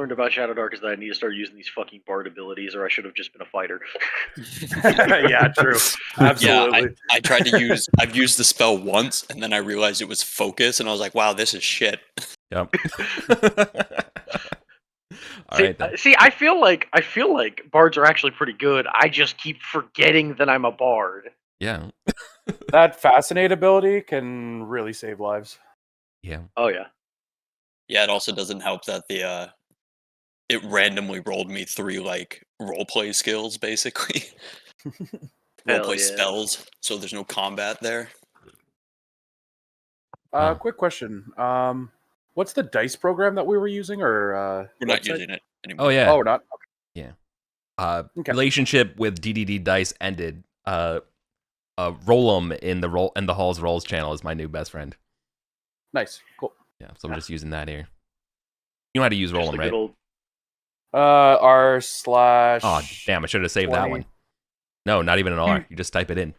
learned about ShadowDark is that I need to start using these fucking bard abilities, or I should have just been a fighter. Yeah, true. Absolutely. Yeah, I tried to use. I've used the spell once, and then I realized it was focus, and I was like, "Wow, this is shit." Yep. All right then. See, I feel like bards are actually pretty good. I just keep forgetting that I'm a bard. Yeah. That fascinate ability can really save lives. Yeah. Oh yeah. Yeah, it also doesn't help that it randomly rolled me 3 like roleplay skills, basically. Hell Roleplay yeah. spells, so there's no combat there. Quick question. What's the dice program that we were using, or We're not website? using it anymore. Oh yeah. Oh, we're not. Okay. Yeah. Okay. Relationship with DDD Dice ended. Roll'em in the Halls Rolls channel is my new best friend. Nice. Cool. Yeah, so I'm just using that here. You know how to use Roll'em, right? Old... R/. Oh damn! I should have saved 20. that one. No, not even an R. You just type it in.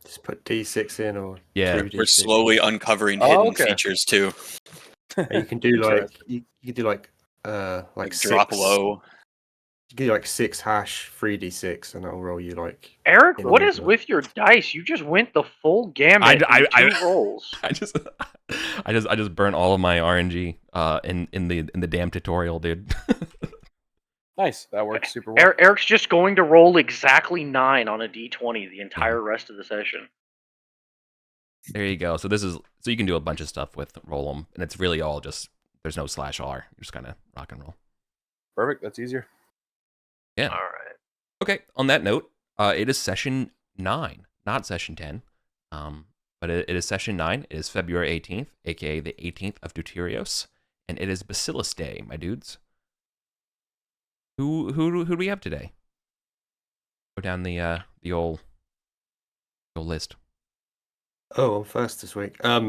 Just put D6 in, or Yeah. 3D6. We're slowly uncovering Oh, hidden okay. features too. And you can do like Interesting. you can do like Drop 6, low. You can do like 6 hash 3D6, and it'll roll you like. Eric, in what order. is with your dice? You just went the full gambit in 2 rolls. I just burnt all of my RNG in the damn tutorial, dude. Nice. That works super well. Eric's just going to roll exactly 9 on a d20 the entire rest of the session. There you go. So you can do a bunch of stuff with Roll'em, and it's really all just there's no /R. You're just kind of rock and roll. Perfect. That's easier. Yeah. All right. Okay. On that note, it is session 9, not session 10. But it is session 9. It is February 18th, aka the 18th of Deuterios, and it is Bacillus Day, my dudes. Who do we have today? Go down the old list. Oh, I'm first this week. Hi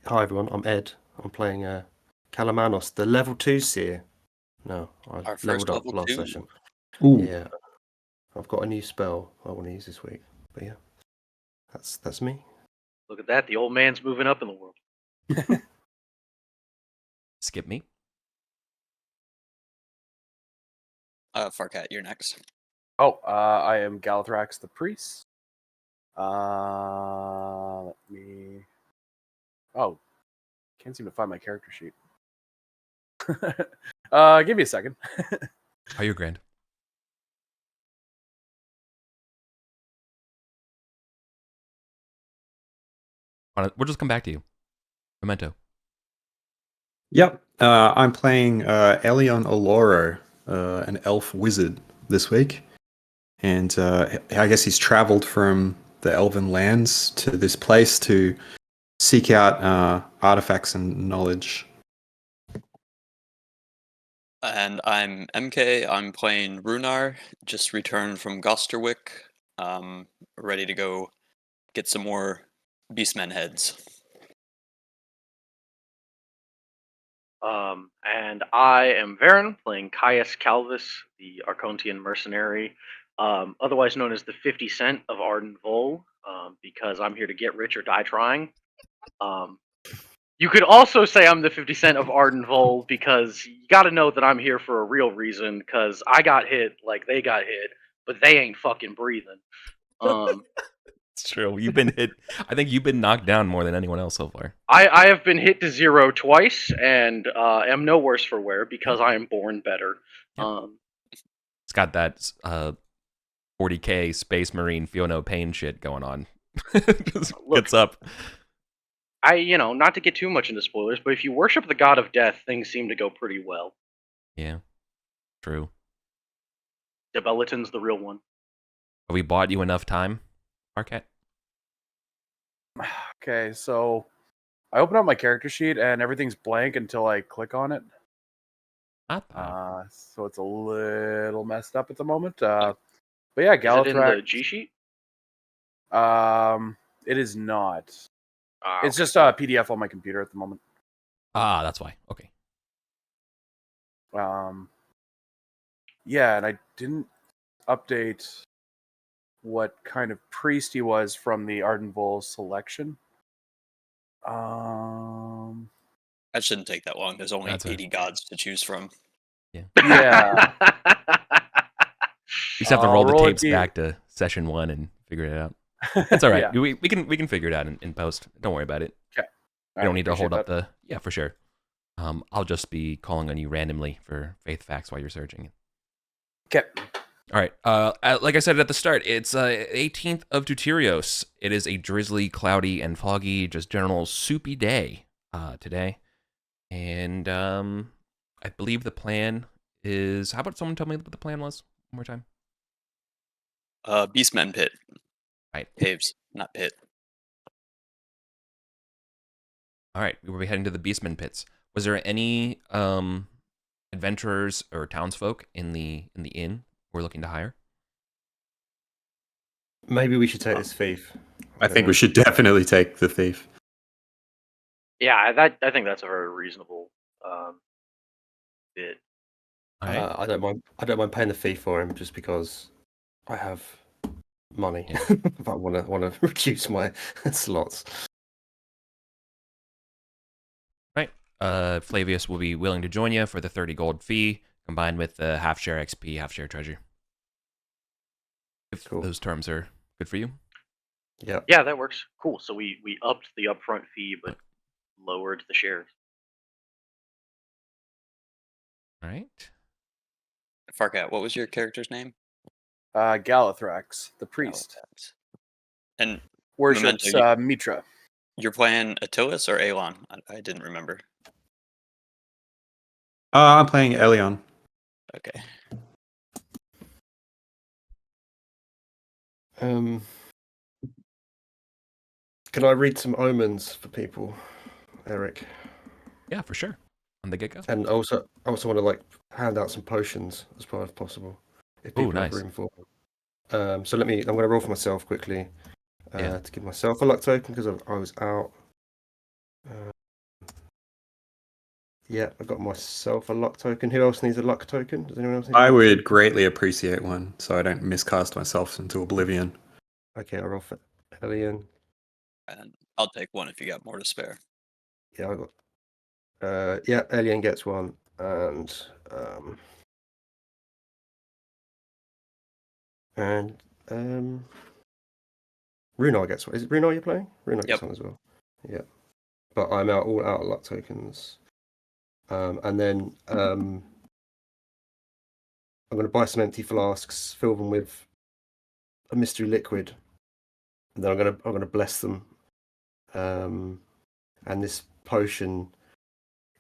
everyone, I'm Ed. I'm playing Kalamanos, the level 2 seer. No, I Our first leveled up level last 2. session. Ooh. Yeah, I've got a new spell I want to use this week. But yeah, that's me. Look at that. The old man's moving up in the world. Skip me. Farcat, you're next. Oh, I am Galathrax the priest. Let me. Oh, can't seem to find my character sheet. Give me a second. Are you grand? We'll just come back to you. Memento. Yep. I'm playing Elion Oloro, an elf wizard this week. And I guess he's traveled from the elven lands to this place to seek out artifacts and knowledge. And I'm MK. I'm playing Runar. Just returned from Gosterwick. Ready to go get some more Beastmen heads. And I am Varen, playing Caius Calvis, the Arcontian mercenary, otherwise known as the 50 Cent of ArdenVul, because I'm here to get rich or die trying. You could also say I'm the 50 Cent of ArdenVul, because you gotta know that I'm here for a real reason, because I got hit like they got hit, but they ain't fucking breathing. It's true. You've been hit. I think you've been knocked down more than anyone else so far. I have been hit to 0 twice, and am no worse for wear, because I am born better. It's got that 40k Space Marine feel no pain shit going on. Just gets up. Not to get too much into spoilers, but if you worship the god of death, things seem to go pretty well. Yeah, true. Debelaton's the real one. Have we bought you enough time, Arquette? Okay, so I open up my character sheet and everything's blank until I click on it. So it's a little messed up at the moment. But yeah, Galathrax. Is it in the G sheet? It is not. It's Okay. just a PDF on my computer at the moment. That's why. Okay. Yeah, and I didn't update what kind of priest he was from the ArdenVul selection. That shouldn't take that long. There's only That's 80 gods to choose from. Yeah. You just have to I'll roll the roll a tapes D- back to session 1 and figure it out. It's all right. Yeah. We can figure it out in post. Don't worry about it. Okay. You don't need to hold up the. Yeah, for sure. I'll just be calling on you randomly for faith facts while you're searching. Okay. All right. Like I said at the start, it's 18th of Deuterios. It is a drizzly, cloudy, and foggy, just general soupy day today. And I believe the plan is. How about someone tell me what the plan was one more time? Beastmen pit. Right. Caves, not pit. All right. We will be heading to the Beastmen pits. Was there any adventurers or townsfolk in the inn we're looking to hire? Maybe we should take this thief. I think we should definitely take the thief. Yeah, I think that's a very reasonable bid. All right. I don't mind. I don't mind paying the fee for him just because I have money. Yeah. But I want to reduce my slots. Flavius will be willing to join you for the 30 gold fee, combined with the half share XP, half share treasure. If Cool. those terms are good for you. Yeah. Yeah, that works. Cool. So we upped the upfront fee, but lowered the shares. All right. Farcat, what was your character's name? Galathrax, the priest, And worships Memento, Mitra. you're playing Attilas or Aelon? I didn't remember. I'm playing Elion. Okay. Can I read some omens for people, Eric? Yeah, for sure. On the get-go. And also, I also want to like hand out some potions as far as possible, if people have nice. room for them. So I'm going to roll for myself quickly Yeah. to give myself a luck token because I was out. Yeah, I got myself a luck token. Who else needs a luck token? Does anyone else need? I would greatly appreciate one, so I don't miscast myself into oblivion. Okay, I'll roll for Elian. And I'll take one if you got more to spare. Yeah, I got. Yeah, Elian gets one, and Runar gets one. Is it Runar you're playing? Runar gets one as well. Yeah, but I'm all out of luck tokens. And then I'm going to buy some empty flasks, fill them with a mystery liquid, and then I'm going to bless them. And this potion,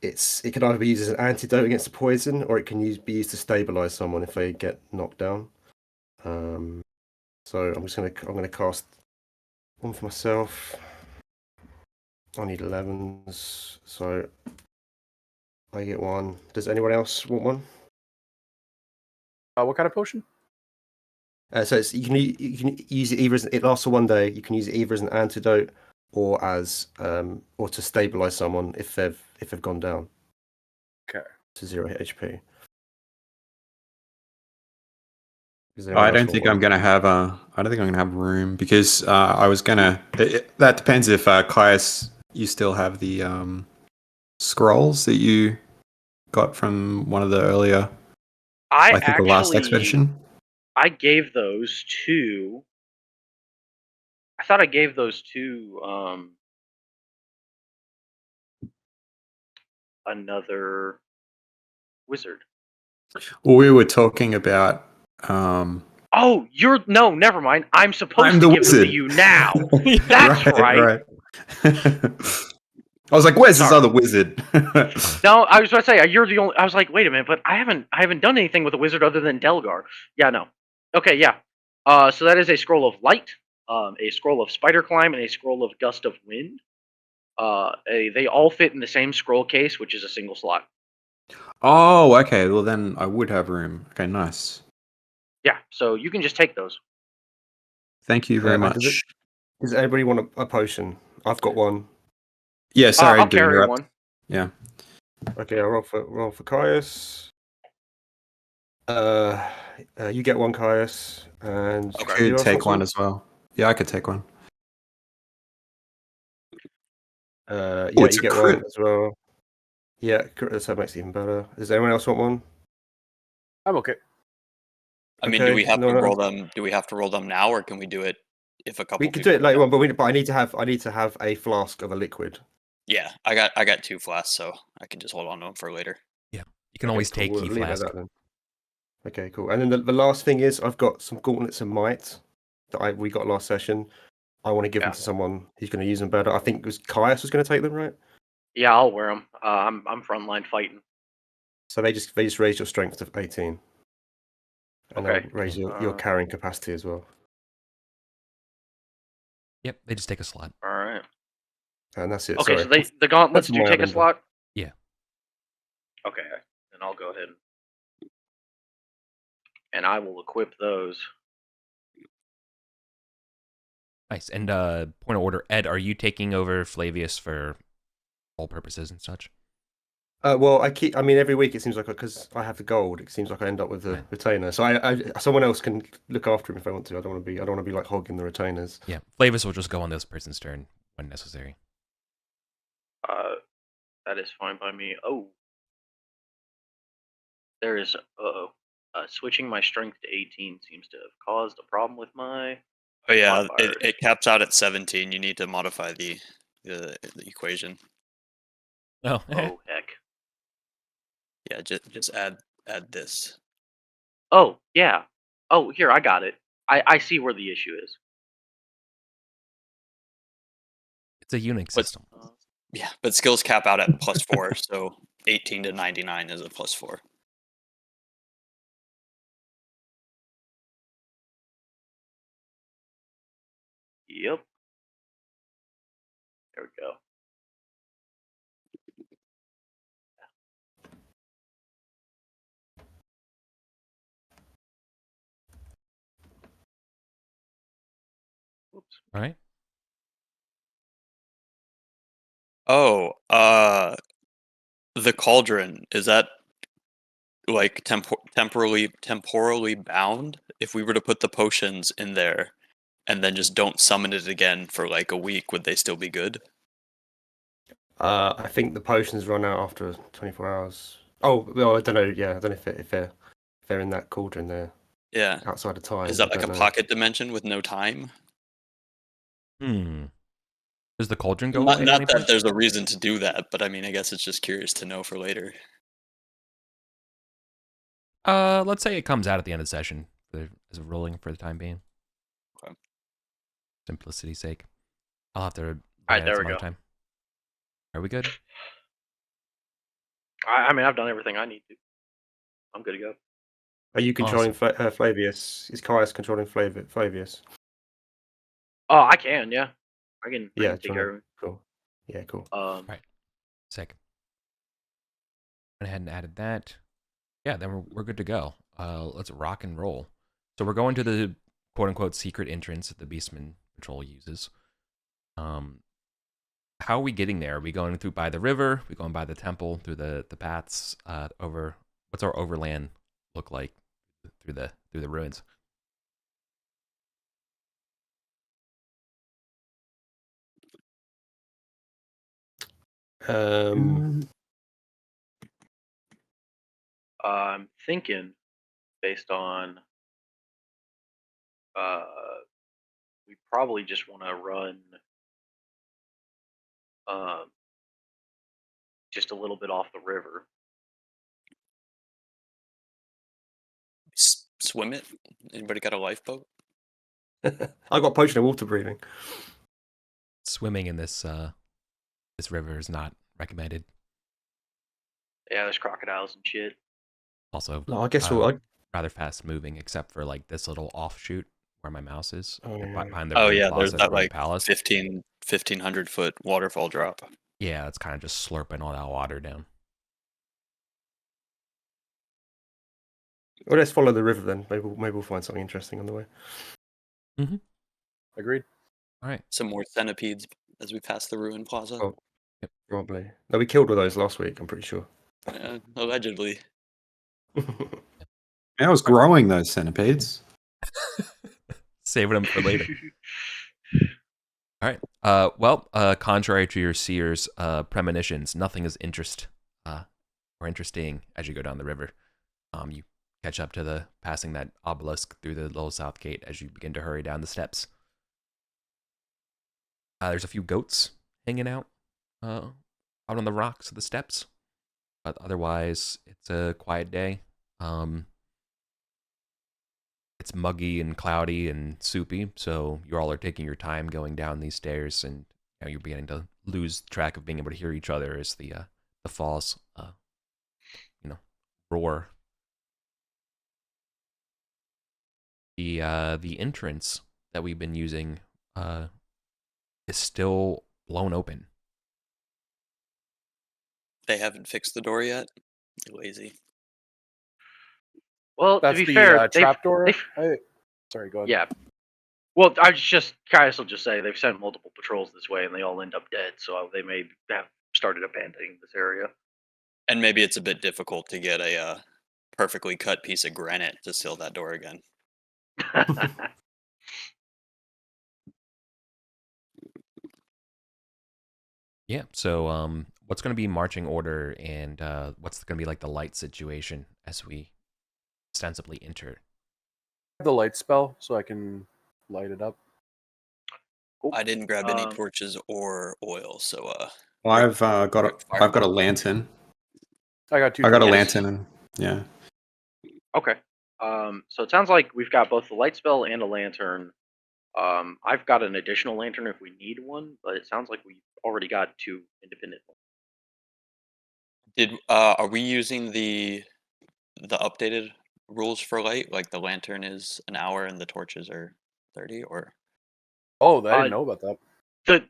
it can either be used as an antidote against a poison, or it can be used to stabilize someone if they get knocked down. So I'm going to cast one for myself. I need 11s, so I get one. Does anyone else want one? What kind of potion? So you can use it either as it lasts for 1 day. You can use it either as an antidote or as or to stabilize someone if they've gone down. Okay. To 0 HP. I don't think I'm gonna have room because I was gonna. That depends if Caius, you still have the scrolls that you got from one of the earlier. I think the last expedition. I gave those to. I thought I gave those to another wizard. Well, we were talking about. Oh, no, never mind. I'm supposed I'm to the give wizard. them to you now. That's right. I was like, "Where's this other wizard?" No, I was about to say you're the only. I was like, wait a minute, but I haven't done anything with a wizard other than Delgar. Yeah, no. Okay, yeah. So that is a scroll of light, a scroll of spider climb, and a scroll of gust of wind. They all fit in the same scroll case, which is a single slot. Oh, okay. Well, then I would have room. Okay, nice. Yeah, so you can just take those. Thank you very much. Does anybody want a potion? I've got one. Yeah, sorry, I'll carry one. Yeah. Okay, I'll roll for Caius. You get one, Caius, and I could take one as well. Yeah, I could take one. Yeah, you get one as well. Yeah, that makes it even better. Does anyone else want one? I'm okay. I mean, do Okay, we have no, to no. roll them? Do we have to roll them now, or can we do it if a couple We could people do it are later down? on, but I need to have a flask of a liquid. Yeah, I got 2 flasks, so I can just hold on to them for later. Yeah, you can Okay, always cool. take We'll key leave it at flask. that then. Okay, cool. And then the last thing is I've got some gauntlets of might that we got last session. I want to give them Yeah. to someone who's going to use them better. I think it was Caius was going to take them, right? Yeah, I'll wear them. I'm frontline fighting. So they just raise your strength to 18. And Okay. they'll raise your carrying capacity as well. Yep, they just take a slot. All right. And that's it. Okay, Sorry. so the gauntlets That's do my take a agenda. slot? Yeah. Okay, then I'll go ahead and I will equip those. Nice. And point of order, Ed, are you taking over Flavius for all purposes and such? Well, I mean, every week it seems like because I have the gold, it seems like I end up with the Right. retainer. So someone else can look after him if I want to. I don't want to be like hogging the retainers. Yeah, Flavius will just go on this person's turn when necessary. That is fine by me. Oh, there is. Switching my strength to 18 seems to have caused a problem with my. Oh yeah, modifiers. it caps out at 17. You need to modify the equation. Oh, Oh heck. Yeah, just add this. Oh yeah. Oh, here I got it. I see where the issue is. it's a Unix system. Yeah, but skills cap out at +4, so 18 to 99 is a +4. Yep. There we go. Oops. All right. Oh, the cauldron, is that like temporally bound? If we were to put the potions in there and then just don't summon it again for like a week, would they still be good? I think the potions run out after 24 hours. Oh, well, I don't know. Yeah, I don't know if they're in that cauldron there Yeah. outside of time. Is that I like a don't know. pocket dimension with no time? Does the cauldron go Not, away at not any that point? there's a reason to do that, but I mean, I guess it's just curious to know for later. Let's say it comes out at the end of the session as a rolling for the time being. Okay. Simplicity's sake. I'll have to All right, there we go. time. Are we good? I mean, I've done everything I need to. I'm good to go. Are you controlling Flavius? Is Caius controlling Flavius? Oh, I can. Yeah, I can take care of it. Cool. Yeah, cool. Right. Sick. Went ahead and added that. Yeah, then we're good to go. Let's rock and roll. So we're going to the quote-unquote secret entrance that the Beastman Patrol uses. How are we getting there? Are we going through by the river? Are we going by the temple, through the paths, over? What's our overland look like through the ruins? I'm thinking, based on, we probably just want to run, just a little bit off the river. Swim it? Anybody got a lifeboat? I got a potion of water breathing. Swimming in this river is not recommended. Yeah, there's crocodiles and shit. Also, No, I guess rather fast moving, except for like this little offshoot where my mouse is behind the There's that like palace. 1,500 foot waterfall drop. Yeah, it's kind of just slurping all that water down. Well, let's follow the river then. Maybe we'll find something interesting on the way. Mm-hmm. Agreed. All right. Some more centipedes as we pass the ruin plaza. Oh, yep, probably. No, we killed one of those last week. I'm pretty sure. Allegedly. I was growing those centipedes. Saving them for later. All right. Well, contrary to your seer's premonitions, nothing of interest more interesting as you go down the river. You catch up to passing that obelisk through the little south gate as you begin to hurry down the steps. There's a few goats hanging out on the rocks of the steps, but otherwise it's a quiet day. It's muggy and cloudy and soupy, so you all are taking your time going down these stairs, and you're beginning to lose track of being able to hear each other as the falls, roar. The entrance that we've been using is still blown open. They haven't fixed the door yet. Lazy. Well, That's to be the fair, trapdoor. they've Sorry, go ahead. yeah. Well, I was just Caius will just say they've sent multiple patrols this way, and they all end up dead. So they may have started abandoning this area. And maybe it's a bit difficult to get a perfectly cut piece of granite to seal that door again. Yeah. So, what's going to be marching order, and what's going to be like the light situation as we ostensibly enter? The light spell, so I can light it up. Cool. I didn't grab any torches or oil, so Well, I've got a lantern. I got two. I got a torches. lantern, and yeah. Okay. So it sounds like we've got both the light spell and a lantern. I've got an additional lantern if we need one, but it sounds like we've already got two independent ones. are we using the updated rules for light? Like the lantern is an hour and the torches are 30, or? Oh, I didn't know about that.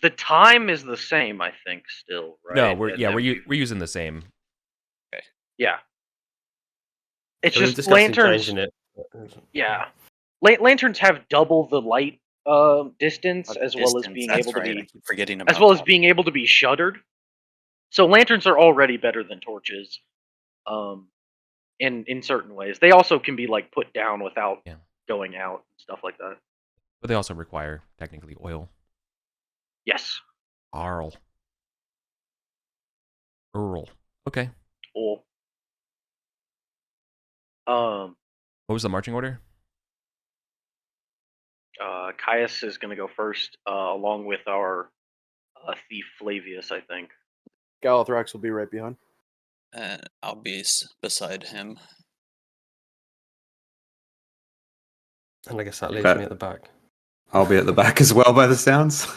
The time is the same, I think, still, right? No, we're using the same. Okay. Yeah. It's So we're just discussing lanterns. changing it. Yeah. Lanterns have double the light distance as well as being That's able to right. I be keep forgetting about as well as that. being able to be shuttered. So lanterns are already better than torches. In certain ways. They also can be like put down without going out and stuff like that. But they also require technically oil. Yes. Earl. Okay. Cool. What was the marching order? Caius is going to go first, along with our thief Flavius, I think. Galathrax will be right behind. I'll be beside him. And I guess that leaves me at the back. I'll be at the back as well, by the sounds.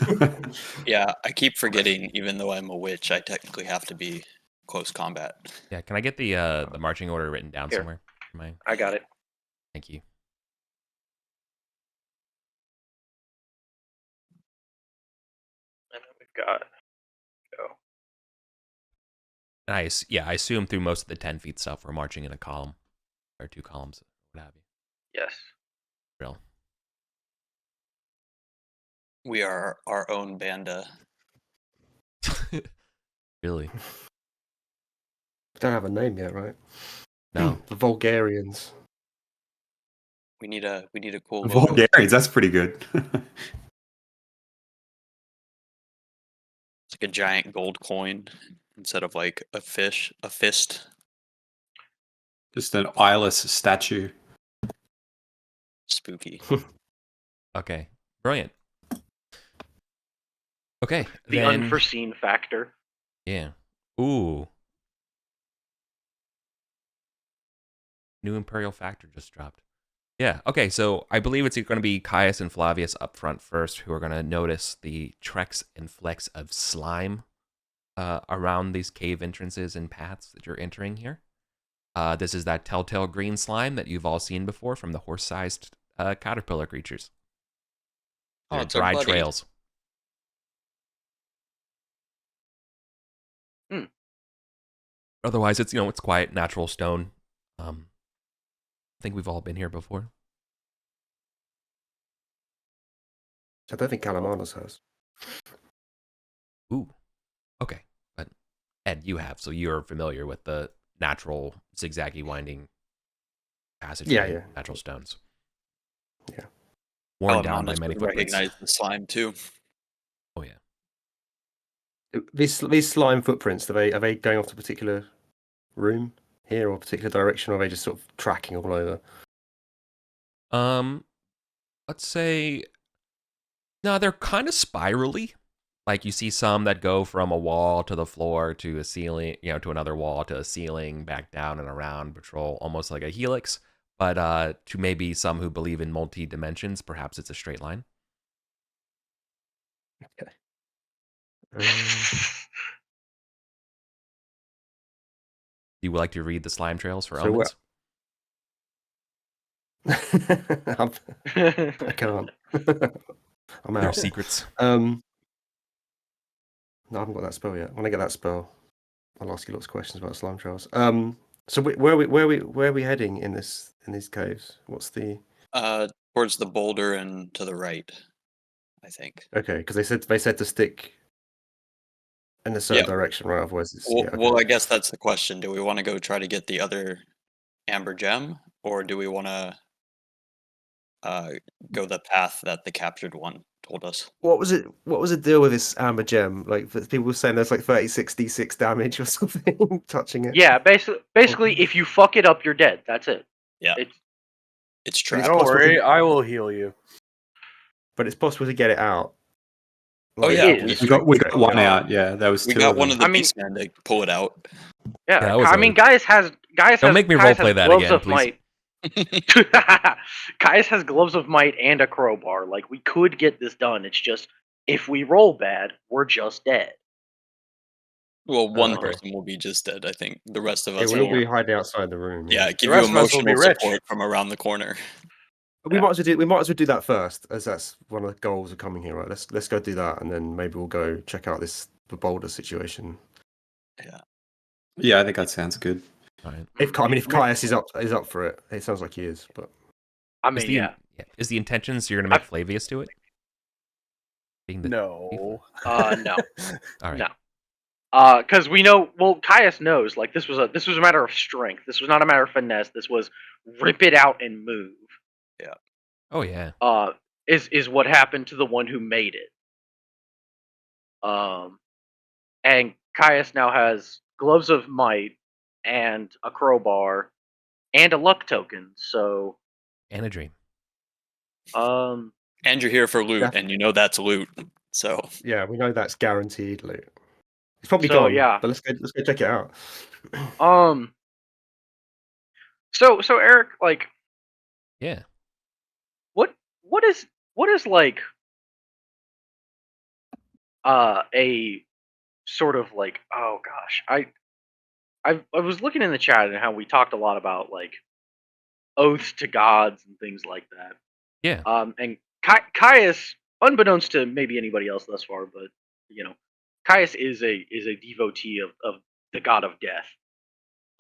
Yeah, I keep forgetting. Even though I'm a witch, I technically have to be close combat. Yeah, can I get the marching order written down Here. somewhere? I got it. Thank you. And then we've got go. And I assume through most of the 10 feet stuff, we're marching in a column or two columns, what have you. Yes. Real. We are our own banda. Really? We don't have a name yet, right? No. The Vulgarians. We need a cool logo. Vulgarians, that's pretty good. It's like a giant gold coin instead of like a fist. Just an eyeless statue. Spooky. Okay. Brilliant. Okay. The then, unforeseen factor. Yeah. Ooh. New Imperial Factor just dropped. Yeah. Okay. So I believe it's going to be Caius and Flavius up front first, who are going to notice the treks and flecks of slime around these cave entrances and paths that you're entering here. This is that telltale green slime that you've all seen before from the horse-sized caterpillar creatures. Oh, They're it's our dry buddy. trails. Otherwise, it's it's quiet, natural stone. I think we've all been here before. I don't think Calamanos has. Ooh, okay. But Ed, you have, so you're familiar with the natural zigzaggy winding passage. Yeah. Natural stones. Yeah. Worn down by many would footprints. recognize the slime too. Oh yeah. These slime footprints, are they going off to particular room here, or a particular direction, or are they just sort of tracking all over? Let's say no, they're kind of spirally. Like you see some that go from a wall to the floor to a ceiling, to another wall to a ceiling, back down and around, patrol, almost like a helix. But to maybe some who believe in multi dimensions, perhaps it's a straight line. Okay. Do you like to read the slime trails for So omens? I can't. I'm No out. secrets. No, I haven't got that spell yet. When I get that spell, I'll ask you lots of questions about slime trails. So where are we heading in these caves? What's the Towards the boulder and to the right, I think. okay? Because they said to stick in a certain direction, right? Otherwise, it's Well, yeah. Okay. well, I guess that's the question. Do we want to go try to get the other amber gem, or do we want to go the path that the captured one told us? What was it? What was the deal with this amber gem? Like people were saying, there's like 36 d6 damage or something touching it. Yeah, basically, if you fuck it up, you're dead. That's it. Yeah. It's It's But it's trapped. Don't possible worry, to, I will heal you. but it's possible to get it out. Oh Like, yeah, It we, is. We got one Um, out. Yeah, there was we two got of one them. of the I mean- beastmen to pull it out. Yeah, that was I mean, Gaius has Don't make me Gaius roleplay has that gloves again, of please. might. Gaius has gloves of might and a crowbar. Like, we could get this done. It's just if we roll bad, we're just dead. Well, one okay. person will be just dead. I think the rest of It us will will. be hiding outside the room. Yeah, give The you rest of us will be emotional rich. support from around the corner. We might as well do that first, as that's one of the goals of coming here, right? Let's go do that, and then maybe we'll go check out the boulder situation. Yeah, I think that sounds good. Right. If Caius is up for it, it sounds like he is. But I Is mean, the yeah. is the intentions you're gonna make Flavius do it? Being the No. No. all right. No. Because we know. Well, Caius knows. Like, this was a matter of strength. This was not a matter of finesse. This was rip it out and move. Oh yeah. Is what happened to the one who made it. And Caius now has gloves of might and a crowbar and a luck token. So, And a dream. um, And you're here for loot, Def- and you know that's loot. So yeah, we know that's guaranteed loot. It's probably So, gone. yeah. But let's go check it out. So Eric, like, Yeah. what is like a sort of like, oh gosh, I was looking in the chat and how we talked a lot about like oaths to gods and things like that. Yeah. And Caius, unbeknownst to maybe anybody else thus far, but Caius is a devotee of the god of death.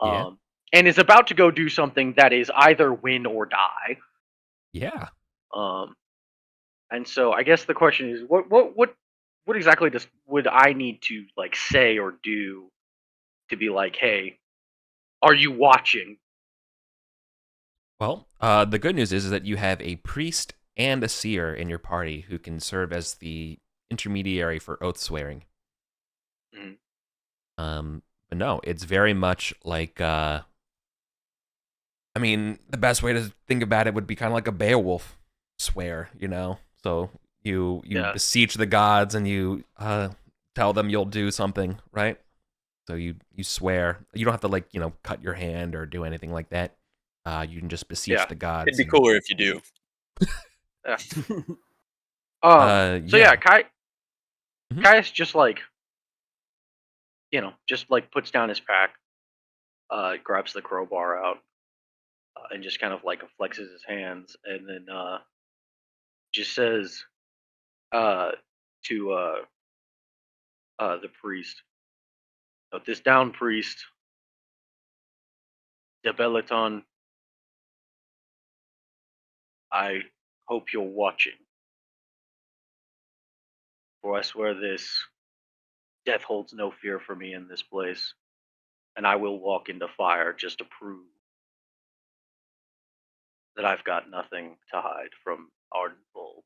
Yeah. And is about to go do something that is either win or die. Yeah. And so I guess the question is, what exactly would I need to like say or do to be like, hey, are you watching? Well, the good news is that you have a priest and a seer in your party who can serve as the intermediary for oath swearing. Mhm. But no, it's very much like I mean, the best way to think about it would be kind of like a Beowulf swear, So you Yeah. beseech the gods and you tell them you'll do something, right? So you swear. You don't have to like, cut your hand or do anything like that. You can just beseech Yeah. the gods. it'd be cooler if you do. Yeah. So yeah. Mhm. Caius just like, just like puts down his pack, grabs the crowbar out, and just kind of like flexes his hands, and then just says to the priest, "Note this down, priest. Debelaton, I hope you're watching. For I swear this, death holds no fear for me in this place, and I will walk into fire just to prove that I've got nothing to hide from ArdenVulgaris.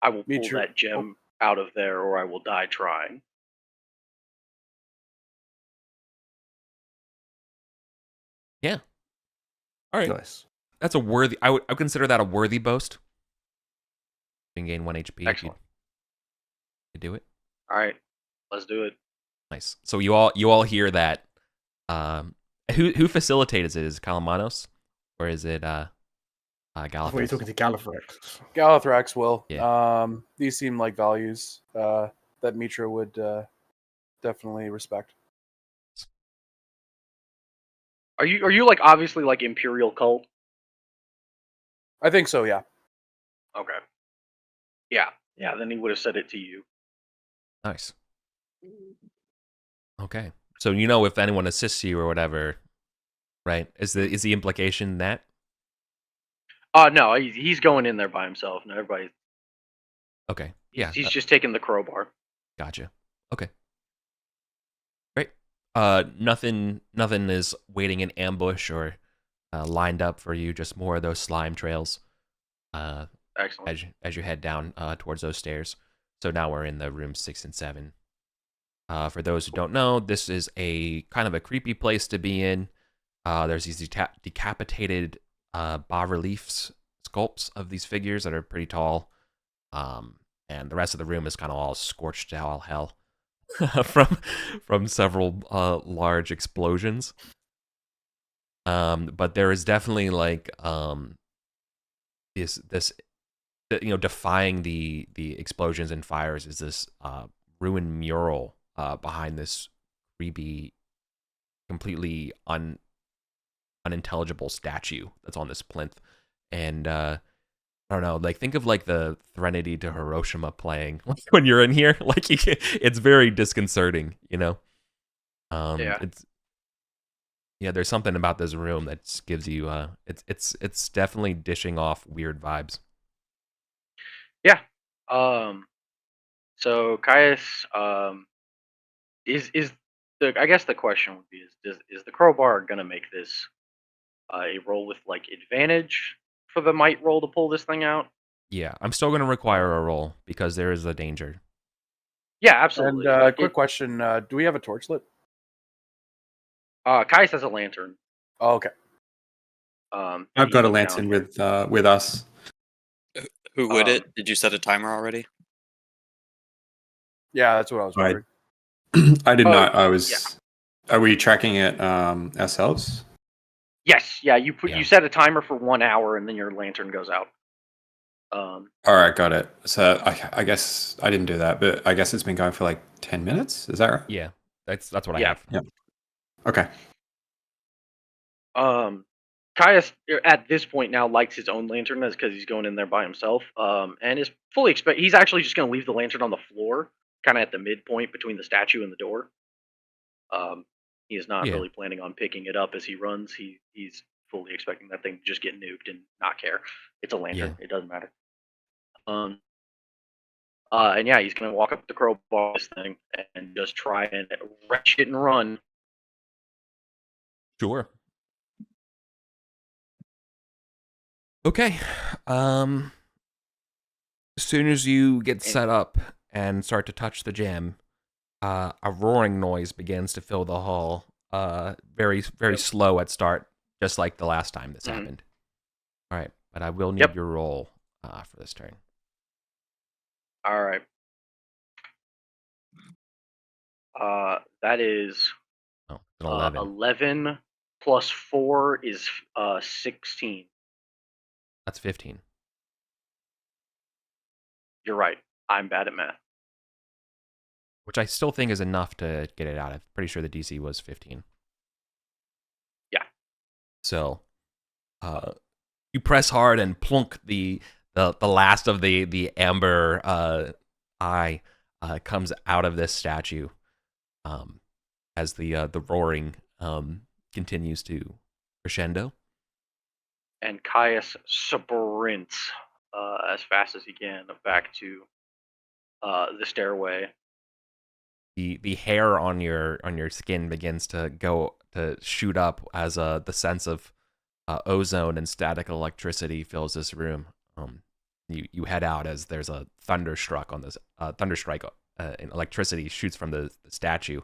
I will Meet pull your- that gem out of there, or I will die trying." All right. Nice. That's a worthy. I would consider that a worthy boast. You can gain 1 HP Excellent. if you do it. All right, let's do it. Nice. So you all hear that. Who facilitates it? Is it Kalamanos or is it Galathras? When you're talking to Gallifrex. Galathrax will. Yeah. These seem like values that Mitra would definitely respect. Are you like obviously like Imperial cult? I think so, yeah. Okay. Yeah. Then he would have said it to you. Nice. Okay. So you know if anyone assists you or whatever, right? Is the implication that? No, he's going in there by himself. No, everybody. Okay. Yeah. He's just taking the crowbar. Gotcha. Okay. Great. Nothing is waiting in ambush or lined up for you. Just more of those slime trails. Excellent. As you head down towards those stairs. So now we're in the rooms 6 and 7. For those who don't know, this is a kind of a creepy place to be in. There's these decapitated bas-reliefs, sculpts of these figures that are pretty tall. And the rest of the room is kind of all scorched to all hell from several large explosions. But there is definitely like this defying the explosions and fires is this ruined mural behind this creepy, completely unintelligible statue that's on this plinth. And I don't know, like think of like the Threnody to Hiroshima playing when you're in here. Like it's very disconcerting, you know. Yeah. There's something about this room that gives you it's definitely dishing off weird vibes. Yeah. So Caius, is the I guess the question would be is the crowbar gonna make this a roll with like advantage for the might roll to pull this thing out? Yeah, I'm still going to require a roll because there is a danger. Yeah, absolutely. And quick question: do we have a torch lit? Caius has a lantern. Oh, okay. I've got a he's lantern down with us. Who would it? Did you set a timer already? Yeah, that's what I was Right. wondering. I did Oh, not. I was. yeah. Are we tracking it ourselves? Yes, yeah. You Yeah. set a timer for 1 hour and then your lantern goes out. All right, got it. So I guess I didn't do that, but I guess it's been going for like 10 minutes. Is that right? Yeah, that's what I Yeah. have. Yeah. Okay. Caius at this point now lights his own lantern because he's going in there by himself. And is fully he's actually just going to leave the lantern on the floor, kind of at the midpoint between the statue and the door. He is not really planning on picking it up as he runs. He's fully expecting that thing to just get nuked and not care. It's a lantern. It doesn't matter. And yeah, he's gonna walk up the crowbar this thing and just try and wrench it and run. Sure. Okay. As soon as you get set up and start to touch the gem, a roaring noise begins to fill the hall. Very slow at start, just like the last time this happened. All right, but I will need your roll for this turn. All right. That is 11. 11 plus 4 is 16. That's 15. You're right. I'm bad at math. Which I still think is enough to get it out. I'm pretty sure the DC was 15. Yeah. So, you press hard and plunk the last of the amber eye comes out of this statue, as the roaring continues to crescendo. And Caius sprints as fast as he can back to the stairway. The hair on your skin begins to shoot up as the sense of ozone and static electricity fills this room. You head out as there's a thunderstrike on this thunderstrike. And electricity shoots from the statue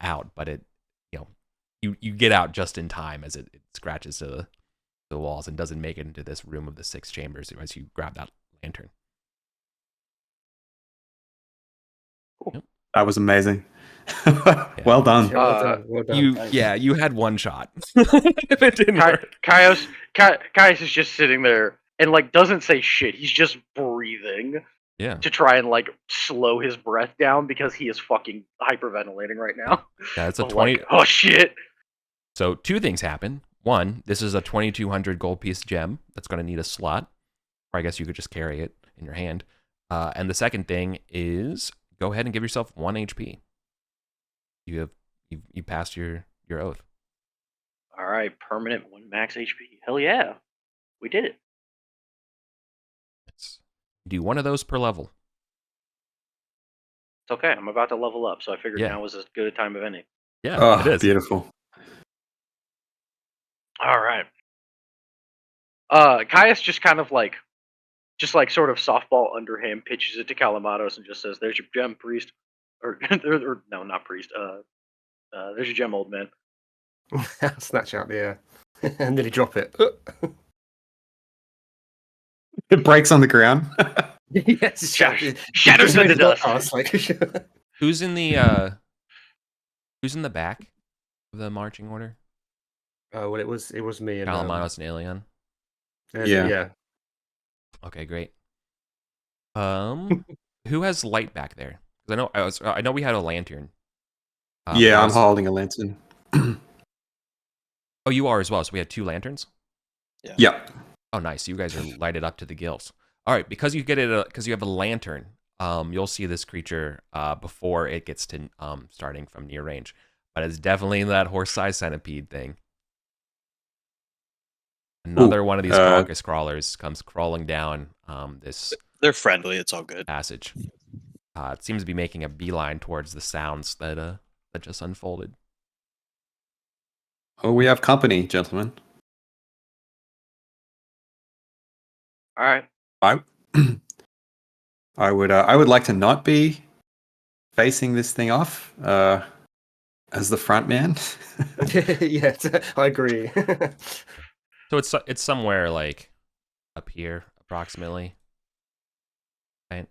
out, but it you get out just in time as it scratches to the walls and doesn't make it into this room of the 6 chambers as you grab that lantern. That was amazing. Well done. Yeah, well done. Well done. You had one shot. If it didn't work. Caius is just sitting there and like doesn't say shit. He's just breathing Yeah. to try and like slow his breath down because he is fucking hyperventilating right now. Yeah, it's a Of, 20. like, oh shit. So 2 things happen. One, this is a 2200 gold piece gem that's going to need a slot, or I guess you could just carry it in your hand. And the second thing is go ahead and give yourself 1 HP. You passed your oath. All right, permanent 1 max HP. Hell yeah, we did it. Do 1 of those per level. It's okay. I'm about to level up, so I figured Yeah. now was as good a time of any. Yeah, Oh, it is. beautiful. All right. Caius just kind of like, sort of softball underhand pitches it to Calamados and just says, "There's your gem, priest," or no, not priest. There's your gem, old man. Snatch out the air and nearly drop it. It breaks on the ground. Yes, Shatters into dust. Who's in the back of the marching order? Oh well, it was me and Calamados and Aelion. yeah. Okay, great. Who has light back there? 'Cause I know we had a lantern. Yeah, I'm holding a lantern. Oh, you are as well. So we had 2 lanterns. Yeah. Oh, nice. You guys are lighted up to the gills. All right, because you have a lantern. You'll see this creature before it gets to starting from near range, but it's definitely that horse-sized centipede thing. Another one of these carcass crawlers comes crawling down this. They're friendly. It's all good. Passage. It seems to be making a beeline towards the sounds that just unfolded. Oh, we have company, gentlemen. All right. I would like to not be facing this thing off as the front man. Yes, I agree. So it's somewhere like up here, approximately. Right?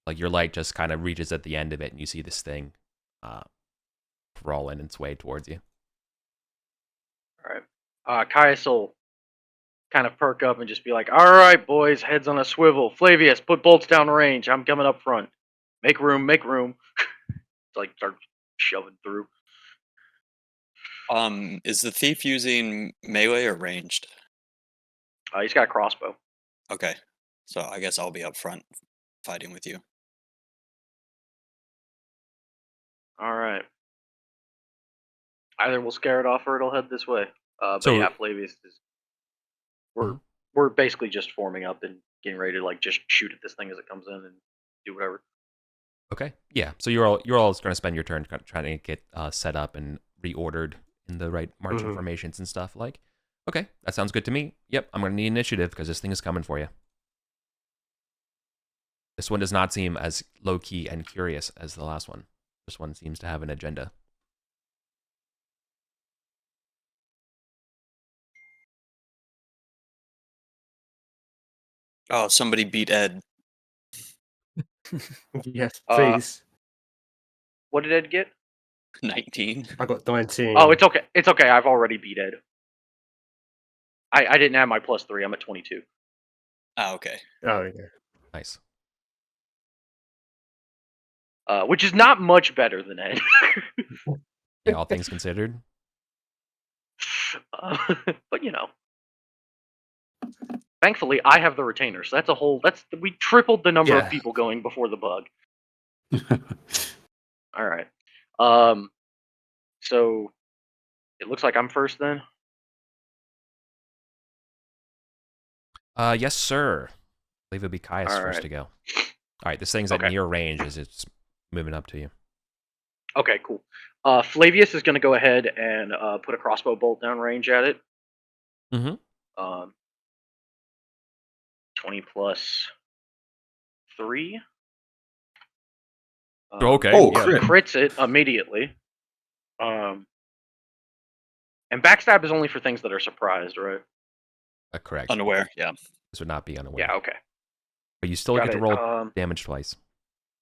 Like your light just kind of reaches at the end of it, and you see this thing crawling its way towards you. All right. Caius will kind of perk up and just be like, "All right, boys, heads on a swivel. Flavius, put bolts down range. I'm coming up front. Make room, make room." It's like start shoving through. Is the thief using melee or ranged? He's got a crossbow. Okay, so I guess I'll be up front fighting with you. All right. Either we'll scare it off or it'll head this way. But So- yeah, Flavius is. We're basically just forming up and getting ready to like just shoot at this thing as it comes in and do whatever. Okay. Yeah. So you're all going to spend your turn trying to get set up and reordered in the right marching formations and stuff. Like, okay, that sounds good to me. Yep, I'm going to need initiative because this thing is coming for you. This one does not seem as low key and curious as the last one. This one seems to have an agenda. Oh, somebody beat Ed. Yes, please. What did Ed get? 19. I got 19. Oh, it's okay. It's okay. I've already beat Ed. I didn't have my +3. I'm at 22. Oh, okay. Oh, yeah. Nice. Which is not much better than Ed. Yeah, all things considered. But you know. Thankfully, I have the retainer, so we tripled the number of people going before the bug. All right. So it looks like I'm first then. Yes, sir. I believe it'd be Caius All first right. to go. All right, this thing's at Okay. near range as it's moving up to you. Okay, cool. Flavius is going to go ahead and put a crossbow bolt down range at it. Mm-hmm. 20 plus 3. Okay. Oh, yeah. crit. Crits it immediately. And backstab is only for things that are surprised, right? Correct. Unaware, yeah. This would not be unaware. Yeah, okay. But you still Got get to it. roll damage twice.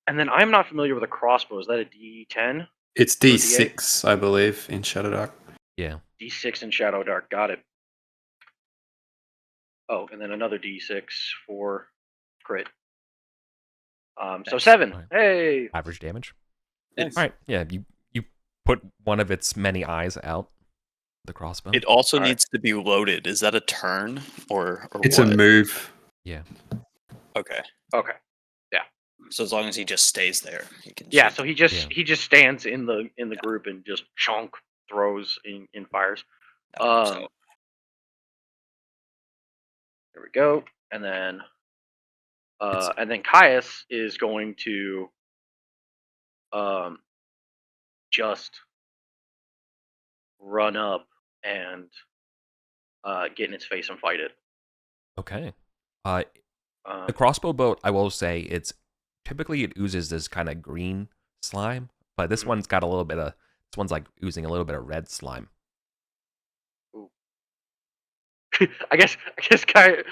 And then I'm not familiar with a crossbow. Is that a D10? It's Or a D6, I believe, in ShadowDark. Yeah. D6 in ShadowDark. Got it. Oh, and then another D6 for crit. So 7. Right. Hey. Average damage. Nice. All right. Yeah. You put one of its many eyes out the crossbow. It also All right. needs to be loaded. Is that a turn or It's what? a move. Yeah. Okay. Okay. So as long as he just stays there, he can. Yeah. shoot. So he just Yeah. he just stands in the group and just chonk throws in fires. That works out. There we go. And then It's- Caius is going to just run up and get in its face and fight it. Okay. Um, The crossbow bolt, I will say, it's typically it oozes this kind of green slime, but this Mhm. one's got a little bit of. This one's like oozing a little bit of red slime. I guess Caius,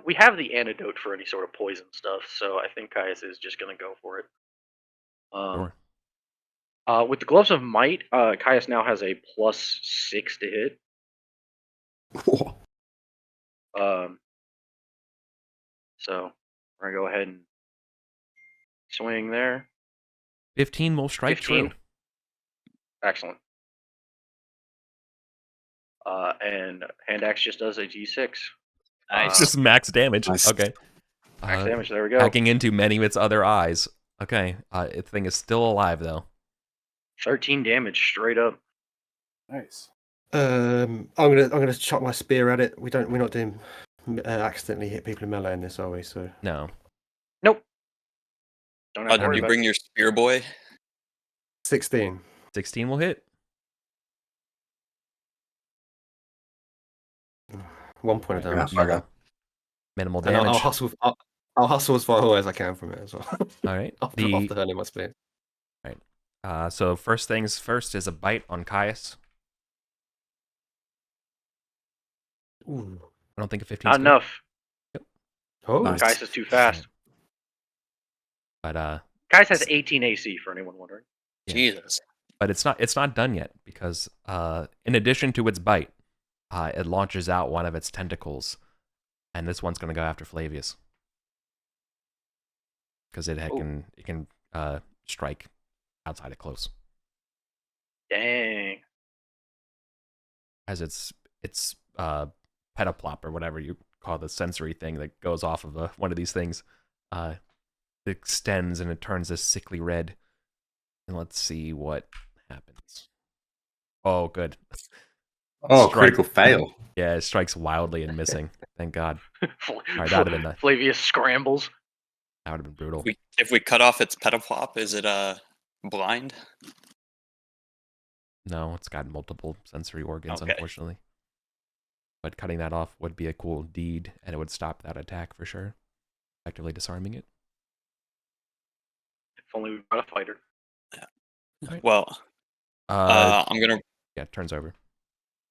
we have the antidote for any sort of poison stuff, so I think Caius is just gonna go for it. Sure. With the gloves of might, Caius now has a +6 to hit. So we're gonna go ahead and swing there. 15 will strike 15. true. Excellent. And hand axe just does a D6. Nice. It's just max damage. Nice. Okay. Max damage. There we go. Hacking into many of its other eyes. Okay. Its thing is still alive though. 13 damage straight up. Nice. I'm gonna chuck my spear at it. We're not doing accidentally hit people in melee in this, are we? So No. Nope. Don't have to Did worry you about bring it. your spear boy? 16. 16 will hit. 1 point of Yeah, damage. bugger. Minimal And damage. I'll hustle as far away as I can from it as well. All right. after hurling my spear. So first things first is a bite on Caius. Ooh. I don't think a 15 Not enough. Oh, Nice. Kais is too fast. But Kais has 18 AC for anyone wondering. Yeah. Jesus. but it's not done yet because in addition to its bite, it launches out one of its tentacles, and this one's going to go after Flavius because it can strike outside of close. Dang. As its petaplop or whatever you call the sensory thing that goes off of one of these things, it extends and it turns this sickly red. And let's see what happens. Oh, good. Oh, Strike. critical fail. Yeah, it strikes wildly and missing. Thank God. Alright, that'd have been nice. Flavius scrambles. That would have been brutal. If we cut off its petaplop, is it blind? No, it's got multiple sensory organs, Okay. unfortunately. But cutting that off would be a cool deed, and it would stop that attack for sure. Effectively disarming it. If only we got a fighter. Right. Well, I'm gonna. Yeah, turns over.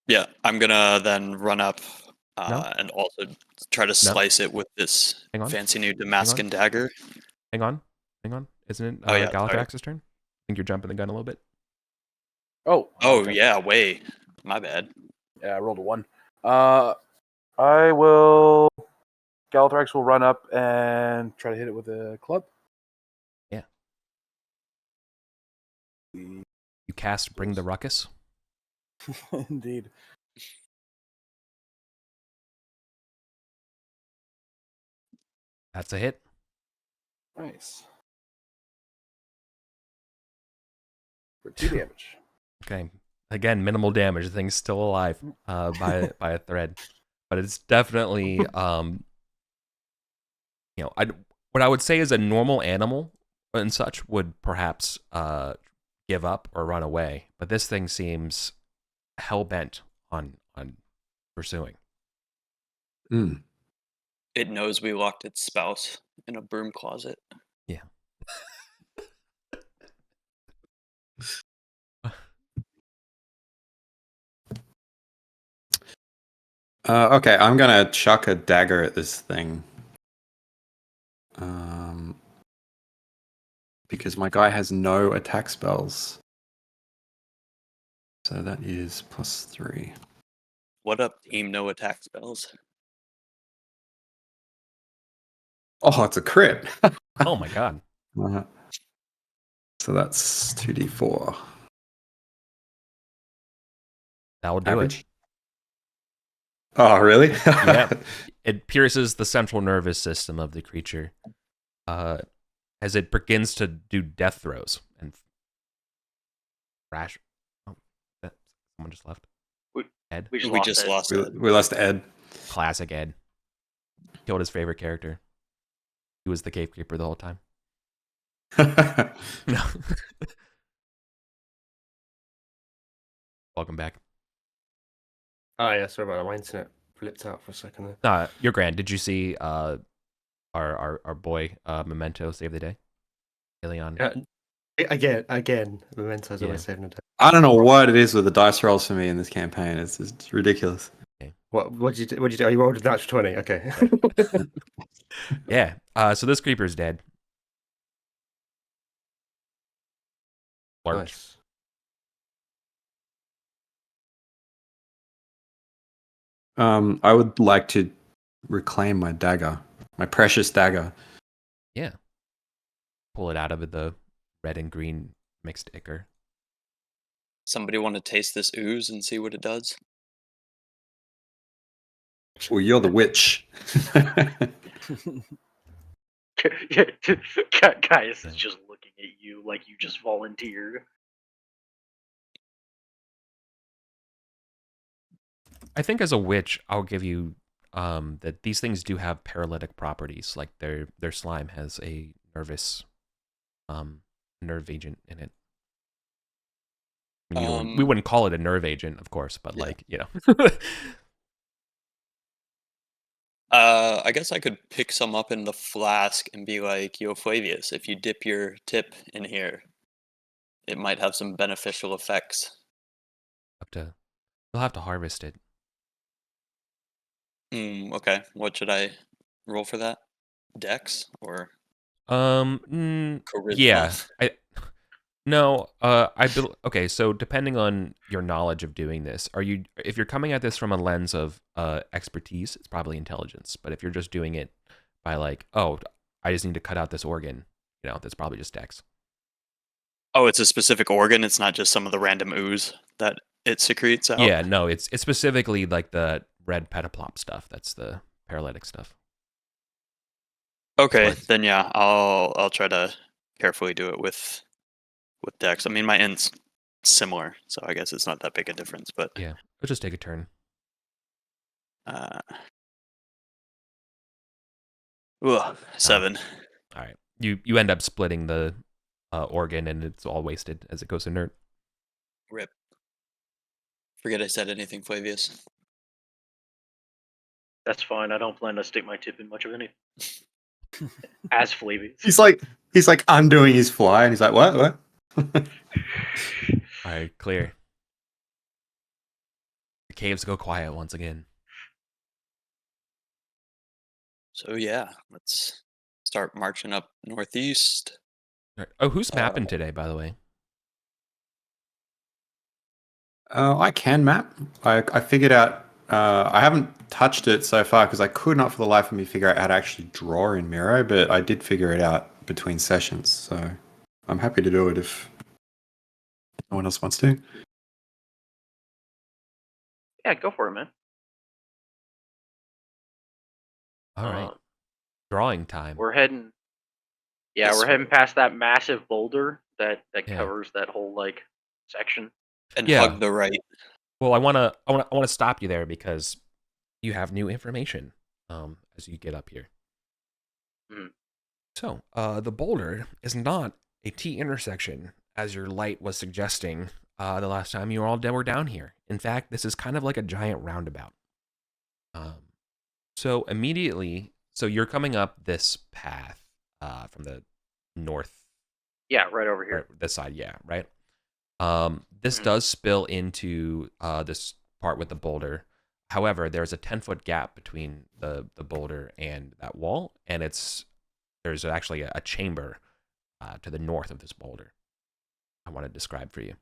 Yeah, I'm gonna then run up No. and also try to slice it with this Hang on. fancy new Damascus dagger. Hang on. Isn't it Oh, yeah, sorry. Galatrax's turn? I think you're jumping the gun a little bit. Oh. Oh okay. yeah, way. My bad. Yeah, I rolled a 1. I will. Galatrax will run up and try to hit it with a club. Yeah. You cast Bring the Ruckus. Indeed. That's a hit. Nice. For 2 damage. Okay. Again, minimal damage. The thing's still alive by a thread. But it's definitely what I would say is a normal animal and such would perhaps give up or run away, but this thing seems hell bent on pursuing. Mm. It knows we locked its spouse in a broom closet. Yeah. Okay, I'm gonna chuck a dagger at this thing. Because my guy has no attack spells. So that is +3. What up, team? No attack spells. Oh, it's a crit. Oh my god. So that's 2d4. That will do Average. it. Oh, really? Yeah. It pierces the central nervous system of the creature as it begins to do death throws and crash. Oh, someone just left. Ed. We just We lost just Ed. lost it. We lost Ed. Classic Ed. Killed his favorite character. He was the cave creeper the whole time. No. Welcome back. Oh yeah, sorry about that. My internet flipped out for a second there. You're grand. Did you see our boy Memento save the day? Ilion. Again, Mementos Yeah. always saving the day. I don't know what it is with the dice rolls for me in this campaign. It's ridiculous. What did you do? What did you do? Oh, you rolled a natural 20. Okay. Yeah. So this creeper's dead. Large. Nice. I would like to reclaim my dagger, my precious dagger. Yeah. Pull it out of the red and green mixed ichor. Somebody want to taste this ooze and see what it does? Well, you're the witch. Caius is just looking at you like you just volunteered. I think as a witch, I'll give you that these things do have paralytic properties. Like their slime has a nervous nerve agent in it. I mean, we wouldn't call it a nerve agent, of course, but Yeah. like, you know. I guess I could pick some up in the flask and be like, yo, Flavius, if you dip your tip in here, it might have some beneficial effects. You'll have to harvest it. Okay. What should I roll for that? Dex or Charisma. charisma? Yeah. Okay, so depending on your knowledge of doing this, if you're coming at this from a lens of expertise, it's probably intelligence. But if you're just doing it by like, oh, I just need to cut out this organ, that's probably just dex. Oh, it's a specific organ. It's not just some of the random ooze that it secretes out. Yeah, no, it's specifically like the red petaplop stuff. That's the paralytic stuff. Okay, then yeah, I'll try to carefully do it with Dex. I mean, my end's similar, so I guess it's not that big a difference. But yeah, let's just take a turn. 7. All right, you end up splitting the organ, and it's all wasted as it goes inert. Rip. Forget I said anything, Flavius. That's fine. I don't plan to stick my tip in much of anything. As Flavius. He's like undoing his fly, and he's like, what? All right, clear. The caves go quiet once again. So yeah, let's start marching up northeast. All right. Oh, who's mapping today, by the way? I can map. I figured out. I haven't touched it so far because I could not for the life of me figure out how to actually draw in Miro, but I did figure it out between sessions. So I'm happy to do it if no one else wants to. Yeah, go for it, man. All right. Drawing time. We're heading. Yeah, we're heading past that massive boulder that covers that whole like section. And Yeah. hug the right. Well, I wanna stop you there because you have new information as you get up here. Mhm. So, the boulder is not a T intersection as your light was suggesting the last time you all were down here. In fact, this is kind of like a giant roundabout. So immediately, you're coming up this path from the north. Yeah, right over here. Right, this side, yeah, right. This Mhm. does spill into this part with the boulder. However, there's a 10-foot gap between the boulder and that wall, and there's actually a chamber to the north of this boulder. I want to describe for you.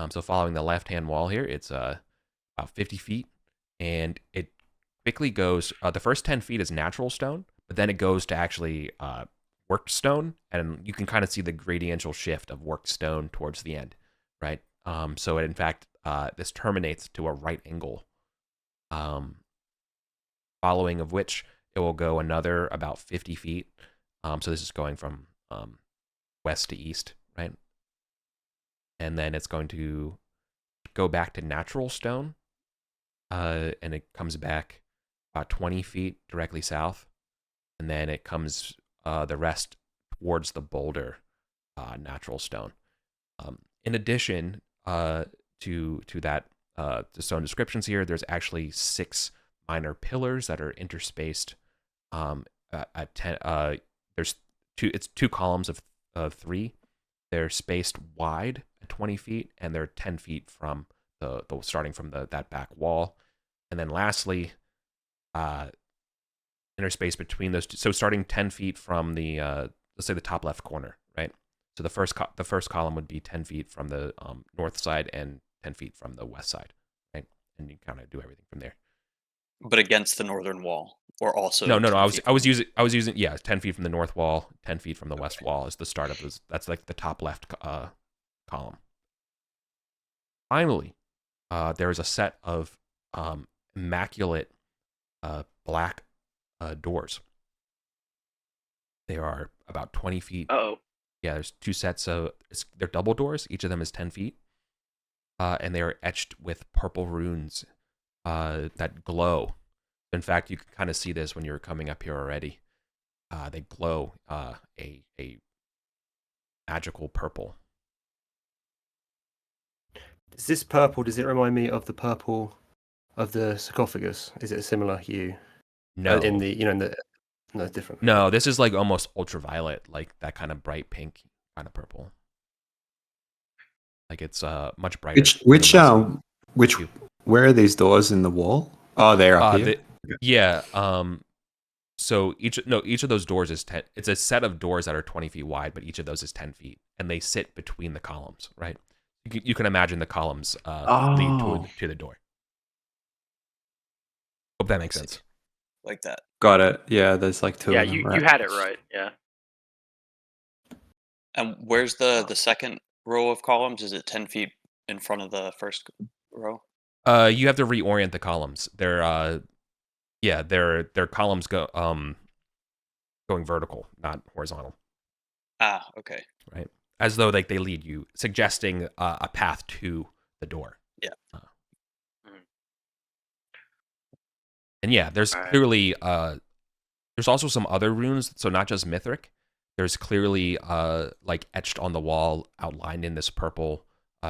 So following the left-hand wall here, it's about 50 feet, and it quickly goes. The first 10 feet is natural stone, but then it goes to actually worked stone, and you can kind of see the gradiential shift of worked stone towards the end, right? So in fact, this terminates to a right angle. Following of which it will go another about 50 feet. So this is going from west to east, right? And then it's going to go back to natural stone, and it comes back about 20 feet directly south, and then it comes the rest towards the boulder, natural stone. In addition to that, the stone descriptions here, there's actually 6 minor pillars that are interspaced at 10. There's it's 2 columns of 3. They're spaced wide at 20 feet, and they're 10 feet from the starting from that back wall. And then lastly, interspaced between those two. So starting 10 feet from the let's say the top left corner, right? So the first column would be 10 feet from the north side and 10 feet from the west side, right? And you kind of do everything from there. But against the northern wall, or also No. 10 feet I was using 10 feet from the north wall, 10 feet from the west wall is the start of this. That's like the top left column. Finally, there is a set of immaculate black doors. They are about 20 feet. Uh-oh. Yeah, there's 2 sets of. They're double doors. Each of them is 10 feet, and they are etched with purple runes that glow. In fact, you can kind of see this when you're coming up here already. They glow a magical purple. Is this purple? Does it remind me of the purple of the sarcophagus? Is it a similar hue? No, No, it's different. no, this is like almost ultraviolet, like that kind of bright pink kind of purple. Like it's much brighter. Which where are these doors in the wall? Oh, they're up here. Yeah. So each of those doors is 10. It's a set of doors that are 20 feet wide, but each of those is 10 feet, and they sit between the columns, right? You can imagine the columns lead to the door. Hope that makes sense. like that. Got it. Yeah, there's like 2 Yeah, of them. you Right. had it right. Yeah. And where's the second row of columns? Is it 10 feet in front of the first row? You have to reorient the columns. They're columns going vertical, not horizontal. Ah, okay. Right, as though like they lead you, suggesting a path to the door. Yeah. And yeah, there's clearly there's also some other runes, so not just Mythic. There's clearly like etched on the wall, outlined in this purple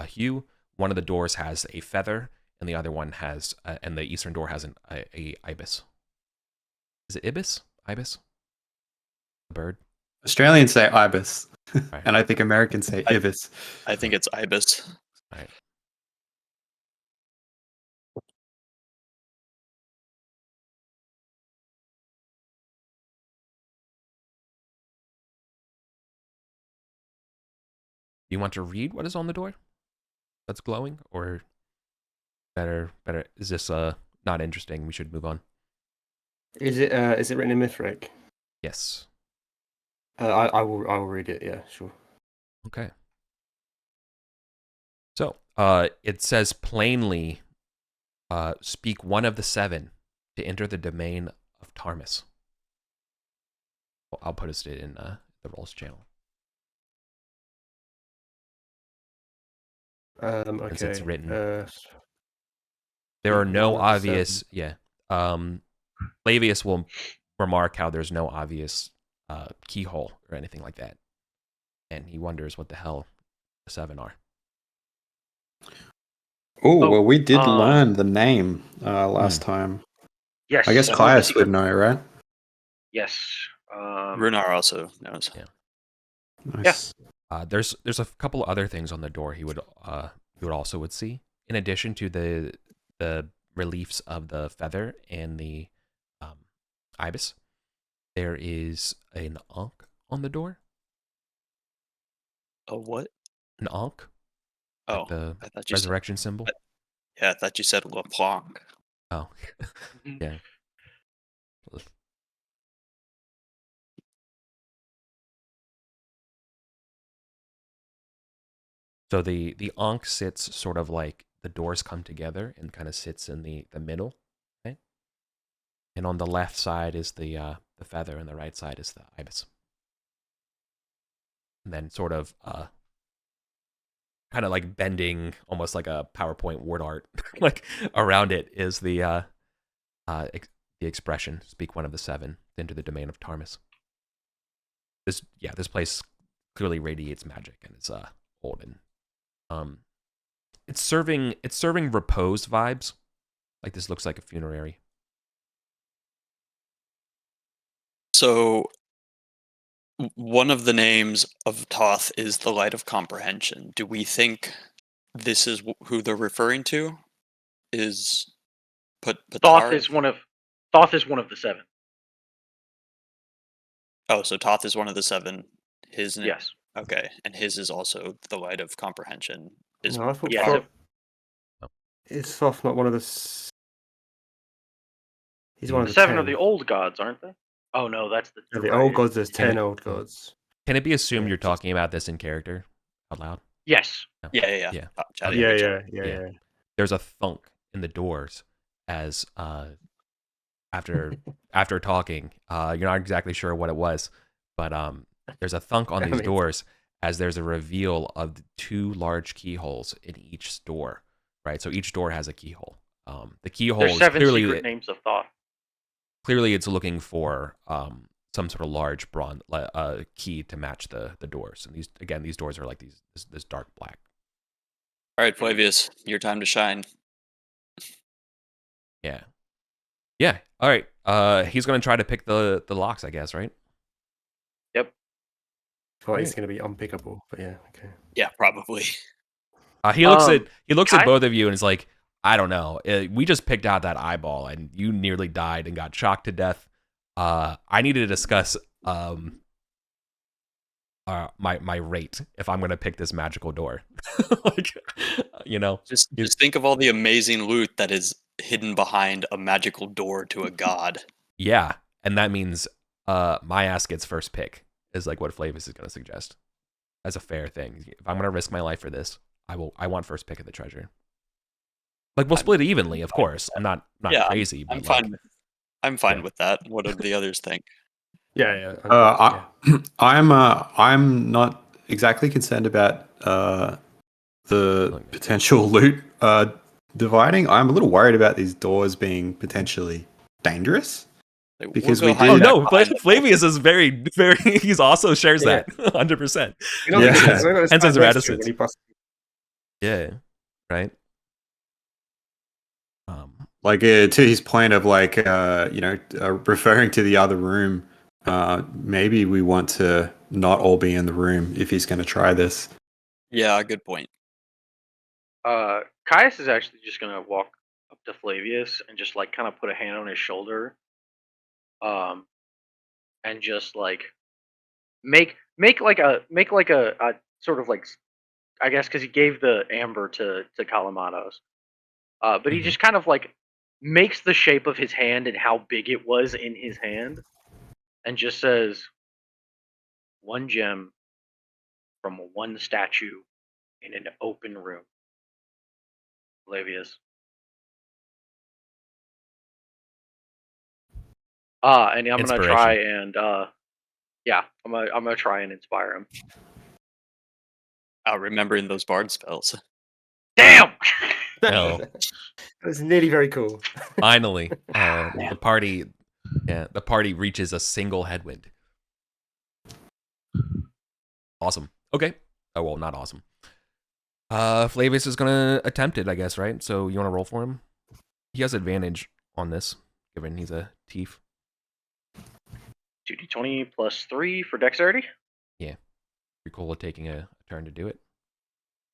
hue. One of the doors has a feather, and the other one has, and the eastern door has a ibis. Is it ibis? Ibis? A bird? Australians say ibis, Right. and I think Americans say ibis. I think it's ibis. Right. You want to read what is on the door that's glowing, or better? Is this not interesting? We should move on. Is it written in Mithric? Yes. I will read it. Yeah, sure. Okay. So, it says plainly, speak one of the 7 to enter the domain of Tarmus. I'll post it in the Rolls channel. Okay. Since it's written. There There are no one of the obvious. 7. Yeah. Flavius will remark how there's no obvious keyhole or anything like that, and he wonders what the hell the 7 are. Oh, well, we did learn the name last time. Yes. I guess Caius would know, right? Yes. Runar also knows. Yeah. Nice. There's a couple other things on the door he would also would see, in addition to the reliefs of the feather and the ibis. There is an ankh on the door. A what? An ankh, Oh, like the I thought you resurrection symbol. I thought you said LeBlanc. Oh, yeah. So the ankh sits sort of like the doors come together and kind of sits in the middle, okay? And on the left side is the feather, and the right side is the ibis. And then sort of kind of like bending, almost like a PowerPoint word art, like around it is the expression "Speak one of the seven, enter the domain of Tarmus." This place clearly radiates magic, and it's old and it's serving repose vibes. Like this looks like a funerary. So one of the names of Thoth is the Light of Comprehension. Do we think this is who they're referring to? Is Thoth is one of the seven. Oh, so Thoth is one of the seven. His name. Yes. Okay, and his is also the Light of Comprehension. Is No, I thought Yeah, Thoth- is Thoth not one of the? He's one of The the seven 10. are the old gods, aren't they? Oh no, that's the The old gods. There's 10 Yeah. old gods. Can it be assumed Yeah, you're just- talking about this in character out loud? Yes. Yeah. Yeah. Chatting Yeah, with each other. yeah. There's a thunk in the doors as after talking. You're not exactly sure what it was, but there's a thunk on these doors as there's a reveal of 2 large keyholes in each door. Right, so each door has a keyhole. The keyhole There's is 7 clearly secret names of Thoth. Clearly, it's looking for some sort of large bronze key to match the doors. And these doors are like this dark black. All right, Flavius, your time to shine. Yeah. All right. He's gonna try to pick the locks, I guess, right? Yep. Well, it's going to be unpickable, but yeah, okay. Yeah, probably. He looks at Kai? both of you and is like, I don't know. We just picked out that eyeball, and you nearly died and got shocked to death. I need to discuss my rate if I'm gonna pick this magical door. Like, Just think of all the amazing loot that is hidden behind a magical door to a god. Yeah, and that means my ass gets first pick. Is like what Flavius is gonna suggest as a fair thing. If I'm gonna risk my life for this, I want first pick of the treasure. Like we'll split it evenly, of course. I'm not crazy. But I'm fine. I'm fine with that. What do the others think? Yeah. I'm not exactly concerned about the potential loot dividing. I'm a little worried about these doors being potentially dangerous. Like, Because we'll we go did- hide Oh no, behind the Flavius is very. He's also shares that 100%. Hence his reticence. Yeah, right. Like to his point of like referring to the other room. Maybe we want to not all be in the room if he's going to try this. Yeah, good point. Caius is actually just gonna walk up to Flavius and just like kind of put a hand on his shoulder, and just like make like a sort of like, I guess because he gave the amber to Kalamanos, but he just kind of like makes the shape of his hand and how big it was in his hand, and just says, 1 gem from 1 statue in an open room. Flavius. And I'm gonna try and I'm gonna try and inspire him. Remembering those bard spells. Damn! No. That was nearly very cool. Finally, the party reaches a single headwind. Awesome. Okay. Oh well, not awesome. Flavius is gonna attempt it, I guess, right? So you want to roll for him? He has advantage on this, given he's a thief. 2d20 plus 3 for dexterity. Yeah. Pretty cool with taking a turn to do it.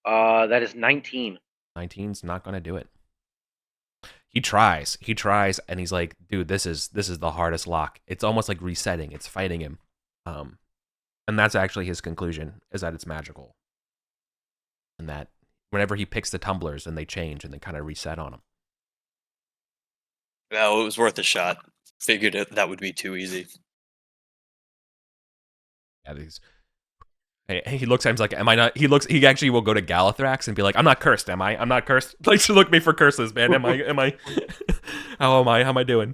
That is 19. 19's not gonna do it. He tries, and he's like, dude, this is the hardest lock. It's almost like resetting. It's fighting him, and that's actually his conclusion, is that it's magical, and that whenever he picks the tumblers, and they change and they kind of reset on him. Well, it was worth a shot. Figured that would be too easy. Yeah, he looks at him like, am I not? He actually will go to Galathrax and be like, I'm not cursed, am I? I'm not cursed. Like, to look me for curses, man. Am I? How am I doing?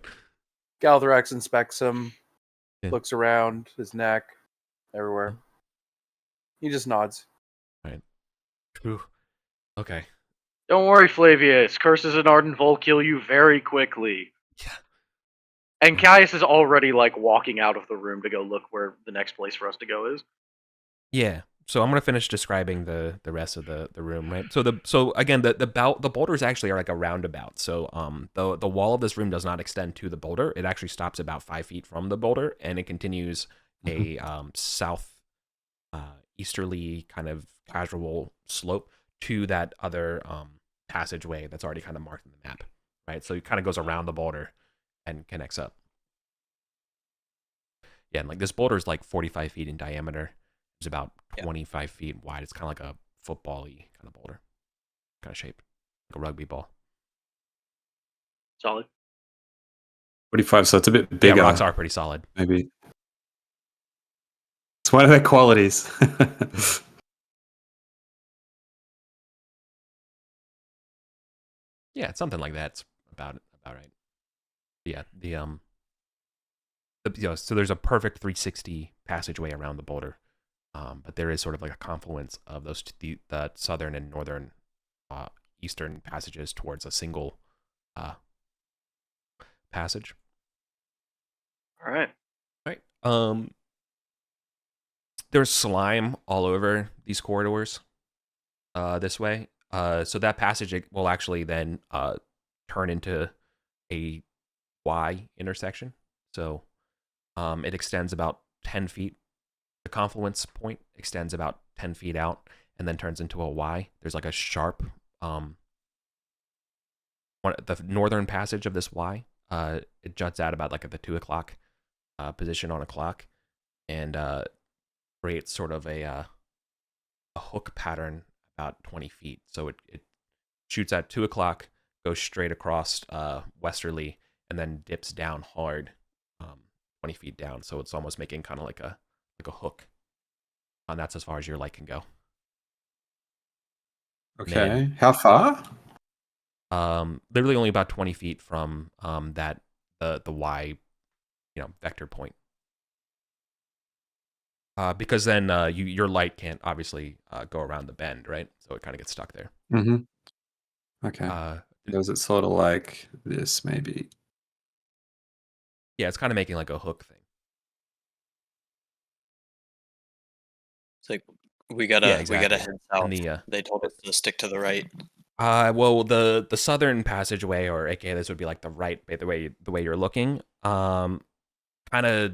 Galthrax inspects him, Yeah. looks around his neck, everywhere. He just nods. Right. Ooh. Okay. Don't worry, Flavius. Curses in ArdenVul kill you very quickly. Yeah. And Caius is already like walking out of the room to go look where the next place for us to go is. Yeah. So I'm gonna finish describing the rest of the room, right? So again, the boulders actually are like a roundabout. So the wall of this room does not extend to the boulder. It actually stops about 5 feet from the boulder, and it continues a south easterly kind of casual slope to that other passageway that's already kind of marked in the map, right? So it kind of goes around the boulder and connects up. Yeah, and like this boulder is like 45 feet in diameter. It's about 25 feet wide. It's kind of like a football-y kind of boulder, kind of shaped like a rugby ball. Solid. 45, so it's a bit bigger. Yeah, rocks are pretty solid. Maybe. It's one of their qualities. Yeah, it's something like that. It's about right. Yeah, so there's a perfect 360 passageway around the boulder, but there is sort of like a confluence of those the southern and northern, eastern passages towards a single passage. All right. Right. There's slime all over these corridors. This way. So that passage will actually then turn into a Y intersection. So it extends about 10 feet. The confluence point extends about 10 feet out and then turns into a Y. There's like a sharp, the northern passage of this Y, it juts out about like at the 2 o'clock position on a clock, and creates sort of a hook pattern about 20 feet. So it shoots at 2 o'clock, goes straight across westerly, and then dips down hard 20 feet down. So it's almost making kind of like a hook. And that's as far as your light can go. Okay. Then, how far? Literally only about 20 feet from that the Y, vector point. Because then your light can't obviously go around the bend, right? So it kind of gets stuck there. Mm-hmm. Okay. Was it sort of like this, maybe? Yeah, it's kind of making like a hook thing. It's like we gotta head south. And they told us to stick to the right. Well, the southern passageway, or aka this would be like the right, the way you're looking. Kind of,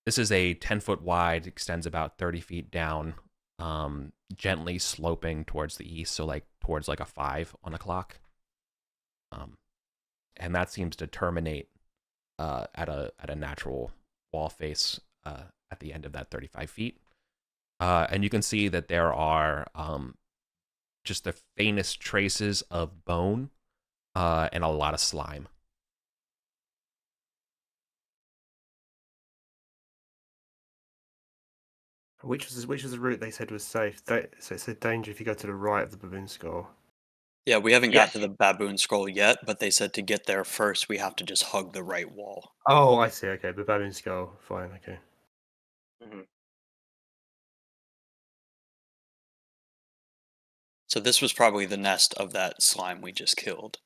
this is a 10-foot wide, extends about 30 feet down, gently sloping towards the east, so like towards like a 5 on a clock. And that seems to terminate at a natural wall face at the end of that 35 feet. And you can see that there are just the faintest traces of bone and a lot of slime. Which was the route they said was safe? So it said danger if you go to the right of the baboon skull. Yeah, we haven't got to the baboon scroll yet, but they said to get there first, we have to just hug the right wall. Oh, I see. Okay, the baboon skull. Fine. Okay. Mm-hmm. So this was probably the nest of that slime we just killed.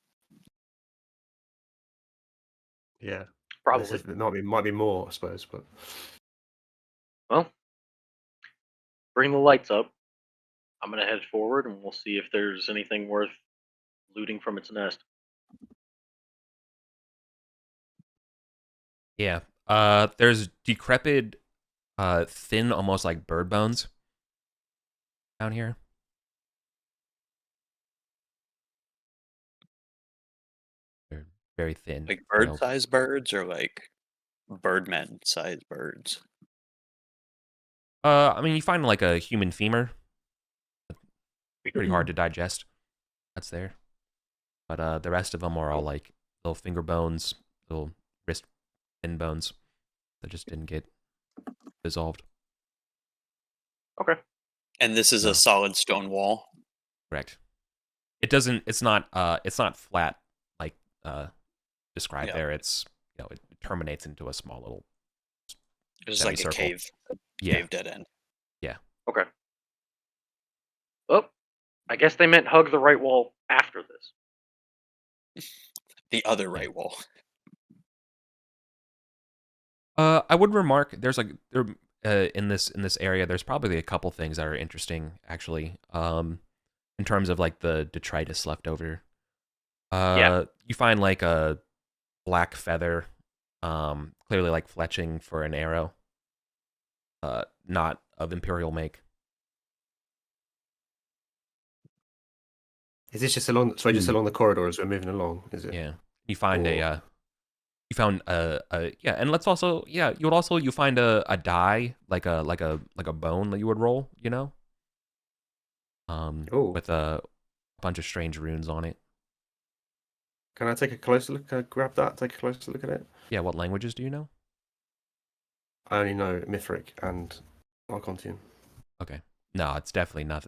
Yeah, Probably. It might be more, I suppose. But well, bring the lights up. I'm gonna head forward, and we'll see if there's anything worth looting from its nest. Yeah. There's decrepit, thin, almost like bird bones down here. very thin. Like you know. bird-sized birds or like birdman-sized birds? I mean, you find like a human femur, pretty hard to digest. That's there. But the rest of them are all like little finger bones, little wrist thin bones that just didn't get dissolved. Okay. And this is No. a solid stone wall. Correct. It doesn't. It's not flat like described Yeah. there. It's it terminates into a small little. It's like a Semicircle. cave. Yeah. Cave dead end. Okay. Well, I guess they meant hug the right wall after this. The other right wall. I would remark there's like in this area there's probably a couple things that are interesting actually. In terms of like the detritus left over. You find like a black feather, clearly like fletching for an arrow. Not of imperial make. Is this just along? Sorry, just along the corridor as we're moving along? Is it? Yeah. You find Or- you found yeah, and let's also you find a die like a bone that you would roll, Ooh. with a bunch of strange runes on it. Can I take a closer look? Can I grab that? Take a closer look at it. Yeah, what languages do you know? I only know Mithric and Arcontian. Okay. No, it's definitely not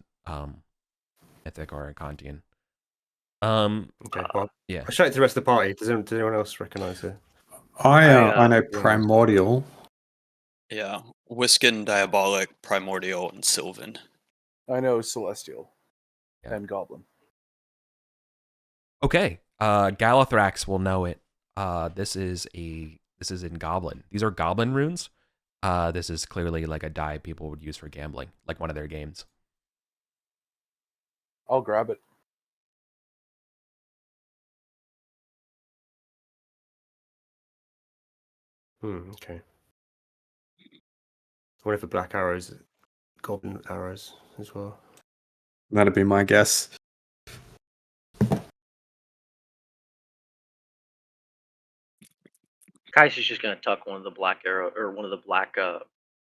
Mythic or Kantian. Okay, well, Yeah. I'll show it to the rest of the party. Does anyone else recognise it? I know Primordial. Yeah. Whiskin, Diabolic, Primordial, and Sylvan. I know Celestial Yeah. and Goblin. Okay. Galathrax will know it. This is in Goblin. These are Goblin runes. This is clearly like a die people would use for gambling, like one of their games. I'll grab it. Okay. What if the black arrows, goblin arrows as well? That'd be my guess. Kais is just gonna tuck one of the black arrow or one of the black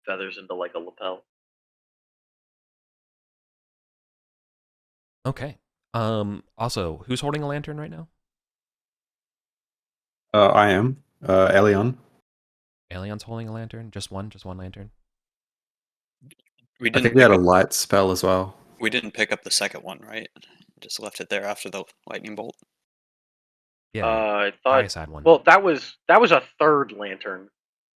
feathers into like a lapel. Okay. Also, who's holding a lantern right now? I am. Elion. Alion's holding a lantern. Just one lantern. We I didn't think we had a pick up, light spell as well. we didn't pick up the second one, right? Just left it there after the lightning bolt. Yeah. I thought. Caius had one. Well, that was a third lantern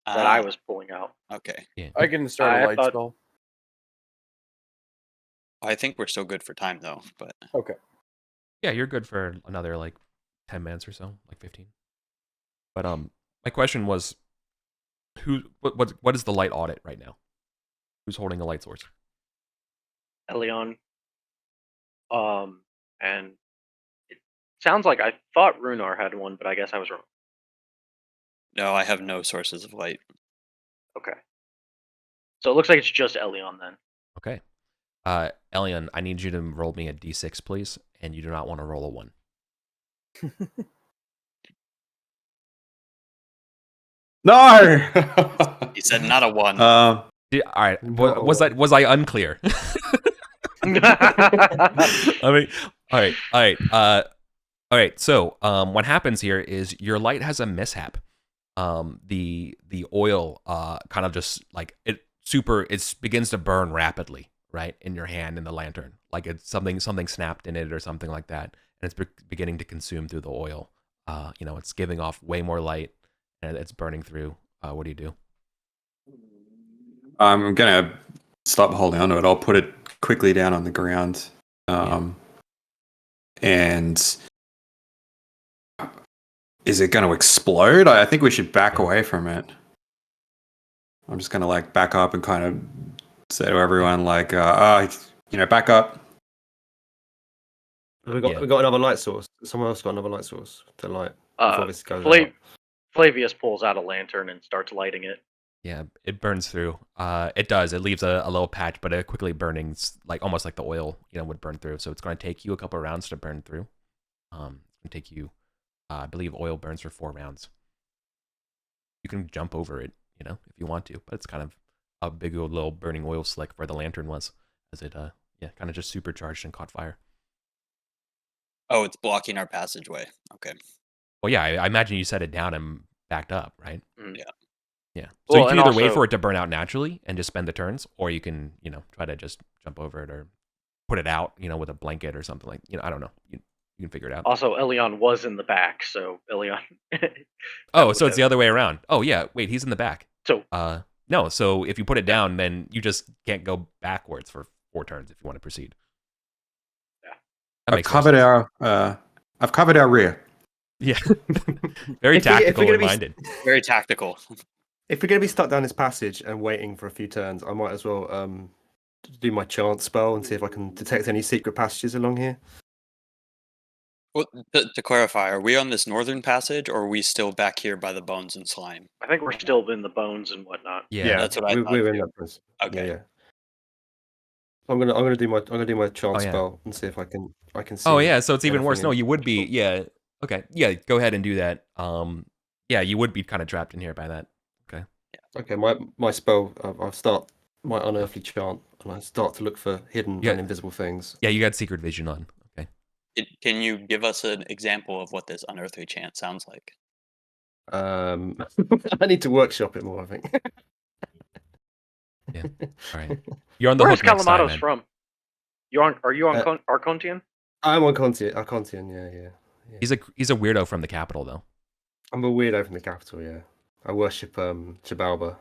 that I Ah, was pulling out. okay. Yeah. I can start I a light thought- spell. I think we're still good for time though, but Okay. Yeah, you're good for another like 10 minutes or so, like 15. But my question was, what is the light audit right now? Who's holding a light source? Elion. And it sounds like I thought Runar had one, but I guess I was wrong. no, I have no sources of light. Okay. So it looks like it's just Elion then. Okay. Elion, I need you to roll me a d6, please, and you do not want to roll a 1. No. He said not a one. All right. No. Was I unclear? I mean, all right. So, what happens here is your light has a mishap. The oil, kind of just like it begins to burn rapidly, right, in your hand in the lantern, like it's something snapped in it or something like that, and it's beginning to consume through the oil. It's giving off way more light, and it's burning through. What do you do? I'm gonna stop holding onto it. I'll put it quickly down on the ground. And is it going to explode? I think we should back away from it. I'm just going to like back up and kind of say to everyone like, back up. We got another light source. Someone else got another light source to light. before this goes out. Flavius pulls out a lantern and starts lighting it. Yeah, it burns through. It does. It leaves a little patch, but it quickly burns, like almost like the oil, would burn through. So it's going to take you a couple of rounds to burn through. It's going to take you I believe oil burns for 4 rounds. You can jump over it, if you want to, but it's kind of a big old little burning oil slick where the lantern was, as it, kind of just supercharged and caught fire. Oh, it's blocking our passageway. Okay. Well, yeah, I imagine you set it down and backed up, right? Mm. Yeah. Yeah. So Well, you can and either wait also- for it to burn out naturally and just spend the turns, or you can, try to just jump over it or put it out, with a blanket or something like, I don't know. You can figure it out. Also, Elion was in the back, so Elion. Oh, so it's the other way around. Oh, yeah. Wait, he's in the back. So No, so if you put it down, then you just can't go backwards for 4 turns if you want to proceed. Yeah. That I've makes covered sense. I've covered our rear. Yeah. Very If we- if tactical we're and gonna be- minded. Very tactical. If we're going to be stuck down this passage and waiting for a few turns, I might as well do my chant spell and see if I can detect any secret passages along here. Well, to clarify, are we on this northern passage, or are we still back here by the bones and slime? I think we're still in the bones and whatnot. Yeah. that's what I thought We're in too. that place. Okay. Yeah. I'm gonna do my chant Oh, yeah. spell and see if I can see. Oh, yeah, so it's even anything worse. No, in- you would be, yeah. Okay, yeah, go ahead and do that. Yeah, you would be kind of trapped in here by that. Okay, my spell. I start my unearthly chant and I start to look for hidden Yeah. and invisible things. Yeah, you got secret vision on. Okay. Can you give us an example of what this unearthly chant sounds like? I need to workshop it more. I think. Yeah. All right. You're on the Where's hook next time, Calamados man. from? Are you on Arcontian? I'm on Arcontian. Yeah. He's a weirdo from the capital, though. I'm a weirdo from the capital. Yeah, I worship Chibalba.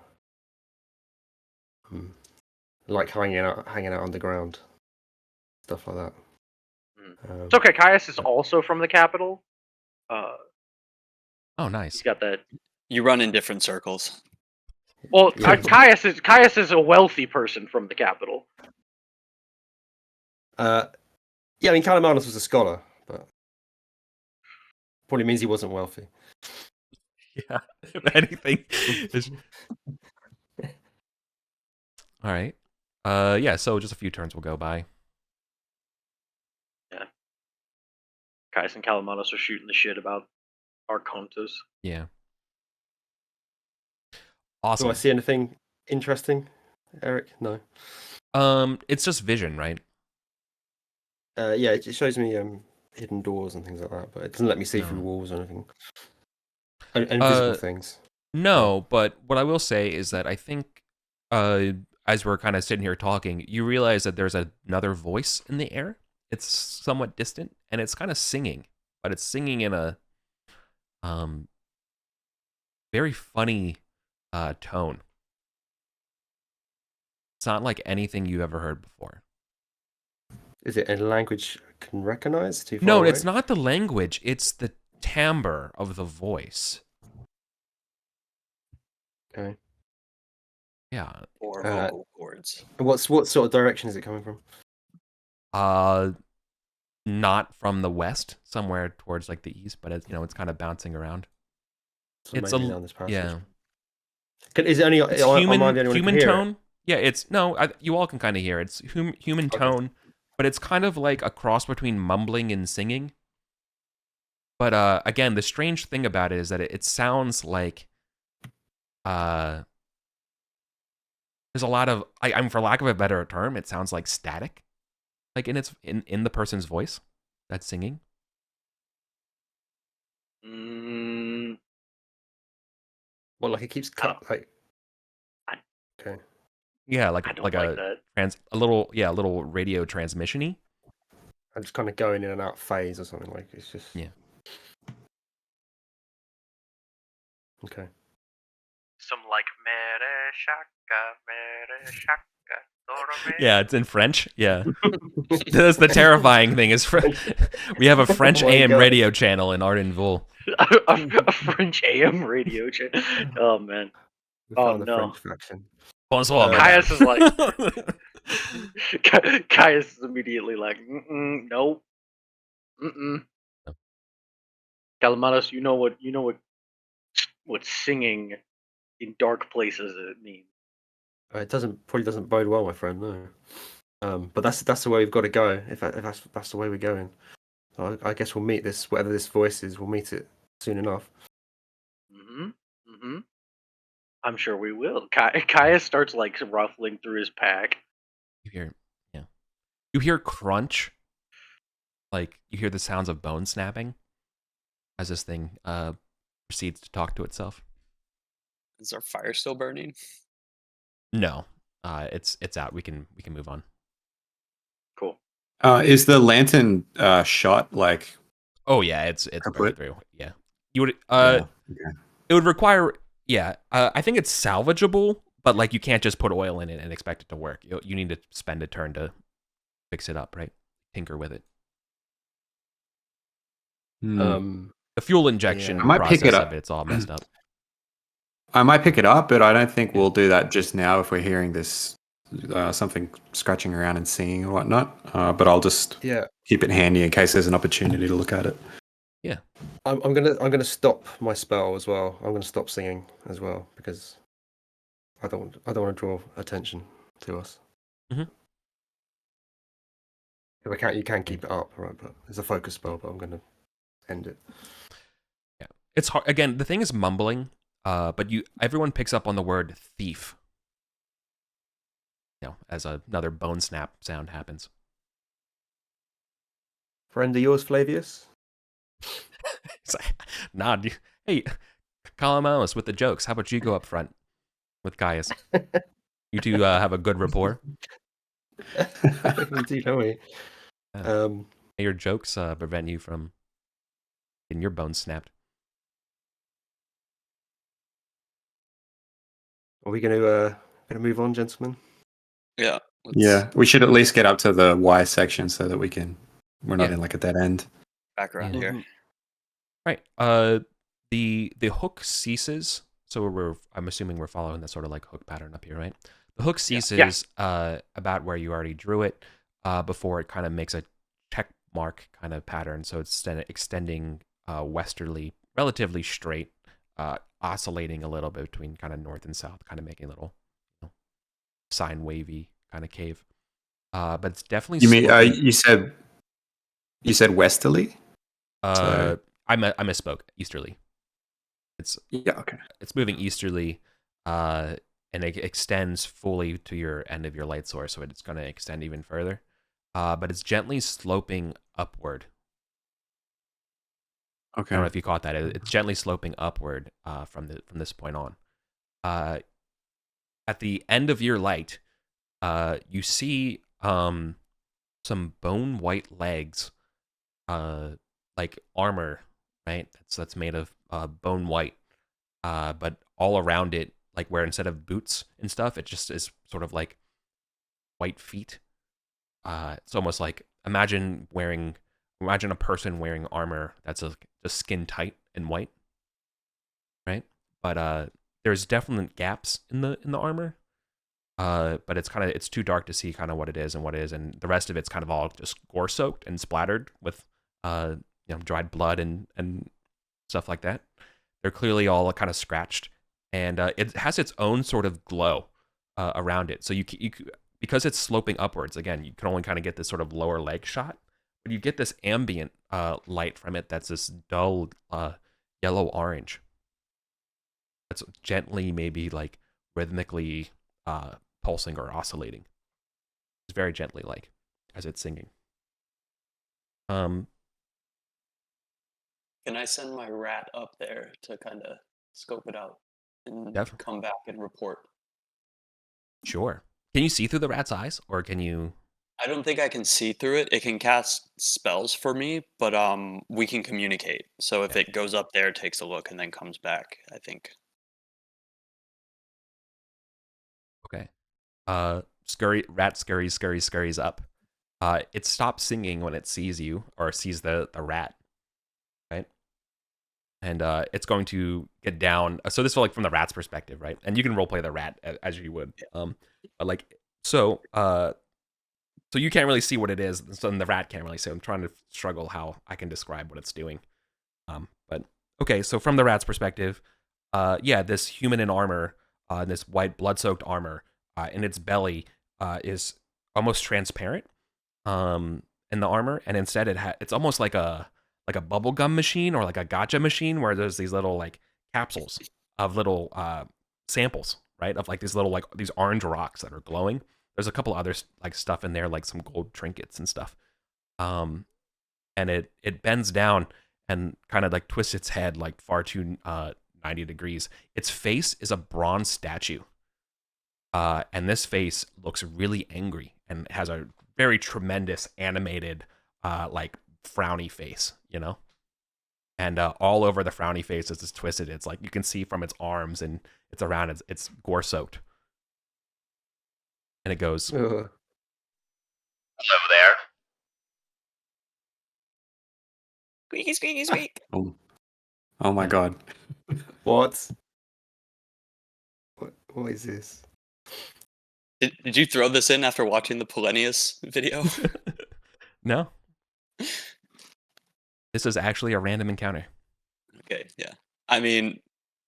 Like hanging out underground, stuff like that. It's okay. Caius is also from the capital. Oh, nice. He's got that. You run in different circles. Well, Yeah. Caius is a wealthy person from the capital. Yeah, I mean, Calamanos was a scholar, but probably means he wasn't wealthy. Yeah. If anything. All right. Yeah, so just a few turns will go by. Caius and Calamados are shooting the shit about Arcontas. Yeah. Do Awesome. I see anything interesting, Eric? No. It's just vision, right? Yeah, it shows me hidden doors and things like that, but it doesn't let me see through No. walls or anything. Invisible things. No, but what I will say is that I think as we're kind of sitting here talking, you realize that there's another voice in the air. It's somewhat distant, and it's kind of singing, but it's singing in a very funny tone. It's not like anything you've ever heard before. Is it a language I can recognize? Too far No, away? it's not the language. It's the timbre of the voice. Okay. Yeah. Or vocal cords. What sort of direction is it coming from? Not from the west, somewhere towards like the east, but it's it's kind of bouncing around. So It's maybe a down this passage. yeah. Is it only It's am I the human only one who human can hear it? tone. Yeah, it's no. You all can kind of hear it. It's human Okay. tone, but it's kind of like a cross between mumbling and singing. But again, the strange thing about it is that it sounds like there's a lot of I'm for lack of a better term, it sounds like static, like in the person's voice that's singing. Well, like it keeps cut. Like, I- okay. Yeah, I like don't like like that. a little radio transmission-y. I'm just kind of going in and out phase or something. Like it's just Yeah. Okay. Some like mere shaka. Yeah, it's in French. Yeah, that's the terrifying thing is we have a French Oh my AM God. radio channel in ArdenVul. a French AM radio channel. Oh man. We Oh, found the no. French faction. Bonsoir, Caius is like madame. Caius is immediately like, nope. Calamados, you know what singing in dark places it means. It probably doesn't bode well, my friend. No. But that's the way we've got to go. If that's the way we're going, so I guess we'll meet this whatever this voice is. We'll meet it soon enough. I'm sure we will. Kaya starts like ruffling through his pack. You hear crunch, like you hear the sounds of bone snapping as this thing proceeds to talk to itself. Is our fire still burning? No, it's out. We can move on. Cool. Is the lantern shot like? Oh yeah, it's burning Kaput? through. Yeah, you would Okay. it would require I think it's salvageable, but like you can't just put oil in it and expect it to work. You need to spend a turn to fix it up, right? Tinker with it. Um, The fuel injection I might pick process it up. of it's all messed up. I might pick it up, but I don't think we'll do that just now if we're hearing this something scratching around and singing and whatnot. But I'll just keep it handy in case there's an opportunity to look at it. Yeah, I'm gonna stop my spell as well. I'm gonna stop singing as well because I don't want to draw attention to us. Mhm. If you can keep it up, right? But it's a focus spell, but I'm gonna end it. yeah. It's hard. Again, the thing is mumbling, but everyone picks up on the word thief. As another bone snap sound happens. Friend of yours, Flavius? It's like, nah, hey, Kalamaos with the jokes. How about you go up front with Caius? You two have a good rapport. We do, don't we? Your jokes prevent you from getting your bones snapped. Are we gonna move on, gentlemen? Yeah. Yeah, we should at least get up to the Y section so that we're not in like a dead end. Back around here. Right. The hook ceases. So I'm assuming we're following that sort of like hook pattern up here, right? The hook ceases about where you already drew it before it kind of makes a check mark kind of pattern. So it's extending westerly, relatively straight, oscillating a little bit between kind of north and south, kind of making a little sine wavy kind of cave. But it's definitely. You mean you said westerly? I misspoke. Easterly. It's okay. It's moving easterly, and it extends fully to your end of your light source, so it's going to extend even further. But it's gently sloping upward. Okay. I don't know if you caught that. It's gently sloping upward from this point on. At the end of your light, you see some bone white legs, like armor, right? That's made of bone white, but all around it, like where instead of boots and stuff, it just is sort of like white feet. It's almost like imagine a person wearing armor that's just skin tight and white, right? But there's definite gaps in the armor. But it's too dark to see kind of what it is, and the rest of it's kind of all just gore soaked and splattered with dried blood and stuff like that. They're clearly all kind of scratched, and it has its own sort of glow around it. So you because it's sloping upwards, again, you can only kind of get this sort of lower leg shot, but you get this ambient light from it that's this dull yellow orange. That's gently, maybe like rhythmically pulsing or oscillating. It's very gently, like as it's singing. Can I send my rat up there to kind of scope it out and come back and report? Sure. Can you see through the rat's eyes, or can you? I don't think I can see through it. It can cast spells for me, but we can communicate. So if it goes up there, takes a look, and then comes back, I think. Okay. Rat scurries up. It stops singing when it sees you or sees the rat, right? And it's going to get down. So this is like from the rat's perspective, right? And you can roleplay the rat as you would. But like so you can't really see what it is, so the rat can't really see. I'm trying to struggle how I can describe what it's doing. But okay, so from the rat's perspective, this human in armor, this white blood-soaked armor, in its belly is almost transparent in the armor, and instead it's almost like a like a bubblegum machine or like a gotcha machine where there's these little like capsules of little samples, right? Of like these little like these orange rocks that are glowing. There's a couple other like stuff in there, like some gold trinkets and stuff. And it bends down and kind of like twists its head like far too 90 degrees. Its face is a bronze statue. And this face looks really angry and has a very tremendous animated like frowny face, you know? And all over the frowny face is twisted. It's like you can see from its arms and it's around, it's gore soaked. And it goes, Ugh. Hello there. Squeaky, squeaky, squeak. Oh my god. What? What is this? Did you throw this in after watching the Polonius video? no. This is actually a random encounter. Okay, yeah. I mean,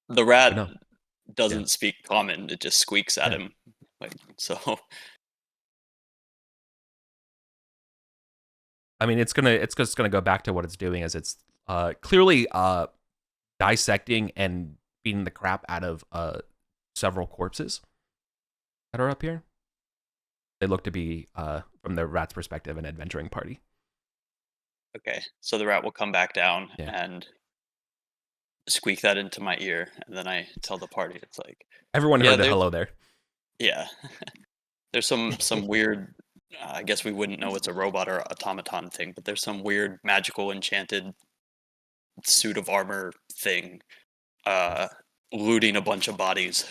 the rat No. doesn't speak common; it just squeaks at Yeah. him. Like so. I mean, it's just gonna go back to what it's doing, as it's clearly dissecting and beating the crap out of several corpses that are up here. They look to be, from the rat's perspective, an adventuring party. Okay, so the rat will come back down Yeah. and squeak that into my ear, and then I tell the party, it's like, Everyone Yeah, heard the there's- hello there. yeah, there's some weird. I guess we wouldn't know it's a robot or automaton thing, but there's some weird magical enchanted suit of armor thing, looting a bunch of bodies.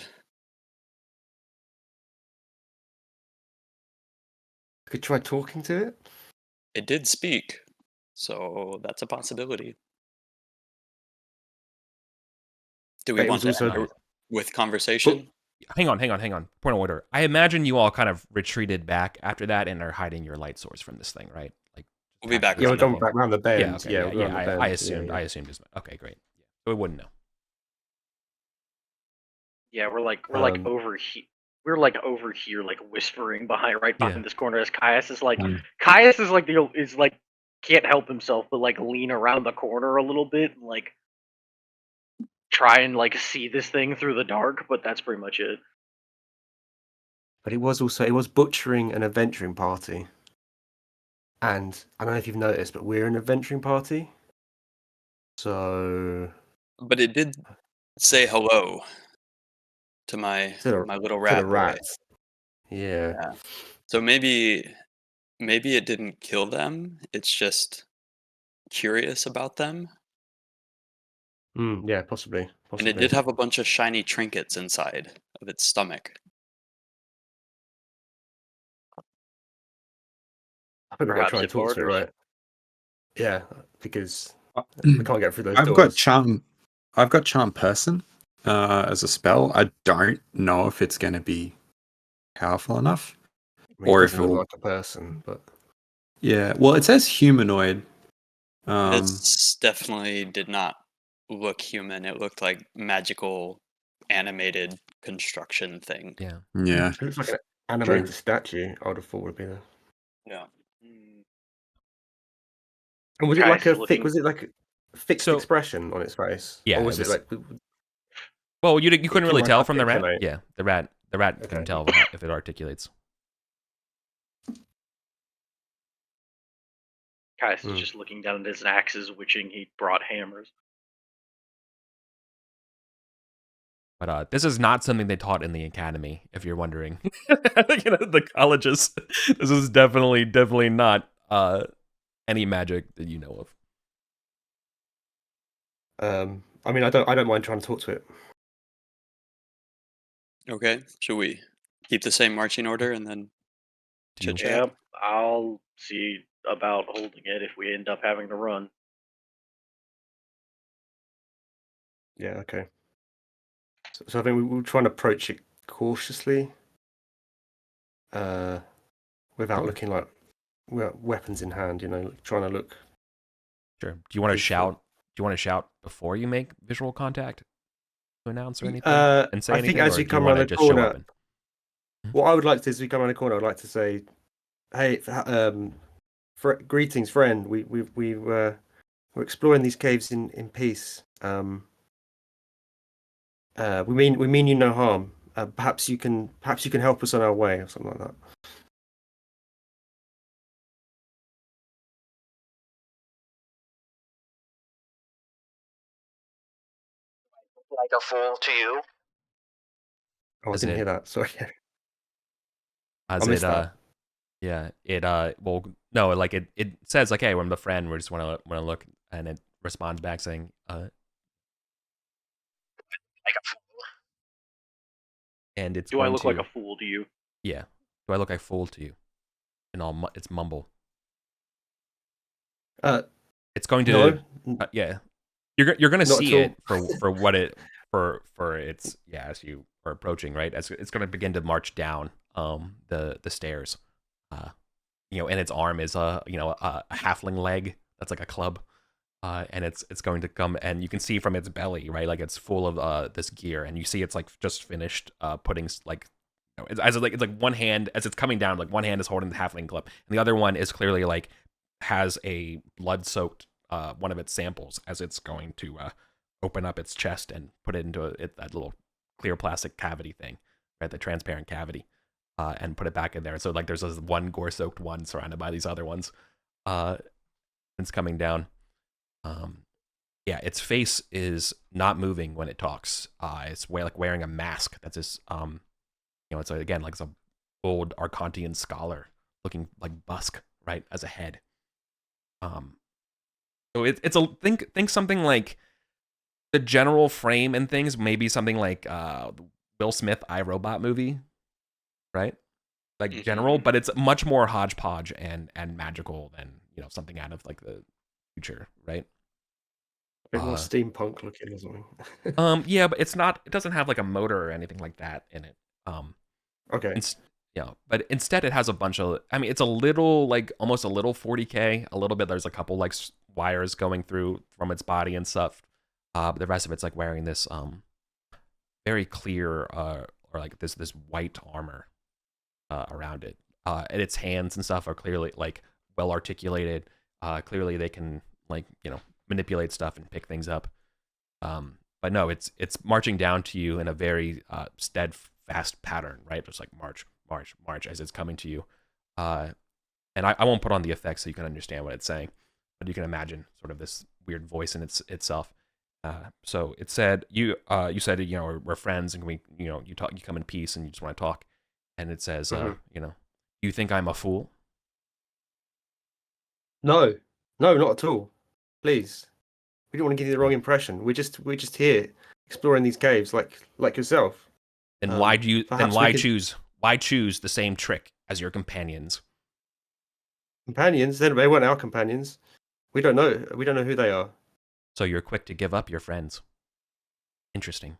Could try talking to it. It did speak, so that's a possibility. Do we But it want was to also- end with conversation? Hang on. Point of order. I imagine you all kind of retreated back after that and are hiding your light source from this thing, right? Like, We'll be back Yeah, we're around the going back round the bend. Yeah, okay, we're yeah. on the bend. I assumed. Yeah. I assumed. Okay, great. So we wouldn't know. Yeah, we're like Um, over here. We're like over here, like whispering behind Yeah. this corner. As Caius is like, Mm. Caius is like can't help himself but like lean around the corner a little bit and like try and like see this thing through the dark. But that's pretty much it. But it was butchering an adventuring party. And I don't know if you've noticed, but we're an adventuring party. So But it did say hello to my To the- my little to rat the boy. rats. Yeah. So maybe it didn't kill them. It's just curious about them. Yeah, possibly. And it did have a bunch of shiny trinkets inside of its stomach. I think we've got to Perhaps try and it talk to it, borders. right? Yeah, because we can't get through those I've doors. got charm person as a spell. I don't know if it's going to be powerful enough. I mean, or it if doesn't look it'll- like a person, but Yeah, well, it says humanoid. This definitely did not look human. It looked like magical animated construction thing. Yeah. Yeah, it looks like an animated statue. I would have thought would be there. Yeah. And was it Guys like a looking- was it like a fixed So- expression on its face? Yeah, Or was it it was- like Well, you couldn't really might tell from the rat. articulate. Yeah, the rat Okay. couldn't tell if it articulates. Caius is Hmm. just looking down at his axes, wishing he brought hammers. But this is not something they taught in the academy, if you're wondering. The colleges. This is definitely not any magic that you know of. I mean, I don't mind trying to talk to it. Okay. Should we keep the same marching order and then Do you- chit chat? Yep, I'll see about holding it if we end up having to run. Yeah, okay. So I think we'll try and approach it cautiously, without looking like weapons in hand. You know, trying to look. Sure. Do you want to Peaceful. shout? Do you want to shout before you make visual contact to announce or anything? And say I anything, think as or you do come wanna around the just show corner, up and- what I would like to do is, we come around the corner, I'd like to say, "Hey, greetings, friend. We We're exploring these caves in peace. We mean you no harm. Perhaps you can help us on our way or something like that. Like a fool to you? Oh, I As didn't it- hear that. Sorry. As missed it that. yeah, it well no, like it says like, hey, we're the friend, we just wanna look, and it responds back saying, Like a fool. and it's Do I going look to like a fool to you? yeah. Do I look like a fool to you? And it's mumble. It's going to No, yeah. You're gonna Not at see it all. for what it for its as you are approaching, right? As it's gonna begin to march down the stairs. And its arm is a halfling leg that's like a club. And it's going to come, and you can see from its belly, right? Like it's full of this gear, and you see it's like just finished putting like it's like one hand as it's coming down, like one hand is holding the halfling club, and the other one is clearly like has a blood-soaked one of its samples as it's going to open up its chest and put it into that little clear plastic cavity thing, right? The transparent cavity, and put it back in there. So like there's this one gore-soaked one surrounded by these other ones. It's coming down. Yeah, its face is not moving when it talks. It's like wearing a mask. That's this, it's again like some old Arcontian scholar looking like Busk, right, as a head. So it's a think something like the general frame and things, maybe something like Will Smith iRobot movie, right? Like general, but it's much more hodgepodge and magical than something out of like the future, right? a bit more steampunk looking or something. Yeah, but it doesn't have like a motor or anything like that in it. Okay. But instead it has a bunch of, it's a little like almost a little 40K, a little bit. There's a couple like wires going through from its body and stuff. But the rest of it's like wearing this very clear or like this white armor around it. And its hands and stuff are clearly like well articulated. Clearly they can like manipulate stuff and pick things up. But no, it's marching down to you in a very steadfast pattern, right? Just like march as it's coming to you. And I won't put on the effects so you can understand what it's saying, but you can imagine sort of this weird voice in itself. So it said you said we're friends and you come in peace and you just want to talk, and it says you think I'm a fool? No, not at all. Please, we don't want to give you the wrong impression. We're just here exploring these caves, like yourself. Then why could... choose the same trick as your companions? Companions? They weren't our companions. We don't know who they are. So you're quick to give up your friends. Interesting.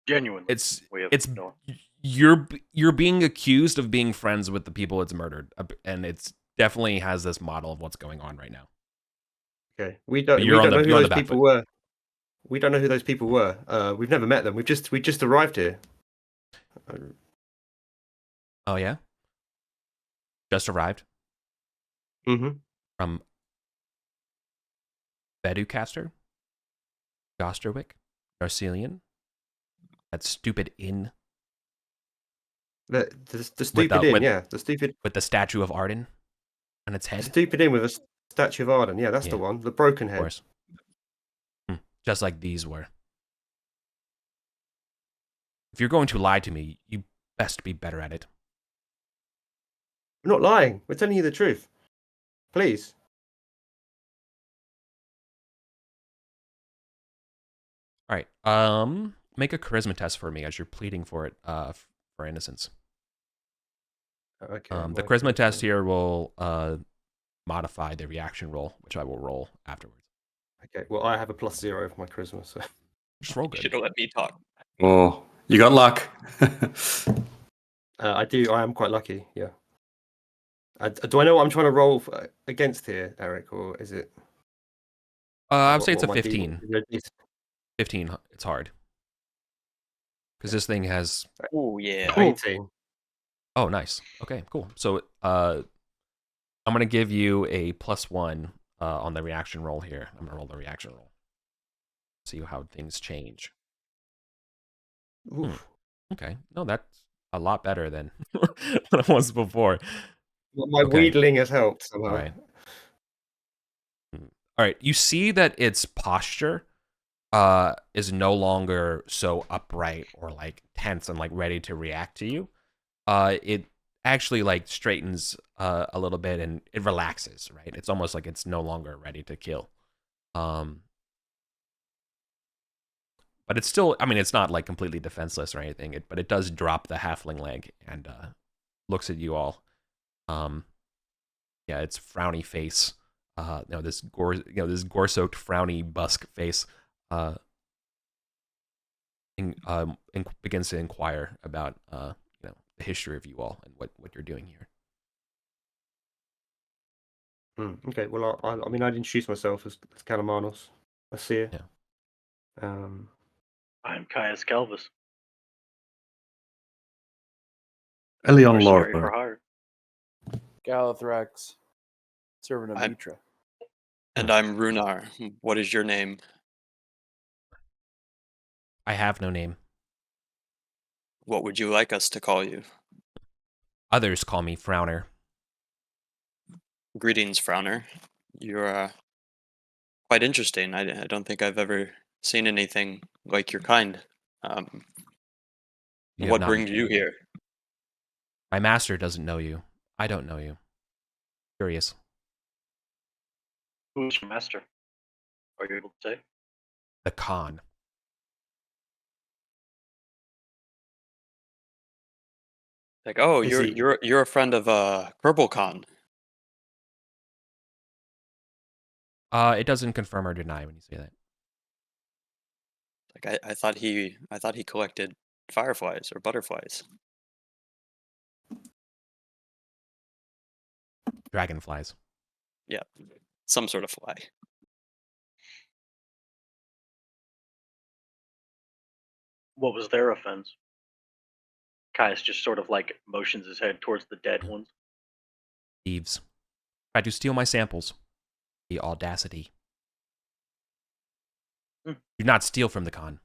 Genuinely. It's you're being accused of being friends with the people it's murdered, and it's definitely has this model of what's going on right now. Okay, we don't know who those people were. We don't know who those people were. We've never met them. We just arrived here. Oh yeah, just arrived. Mm-hmm. From Veducaster, Gosterwick, Narcelian, that stupid inn. The stupid inn, yeah. The stupid with the statue of Arden on its head. The stupid inn with a statue of Arden. Yeah, that's the one. The broken head. Of course. Just like these were. If you're going to lie to me, you best be better at it. We're not lying. We're telling you the truth. Please. All right. Make a charisma test for me as you're pleading for it. For innocence. Okay. The charisma test here will modify the reaction roll, which I will roll afterwards. Okay. Well, I have a +0 for my charisma, so just roll good. You should have let me talk. Oh, you got luck. I do. I am quite lucky. Yeah. Do I know what I'm trying to roll against here, Eric, or is it? I would say it's a 15. 15. It's hard because this thing has. Oh yeah. 18. Oh, nice. Okay, cool. So, I'm gonna give you a +1 on the reaction roll here. I'm gonna roll the reaction roll. See how things change. Oof. Okay, no, that's a lot better than what it was before. My Okay. wheedling has helped somehow. All right. All right. You see that its posture is no longer so upright or like tense and like ready to react to you. It actually like straightens a little bit and it relaxes, right? It's almost like it's no longer ready to kill. But it's still, I mean, it's not like completely defenseless or anything, but it does drop the halfling leg and looks at you all. Yeah, its frowny face, this gore-soaked frowny busk face, begins to inquire about the history of you all and what you're doing here. Okay, well, I mean, I'd introduce myself as Kalamanos, a seer. Yeah. I'm Caius Calvus, Elion mercenary Laura. for hire. Galathrax, servant of I'm- Mitra. And I'm Runar. What is your name? I have no name. What would you like us to call you? Others call me Frowner. Greetings, Frowner. You're quite interesting. I don't think I've ever seen anything like your kind. You have What not- brings you here? My master doesn't know you. I don't know you. Curious. Who's your master? Are you able to say? The Khan. Like, oh, Is you're a friend of Kerbal. It doesn't confirm or deny when you say that. Like I thought he collected fireflies or butterflies. Dragonflies. Yeah, some sort of fly. What was their offense? Caius just sort of like motions his head towards the dead ones. Thieves. Tried to steal my samples. The audacity. Hmm. Do not steal from the Khan.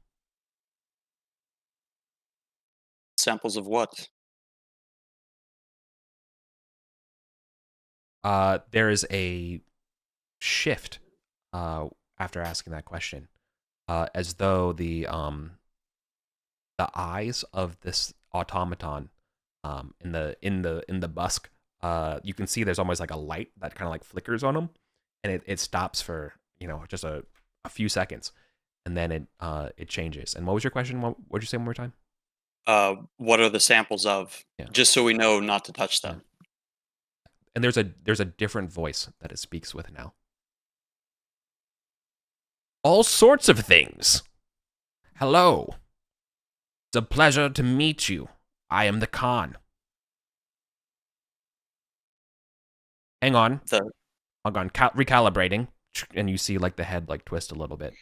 Samples of what? There is a shift after asking that question, as though the eyes of this automaton in the busk, you can see there's almost like a light that kind of like flickers on them, and it stops for just a few seconds, and then it changes. And what was your question? What would you say one more time? What are the samples of? Yeah. Just so we know not to touch them. And there's a different voice that it speaks with now. All sorts of things. Hello. It's a pleasure to meet you. I am the Khan. Hang on. Recalibrating. And you see like the head like twist a little bit.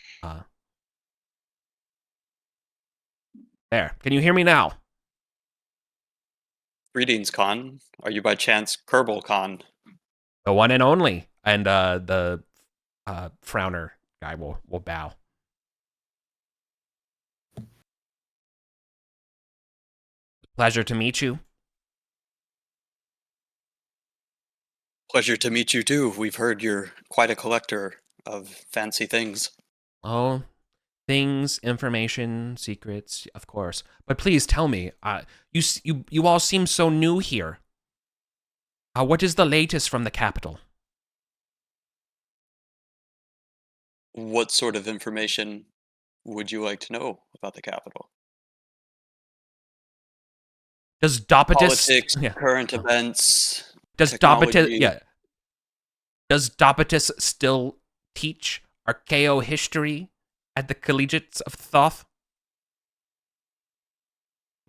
There. Can you hear me now? Greetings, Khan. Are you by chance Kerbal? The one and only. And the Frowner guy will bow. Pleasure to meet you. Pleasure to meet you too. We've heard you're quite a collector of fancy things. Oh, things, information, secrets, of course. But please tell me, you all seem so new here. What is the latest from the capital? What sort of information would you like to know about the capital? Does Dopatus Politics, current events. Does technology. Does Dopatus still teach archaeohistory at the Collegiates of Thoth?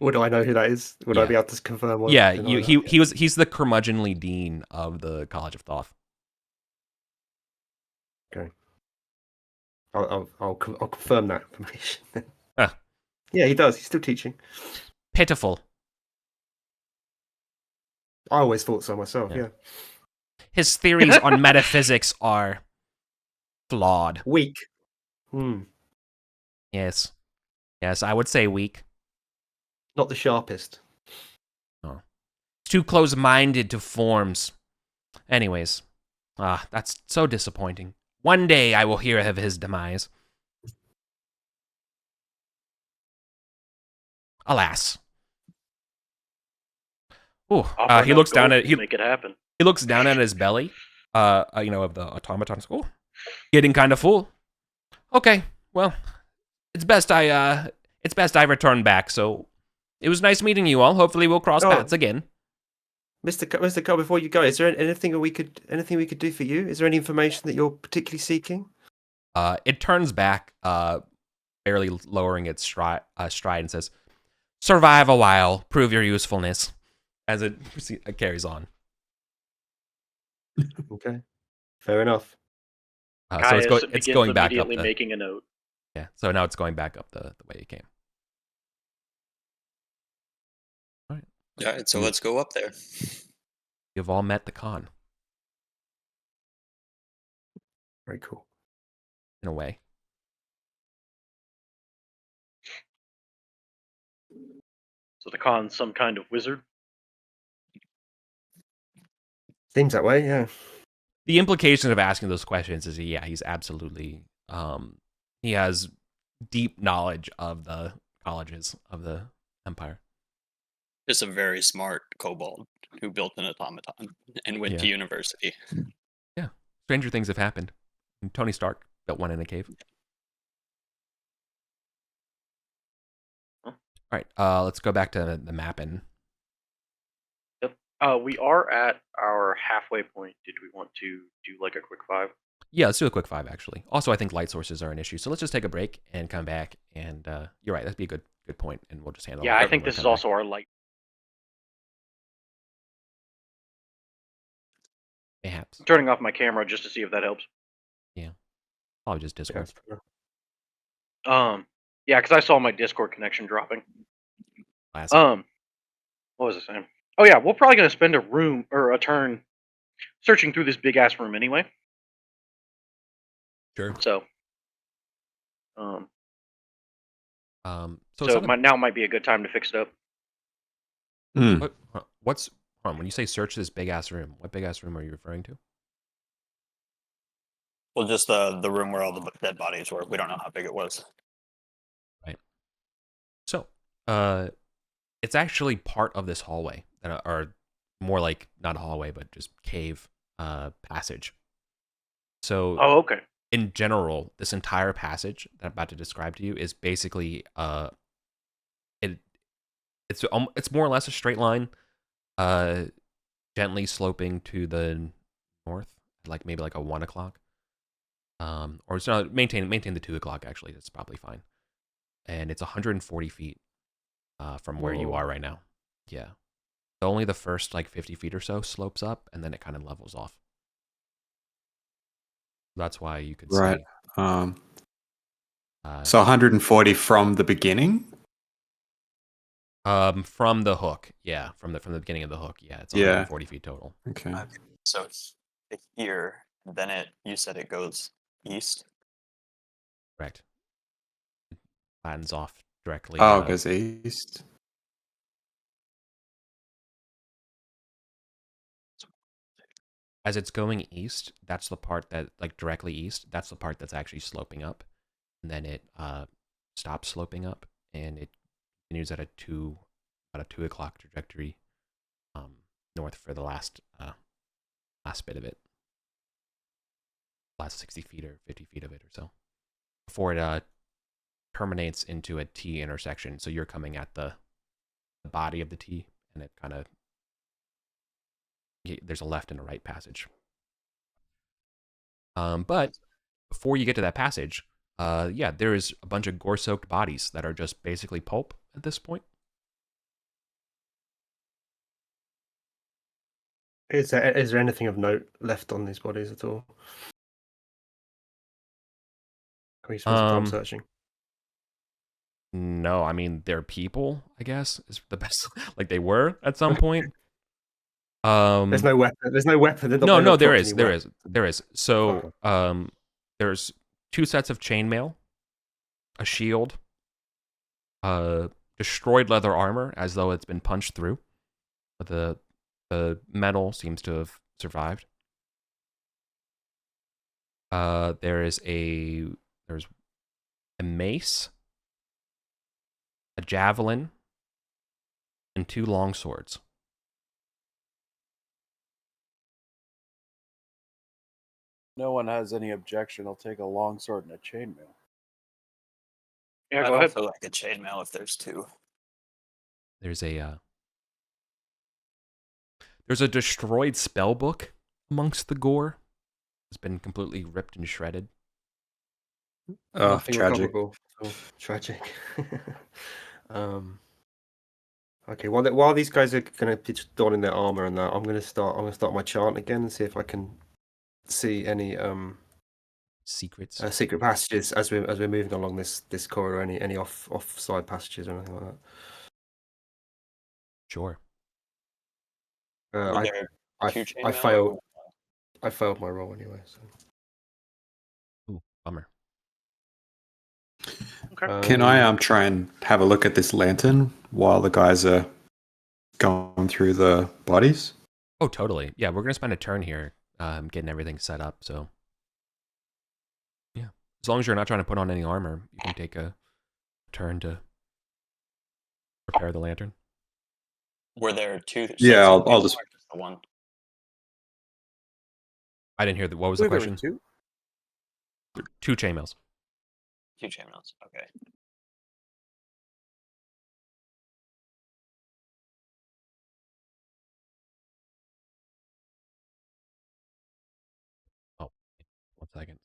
Would I know who that is? Would I be able to confirm? He's the curmudgeonly dean of the College of Thoth. Okay. I'll confirm that information. Huh. Yeah, he does. He's still teaching. Pitiful. I always thought so myself. Yeah. His theories on metaphysics are flawed. Weak. Yes. Yes, I would say weak. Not the sharpest. Oh. Too close-minded to forms. Anyways. That's so disappointing. One day I will hear of his demise. Alas. Ooh, he looks down at make it happen. He looks down at his belly, of the automaton. Oh, getting kind of full. Okay, well, it's best I return back. So, it was nice meeting you all. Hopefully, we'll cross paths again. Mr. Cole, before you go, is there anything we could do for you? Is there any information that you're particularly seeking? It turns back, barely lowering its stride, and says, "Survive a while, prove your usefulness." As it carries on. Okay, fair enough. So it's going back up. Immediately making a note. Yeah, so now it's going back up the way it came. All right, so let's go up there. You've all met the Khan. Very cool. In a way. So the Khan's some kind of wizard? Seems that way, yeah. The implication of asking those questions is, yeah, he's absolutely, he has deep knowledge of the colleges of the Empire. Just a very smart kobold who built an automaton and went to university. Yeah, stranger things have happened. And Tony Stark built one in a cave. Huh? All right, let's go back to the mapping. We are at our halfway point. Did we want to do like a quick 5? Yeah, let's do a quick 5 actually. Also, I think light sources are an issue, so let's just take a break and come back. And you're right, that'd be a good point, and we'll just handle it. Yeah, I think this is also our light. Perhaps. Turning off my camera just to see if that helps. Yeah, probably just Discord. Yeah, because I saw my Discord connection dropping. Classic. What was I saying? Oh yeah, we're probably gonna spend a turn searching through this big ass room anyway. Sure. So, so now might be a good time to fix it up. When you say search this big ass room, what big ass room are you referring to? Well, just the room where all the dead bodies were. We don't know how big it was. Right. So, it's actually part of this hallway, or more like not a hallway, but just cave passage. So, okay. In general, this entire passage that I'm about to describe to you is basically it's more or less a straight line, gently sloping to the north, like maybe like a 1 o'clock. Or it's not maintain the 2 o'clock actually. That's probably fine. And it's 140 feet from where you are right now. Yeah. So only the first like 50 feet or so slopes up, and then it kind of levels off. That's why you could right. see. So 140 from the beginning. From the hook, yeah, from the beginning of the hook, yeah, it's 140 feet total. Okay. So it's here, then you said it goes east. Correct. It flattens off directly. Oh, it goes east. As it's going east, that's the part that, like directly east, that's the part that's actually sloping up. And then it stops sloping up, and it continues at about a 2 o'clock trajectory north for the last bit of it. Last 60 feet or 50 feet of it or so. Before it terminates into a T intersection. So you're coming at the body of the T, and it kind of, there's a left and a right passage. But before you get to that passage, there is a bunch of gore-soaked bodies that are just basically pulp at this point. Is there anything of note left on these bodies at all? Can we spend some time searching? No, I mean, they're people, I guess, is the best. Like, they were at some point. There's no weapon. There's no weapon. They're not, No, they've no, not there dropped is, any there weapons. is, there is. So, there's 2 sets of chainmail, a shield, destroyed leather armor as though it's been punched through, but the metal seems to have survived. There's a mace, a javelin, and 2 long swords. No one has any objection. I'll take a long sword and a chainmail. Yeah, I'd go ahead. also like a chainmail if there's 2. There's a destroyed spell book amongst the gore. It's been completely ripped and shredded. Oh, Nothing tragic. recoverable. Oh, tragic. Okay. While these guys are gonna be donning their armor and that, I'm gonna start my chant again and see if I can see any Secrets. secret passages as we're moving along this corridor. Any offside passages or anything like that. Sure. Were there 2 I chainmail? failed. I failed my roll anyway. So. Ooh, bummer. Okay. Can I try and have a look at this lantern while the guys are going through the bodies? Oh, totally. Yeah, we're gonna spend a turn here, getting everything set up. So, yeah, as long as you're not trying to put on any armor, you can take a turn to repair the lantern. Were there 2 sets Yeah, of I'll just. or just the 1? I didn't hear what was I the believe there question? were 2. 2 chainmails. 2 chainmails. Okay. Oh, 1 second.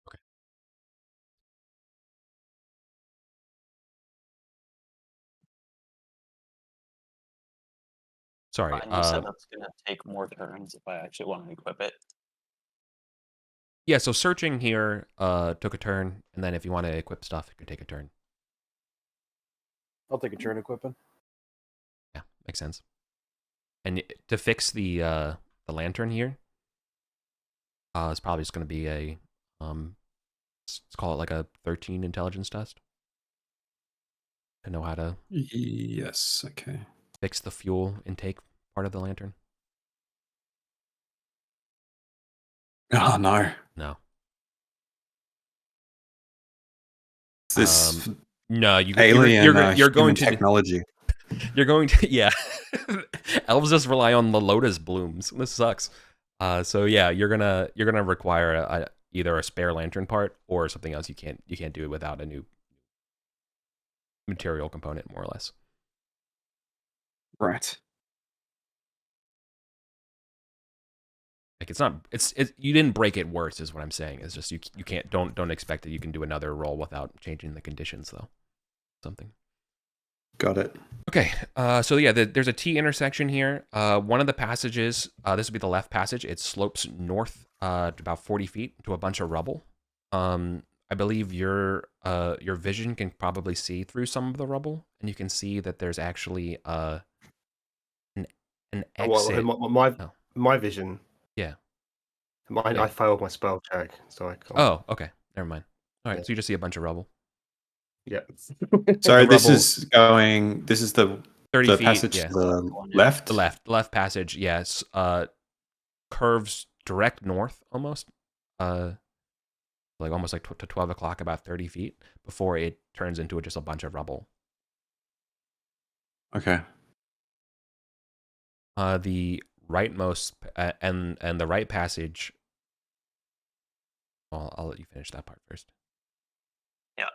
Okay. Sorry. Fine, you said that's gonna take more turns if I actually want to equip it. Yeah. So searching here took a turn, and then if you want to equip stuff, you can take a turn. I'll take a turn equipping. Yeah, makes sense. And to fix the lantern here, it's probably just going to be a let's call it like a 13 intelligence test to know how to Yes. Okay. fix the fuel intake part of the lantern. Oh no. No. This No, alien you're going human to technology. You're going to yeah. Elves just rely on the lotus blooms. This sucks. So yeah, you're gonna require either a spare lantern part or something else. You can't do it without a new material component, more or less. Right. Like it's you didn't break it worse, is what I'm saying. It's just you can't don't expect that you can do another roll without changing the conditions though. Something. Got it. Okay, so yeah, there's a T intersection here. One of the passages, this would be the left passage. It slopes north about 40 feet to a bunch of rubble. I believe your vision can probably see through some of the rubble, and you can see that there's actually an exit. My vision. Yeah. I failed my spell check, so I can't. Oh, okay, never mind. All right, Yeah. so you just see a bunch of rubble. Yeah. So this rubble- is the 30 feet, passage yeah. to the left. The left passage, yes. Curves direct north almost. Like almost like to 12 o'clock, about 30 feet before it turns into just a bunch of rubble. Okay. The rightmost and the right passage. Well, I'll let you finish that part first. Yeah.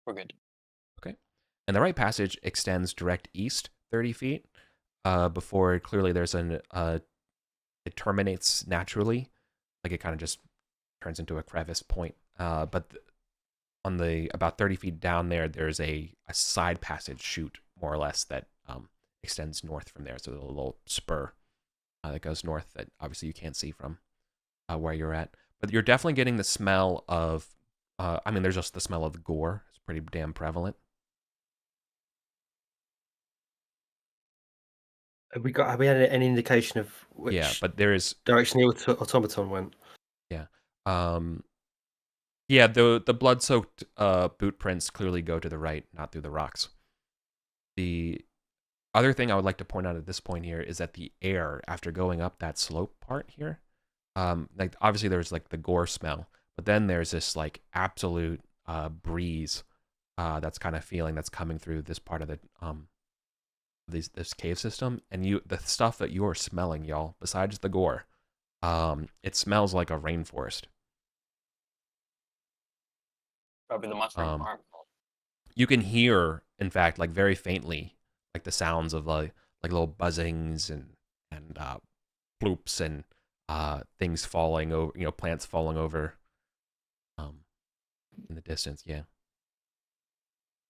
We're good. Okay. And the right passage extends direct east 30 feet before clearly there's it terminates naturally. Like it kind of just turns into a crevice point. But on the about 30 feet down there, there's a side passage chute, more or less, that extends north from there. So a little spur that goes north that obviously you can't see from where you're at. But you're definitely getting the smell of I mean, there's just the smell of gore. It's pretty damn prevalent. Have we had any indication of which Yeah, but there is direction the automaton went? yeah. Yeah, the blood-soaked boot prints clearly go to the right, not through the rocks. The other thing I would like to point out at this point here is that the air after going up that slope part here, like obviously there's like the gore smell, but then there's this like absolute breeze that's kind of feeling that's coming through this part of the this cave system, and the stuff that you are smelling, y'all, besides the gore, it smells like a rainforest. Probably the mushroom farm. You can hear, in fact, like very faintly, like the sounds of like little buzzings and ploops and things falling over, plants falling over in the distance. Yeah.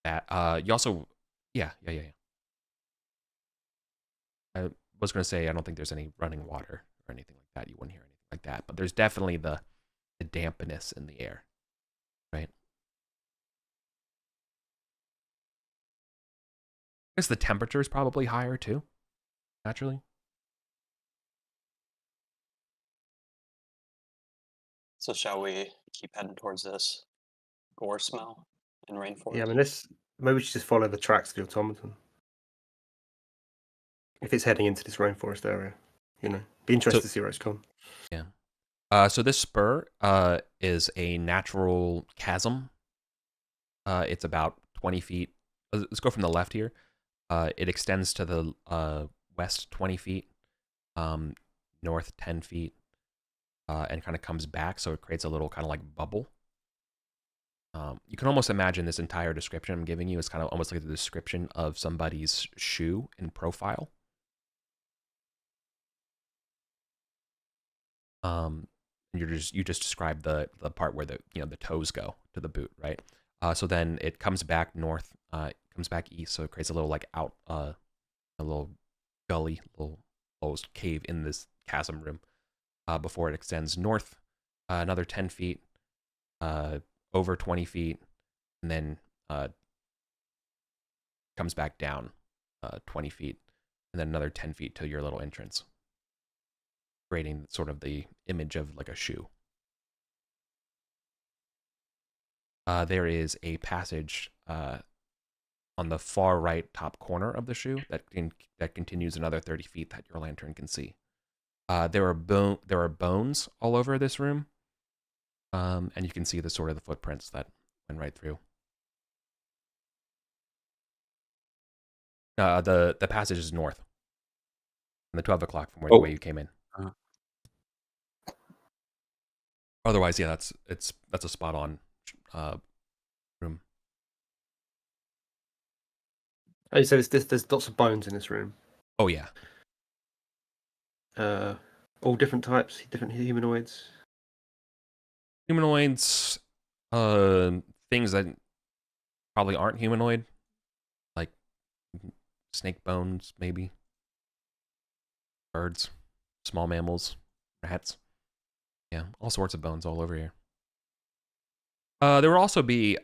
That you also, yeah. I was gonna say I don't think there's any running water or anything like that. You wouldn't hear anything like that, but there's definitely the dampness in the air, right? I guess the temperature is probably higher too, naturally. So shall we keep heading towards this gore smell and rainforest? Yeah, I mean, maybe we should just follow the tracks of the automaton. If it's heading into this rainforest area, be interested to see where it's gone. Yeah. So this spur is a natural chasm. It's about 20 feet. Let's go from the left here. It extends to the west 20 feet, north 10 feet, and kind of comes back, so it creates a little kind of like bubble. You can almost imagine this entire description I'm giving you is kind of almost like the description of somebody's shoe in profile. You just described the part where the toes go to the boot, right? So then it comes back north, it comes back east, so it creates a little like a little gully, little cave in this chasm room before it extends north another 10 feet, over 20 feet, and then comes back down 20 feet, and then another 10 feet to your little entrance, creating sort of the image of like a shoe. There is a passage on the far right top corner of the shoe that continues another 30 feet that your lantern can see. There are bones all over this room, and you can see the sort of the footprints that went right through. The passage is north, on the 12 o'clock from the way you came in. Otherwise, yeah, that's a spot on room. Oh, so there's lots of bones in this room. Oh yeah. All different types, different humanoids. Humanoids, things that probably aren't humanoid, like snake bones, maybe. Birds, small mammals, rats. Yeah, all sorts of bones all over here. There will also be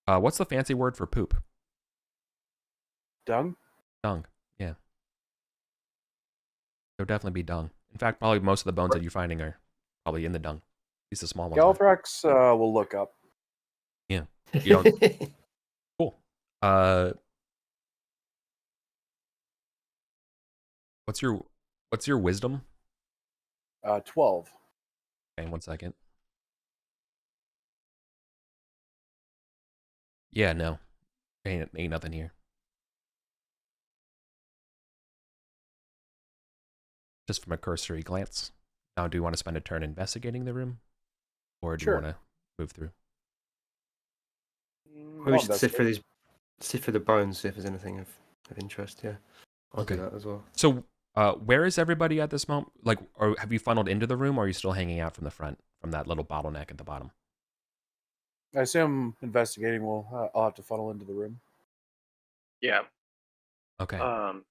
what's the fancy word for poop? Dung? Dung. Yeah. There'll definitely be dung. In fact, probably most of the bones that you're finding are probably in the dung. At least the small ones. Galthrax will look up. Yeah. You don't. Cool. What's your wisdom? 12. Okay, 1 second. Yeah, no. Ain't nothing here. Just from a cursory glance. Now, do you want to spend a turn investigating the room? Or do you want to move through? We should sift through the bones, see if there's anything of interest, yeah. I'll do that as well. So, where is everybody at this moment? Like, or have you funneled into the room, or are you still hanging out from the front, from that little bottleneck at the bottom? I assume investigating I'll have to funnel into the room. Yeah. Okay.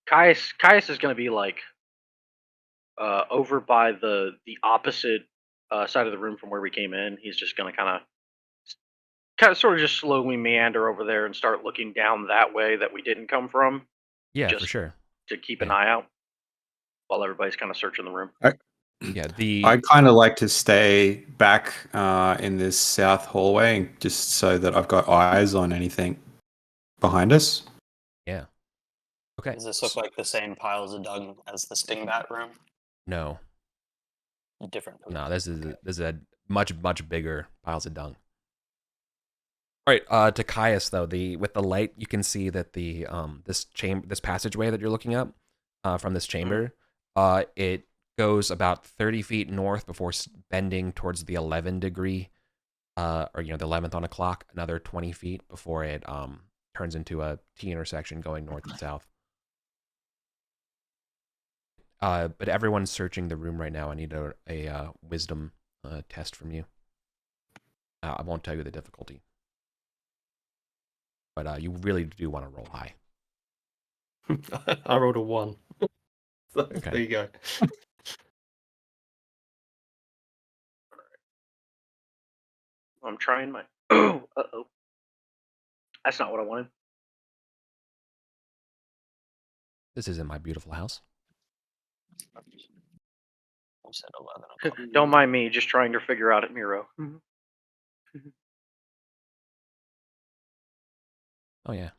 Caius is going to be like over by the opposite side of the room from where we came in. He's just gonna kind of sort of just slowly meander over there and start looking down that way that we didn't come from, Yeah, for just sure. to keep an Yeah. eye out while everybody's kind of searching the room. Yeah, I kind of like to stay back in this south hallway just so that I've got eyes on anything behind us. yeah. Okay. Does this look like the same piles of dung as the Stingbat room? No, Different. no. This is a much bigger piles of dung. All right, to Caius though, with the light, you can see that the this passageway that you're looking up from this chamber, it goes about 30 feet north before bending towards the 11 degree, or the 11th on a clock. Another 20 feet before it turns into a T intersection going north and south. But everyone's searching the room right now. I need a wisdom test from you. I won't tell you the difficulty. But you really do want to roll high. I rolled a 1. So Okay. there you go. I'm trying my. Oh, that's not what I wanted. This isn't my beautiful house. We said 11. Don't mind me, just trying to figure out at Miro. Oh yeah.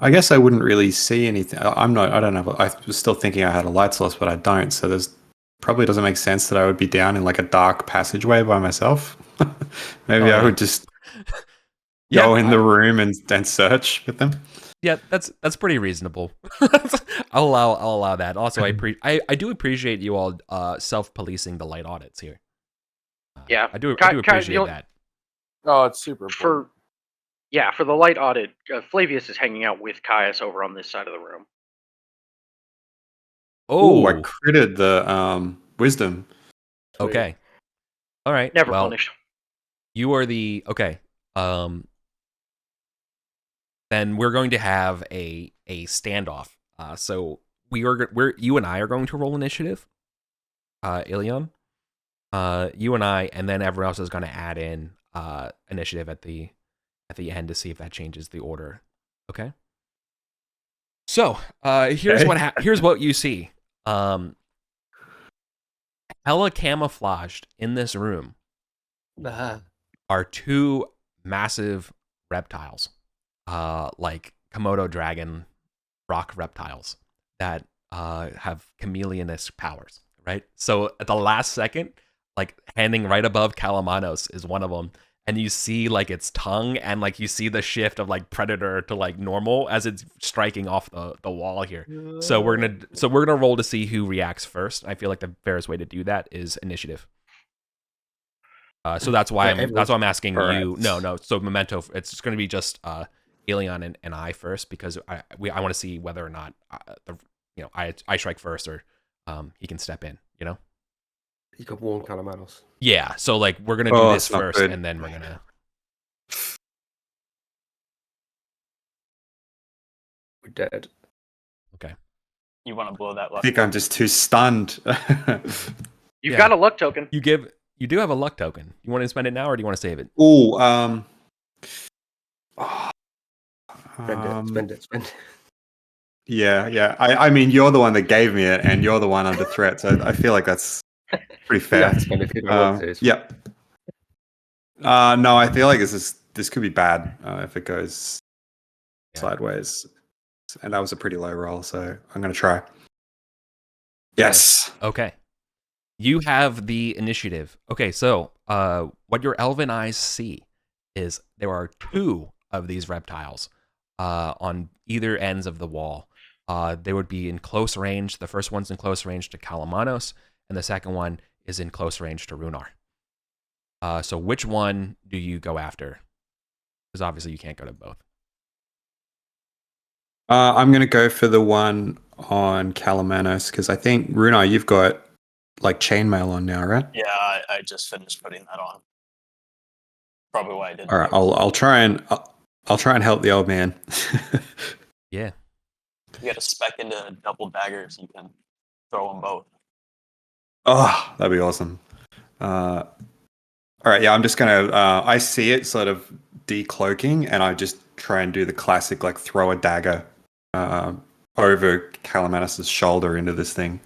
I guess I wouldn't really see anything. I don't know. I was still thinking I had a light source, but I don't. So there's probably doesn't make sense that I would be down in like a dark passageway by myself. Maybe I would just go in the room and search with them. Yeah, that's pretty reasonable. I'll allow that. Also, I do appreciate you all self-policing the light audits here. Yeah, I do appreciate that. Oh, it's super important. For the light audit, Flavius is hanging out with Caius over on this side of the room. Oh, I critted the wisdom. Okay. All right. Never well, punished. You are the okay. Then we're going to have a standoff. So you and I are going to roll initiative. Ilion. You and I, and then everyone else is going to add in initiative at the end to see if that changes the order. Okay. So here's what you see. Hella camouflaged in this room are two massive reptiles, like Komodo dragon rock reptiles that have chameleonist powers, right? So at the last second, like handing right above Kalamanos is one of them, and you see like its tongue, and like you see the shift of like predator to like normal as it's striking off the wall here. So we're gonna roll to see who reacts first. I feel like the fairest way to do that is initiative. So that's why I'm asking you. No. So Memento, it's just going to be just Elion and I first, because I want to see whether or not I strike first, or he can step in. You know. You could warn Calamanos. Yeah. So like we're gonna do this first, and then we're gonna. We're dead. Okay. You want to blow that luck? I think I'm just too stunned. You've got a luck token. You do have a luck token. You want to spend it now, or do you want to save it? Spend it. Yeah. I mean, you're the one that gave me it, and you're the one under threat, so I feel like that's pretty fair. Yep. No, I feel like this could be bad if it goes sideways, and that was a pretty low roll, so I'm gonna try. Yes. Okay. You have the initiative. Okay, so what your elven eyes see is there are two of these reptiles on either ends of the wall. They would be in close range. The first one's in close range to Kalamanos, and the second one is in close range to Runar. So which one do you go after? Because obviously you can't go to both. I'm going to go for the one on Calamanos because I think Runa, you've got like chainmail on now, right? Yeah, I just finished putting that on. Probably why I didn't. All right, I'll try and help the old man. Yeah. You got to spec into double daggers. You can throw them both. Oh, that'd be awesome. All right, yeah, I'm just gonna. I see it sort of decloaking, and I just try and do the classic like throw a dagger over Calamanos' shoulder into this thing.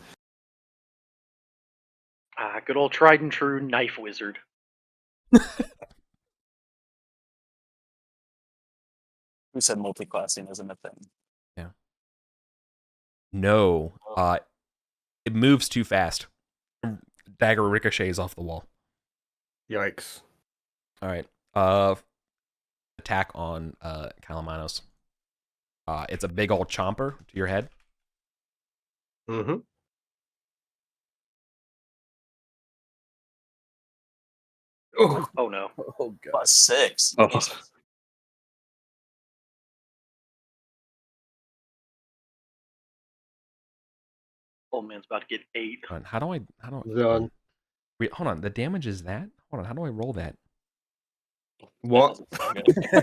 Good old tried and true knife wizard. Who said multi-classing isn't a thing? No. It moves too fast. Dagger ricochets off the wall. Yikes. All right. Attack on Calamanos. It's a big old chomper to your head. Mm-hmm. Oh no. Oh god. +6. Oh. Jesus. Old man's about to get 8. Hold on, how do I Done. wait, hold on, the damage is that? Hold on, how do I roll that? What?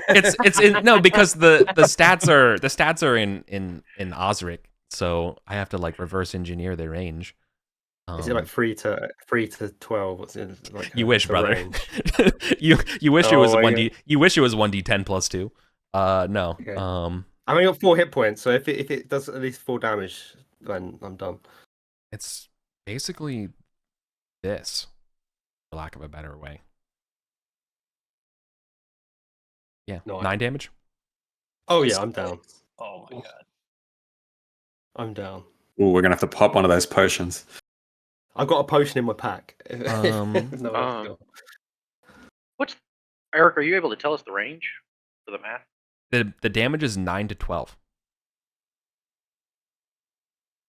It's in no, because the stats are in Osric, so I have to like reverse engineer the range. Is it like 3 to 12? What's in like You wish, the brother. range? you wish it was Oh, 1d. You wish it was 1d10 plus 2. No. Okay. I've only got 4 hit points, so if it does at least 4 damage, then I'm done. It's basically this, for lack of a better way. Yeah, No, 9 damage. Oh yeah, I'm down. Oh my god. I'm down. Ooh, we're gonna have to pop one of those potions. I've got a potion in my pack. What's Eric? Are you able to tell us the range for the math? The damage is 9 to 12.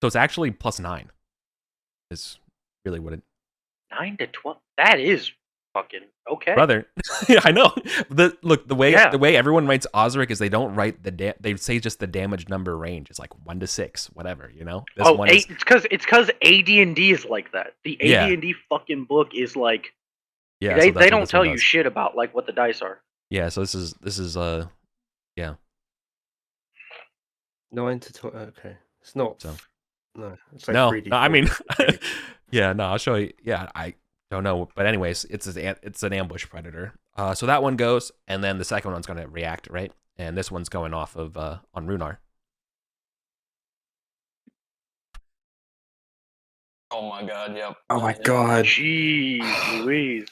So it's actually +9. Is really what it. 9 to 12. That is fucking okay. Brother, I know. The way everyone writes Osric is they don't write they say just the damage number range. It's like 1 to 6, whatever, you know. This one is, it's because AD&D is like that. The AD&D fucking book is like so they don't tell you shit about like what the dice are. Yeah, so this is 9 to 12. Okay, it's not. So. No, it's like No, 3D4. I mean, yeah, no, I'll show you. Yeah, I don't know, but anyways, it's an ambush predator. So that one goes, and then the second one's gonna react, right? And this one's going off of on Runar. Oh my god, yep. Oh my god. Jeez Louise.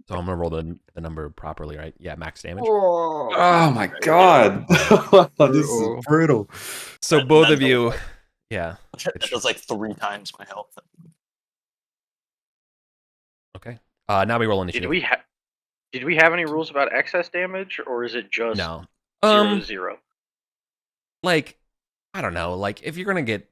So I'm gonna roll the number properly, right? Yeah, max damage. Oh my god. This is brutal. So both of you, yeah. It was like 3 times my health. Okay. Now we roll initiative. Did we have any rules about excess damage, or is it just No. 0 to 0? Like, I don't know. Like, if you're gonna get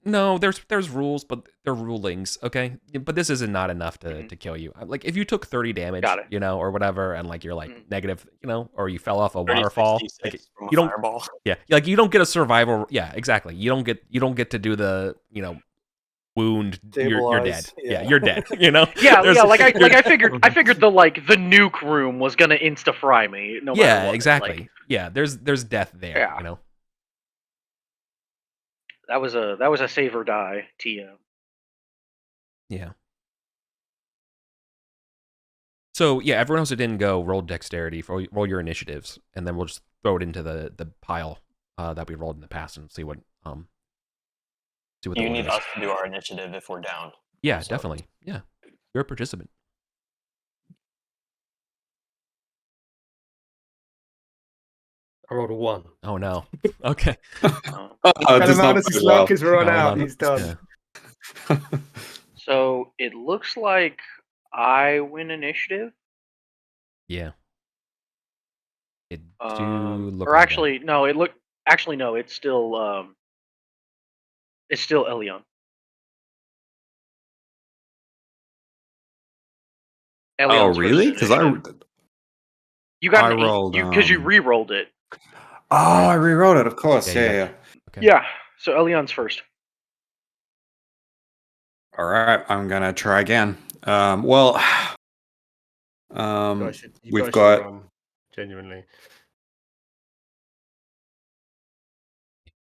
there's rules, but they're rulings, okay? But this isn't not enough to kill you. Like, if you took 30 damage, you know, or whatever, and like you're like negative, you know, or you fell off a waterfall, like, you don't. Fireball. Yeah, like you don't get a survival. Yeah, exactly. You don't get to do the wound. You're dead. Yeah, you're dead. You know. Yeah, like I figured the the nuke room was gonna insta fry me. No matter what. Exactly. Like, yeah, there's death there. Yeah. You know. That was a save or die TM. Yeah. So yeah, everyone else who didn't go, roll dexterity, roll your initiatives, and then we'll just throw it into the pile that we rolled in the past and see what the You need order is. us to do our initiative if we're down. Yeah, So- definitely. Yeah, you're a participant. I rolled a 1. Oh no. Okay. Calamanos' luck is run out. He's done. Yeah. So it looks like I win initiative. Yeah. It do look Or like actually, no. No. It's still Elion. Oh really? Because you got I an 8 rolled, because you re-rolled it. I re-rolled it, of course. Yeah, Yeah. Okay. Yeah. So Elion's first. All right, I'm gonna try again. Well, You we've guys should got. run, genuinely.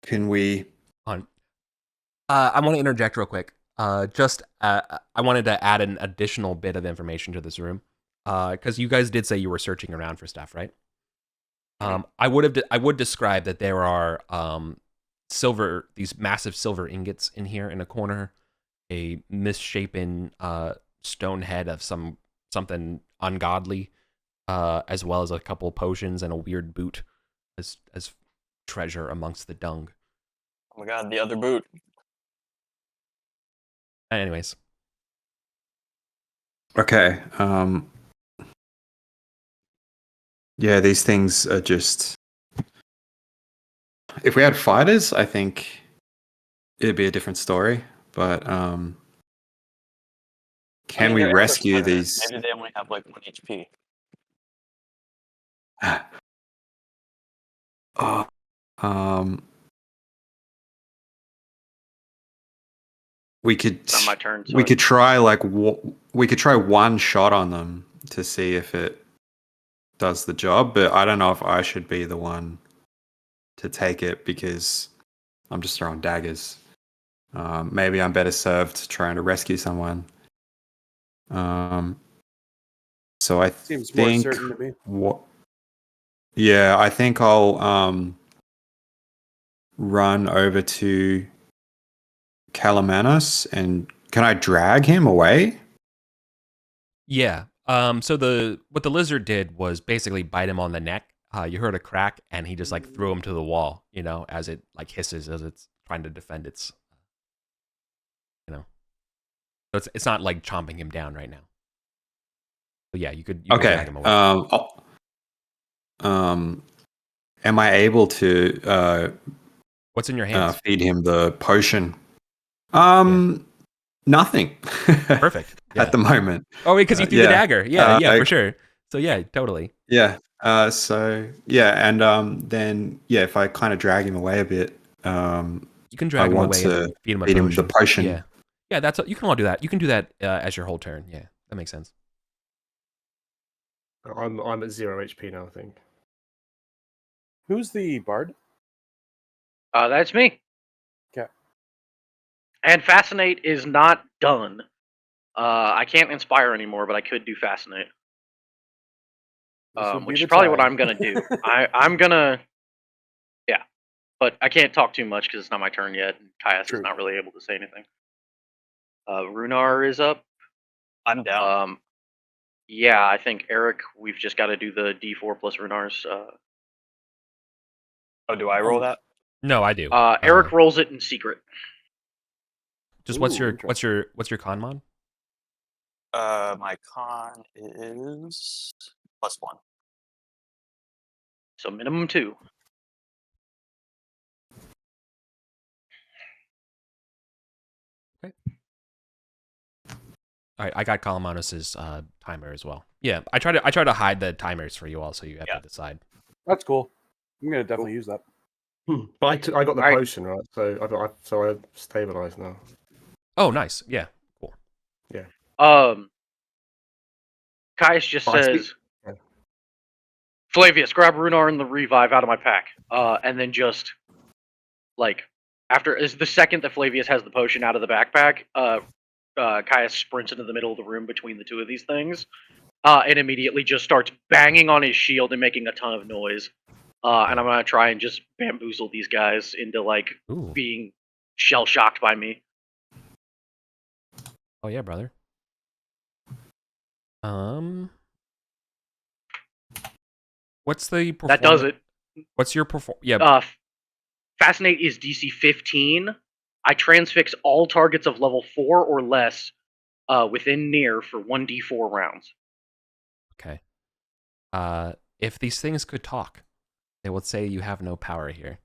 Can we? On. I want to interject real quick. I wanted to add an additional bit of information to this room, because you guys did say you were searching around for stuff, right? I would describe that there are these massive silver ingots in here in a corner, a misshapen stone head of something ungodly, as well as a couple potions and a weird boot as treasure amongst the dung. Oh my god, the other boot. Anyways, Okay. Yeah, these things are just. If we had fighters, I think it'd be a different story. But can we they're rescue extra these? Maybe they only have like 1 HP. Oh, we could. It's not my turn. We could try we could try one shot on them to see if it does the job. But I don't know if I should be the one to take it because I'm just throwing daggers. Maybe I'm better served trying to rescue someone. So I Seems more think certain to me. Yeah, I think I'll run over to Calamanos and can I drag him away? yeah. So what the lizard did was basically bite him on the neck. You heard a crack, and he just like threw him to the wall. As it like hisses as it's trying to defend its. So it's not like chomping him down right now. But yeah, you could drag him away. Am I able to What's in your hands? feed him the potion? Nothing. Perfect. Yeah. At the moment. Oh, because you threw the dagger. Yeah, for sure. So yeah, totally. Yeah. And then if I kind of drag him away a bit, you can drag him away and feed him the potion. Yeah. You can all do that. You can do that as your whole turn. Yeah, that makes sense. I'm at 0 HP now, I think. Who's the bard? That's me. Okay. And Fascinate is not done. I can't inspire anymore, but I could do Fascinate. Which is probably what I'm gonna do. I'm gonna, yeah, but I can't talk too much because it's not my turn yet. And Caius is not really able to say anything. Runar is up. I'm down. Yeah, I think Eric. We've just got to do the D4 plus Runar's. Oh, do I roll that? No, I do. Eric rolls it in secret. Just what's your con mod? My con is +1. So minimum 2. Okay. All right, I got Kalamanos' timer as well. Yeah, I try to hide the timers for you all, so you have to decide. That's cool. I'm gonna definitely use that. But I got the potion, right? So I stabilized now. Oh, nice. Yeah, cool. Yeah. Caius just says, Flavius, grab Runar and the revive out of my pack. And then just, like, is the second that Flavius has the potion out of the backpack, Caius sprints into the middle of the room between the two of these things, and immediately just starts banging on his shield and making a ton of noise. And I'm gonna try and just bamboozle these guys into, like, being shell-shocked by me. Oh yeah, brother. What's the that does it? What's your Yeah. Fascinate is DC 15. I transfix all targets of level 4 or less within near for 1d4 rounds. Okay. If these things could talk, they would say you have no power here.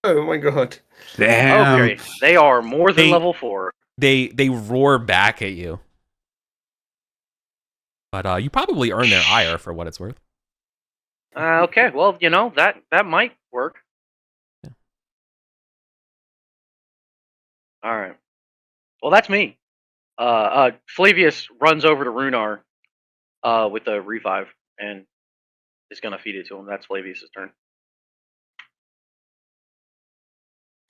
Oh my god. Damn. Okay, they are more than level 4. They roar back at you. But you probably earn their ire for what it's worth. Okay, well, that might work. Yeah. All right. Well, that's me. Flavius runs over to Runar with a revive and is gonna feed it to him. That's Flavius' turn.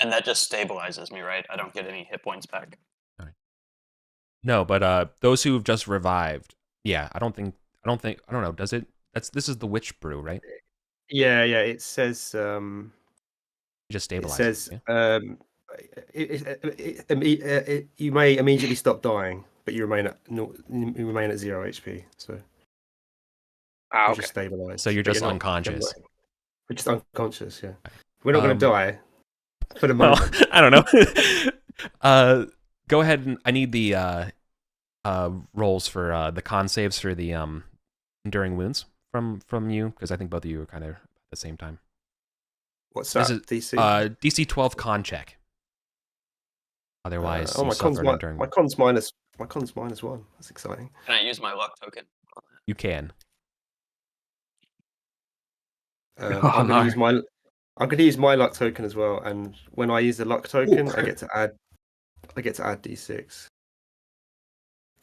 And that just stabilizes me, right? I don't get any hit points back. No, but those who've just revived, yeah, I don't know. Does it? This is the witch brew, right? Yeah, it says It just it stabilizes. says Yeah? you may immediately stop dying, but you remain at 0 HP. So you're Okay. just stabilized. So you're but just not- unconscious. We're just unconscious. Yeah, we're not going to die for the Well, moment. I don't know. Go ahead and I need the rolls for the con saves for the enduring wounds from you, because I think both of you are kind of at the same time. What's that? This is DC. DC 12 con check. Otherwise, my you con's suffer an enduring wound. my con's -1. That's exciting. Can I use my luck token? You can. I'm going to use my luck token as well, and when I use the luck token, I get to add D6.